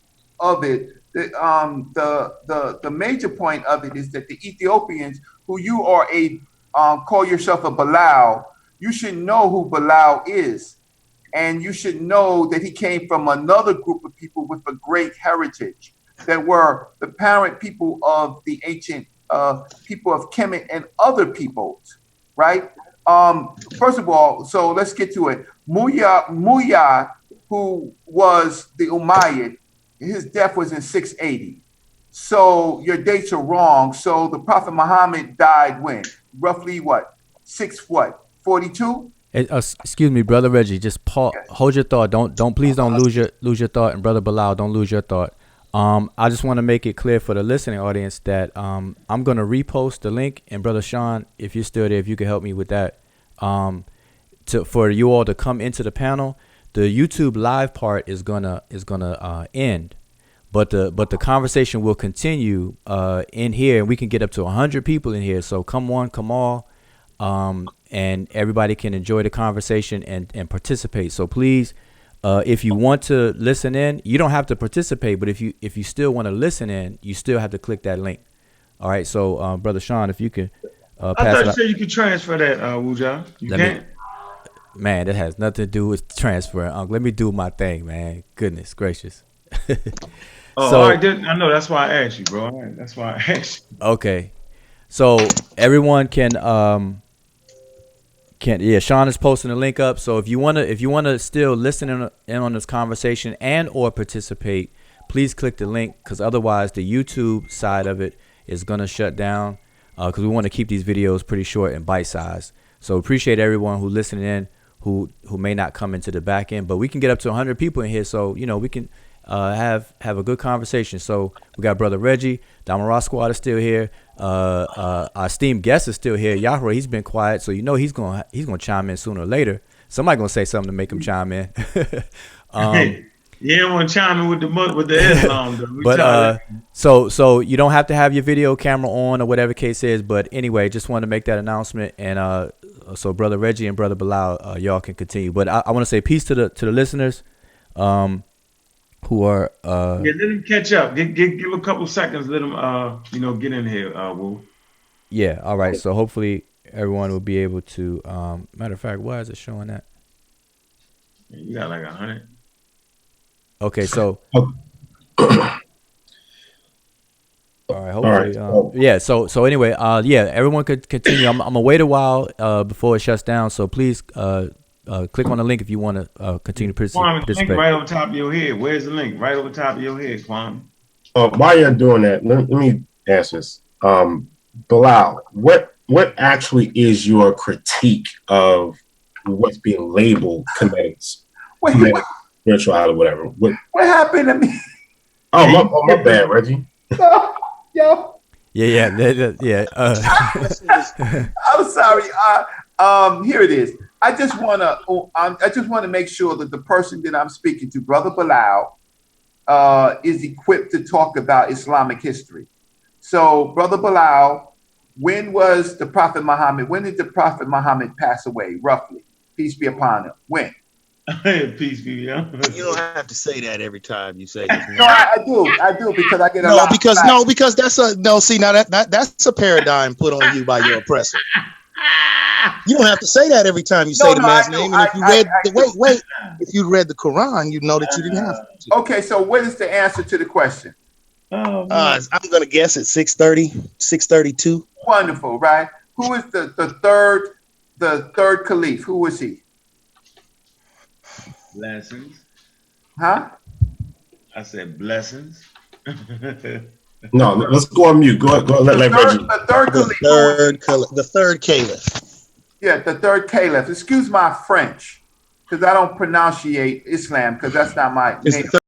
of it. The major point of it is that the Ethiopians, who you are call yourself a Bilal, you should know who Bilal is. And you should know that he came from another group of people with a great heritage that were the parent people of the ancient people of Kemet and other peoples, right? First of all, so let's get to it. Muya, who was the Umayyad, his death was in 680. So your dates are wrong. So the Prophet Muhammad died when? Roughly what? 42? Excuse me, brother Reggie. Just pause. Yes. Hold your thought. Please don't lose your thought. And brother Bilal, don't lose your thought. I just want to make it clear for the listening audience that I'm gonna repost the link. And brother Sean, if you're still there, if you could help me with that, for you all to come into the panel. The YouTube live part is gonna end, but the conversation will continue in here, and we can get up to 100 people in here. So come on, come all. And everybody can enjoy the conversation and participate. So please, if you want to listen in, you don't have to participate, but if you still want to listen in, you still have to click that link. All right. So, brother Sean, if you can pass I thought you said you could transfer that, Wuja. You can't? Man, that has nothing to do with transferring. Let me do my thing, man. Goodness gracious. All right. I know. That's why I asked you, bro. Right, that's why I asked you. Okay. So everyone can Sean is posting the link up. So if you wanna still listen in on this conversation and or participate, please click the link, because otherwise the YouTube side of it is gonna shut down, because we want to keep these videos pretty short and bite sized. So appreciate everyone who listening in, who may not come into the back end, but we can get up to 100 people in here, so we can have a good conversation. So we got brother Reggie, the Amara Squad is still here. Our esteemed guest is still here. Yahweh, he's been quiet, so he's gonna chime in sooner or later. Somebody gonna say something to make him chime in. You don't want to chime in with the Islam, though. But so you don't have to have your video camera on or whatever the case is. But anyway, just wanted to make that announcement. And so brother Reggie and brother Bilal, y'all can continue. But I want to say peace to the listeners, who are let them catch up. Give a couple seconds. Let them get in here. Woo. Yeah. All right. So hopefully everyone will be able to. Matter of fact, why is it showing that? You got like 100. Okay, so all right, hopefully, yeah. So anyway, everyone could continue. I'm gonna wait a while before it shuts down. So please click on the link if you want to continue to participate. Link right over top of your head. Where's the link? Right over top of your head, Kwame. While you're doing that, let me ask this, Bilal. What actually is your critique of what's being labeled Kemetic spirituality or whatever? What happened to me? Oh, my bad, Reggie. Yo. Yeah. I'm sorry. Here it is. I just want to make sure that the person that I'm speaking to, Brother Bilal, is equipped to talk about Islamic history. So, Brother Bilal, when did the Prophet Muhammad pass away, roughly? Peace be upon him. When? Peace be. You don't have to say that every time you say this. No, I do because I get a lot. Because that's a no. See, now that's a paradigm put on you by your oppressor. You don't have to say that every time you say the man's name. And if you read if you read the Quran, you know that you didn't have to. Okay, so what is the answer to the question? I'm gonna guess at 6:30, 6:32. Wonderful, right? Who is the third caliph? Who was he? Blessings. Huh? I said blessings. No, let's go on mute. Go let Reggie. The third caliph. Yeah, the third caliph. Excuse my French, because I don't pronunciate Islam, because that's not my native.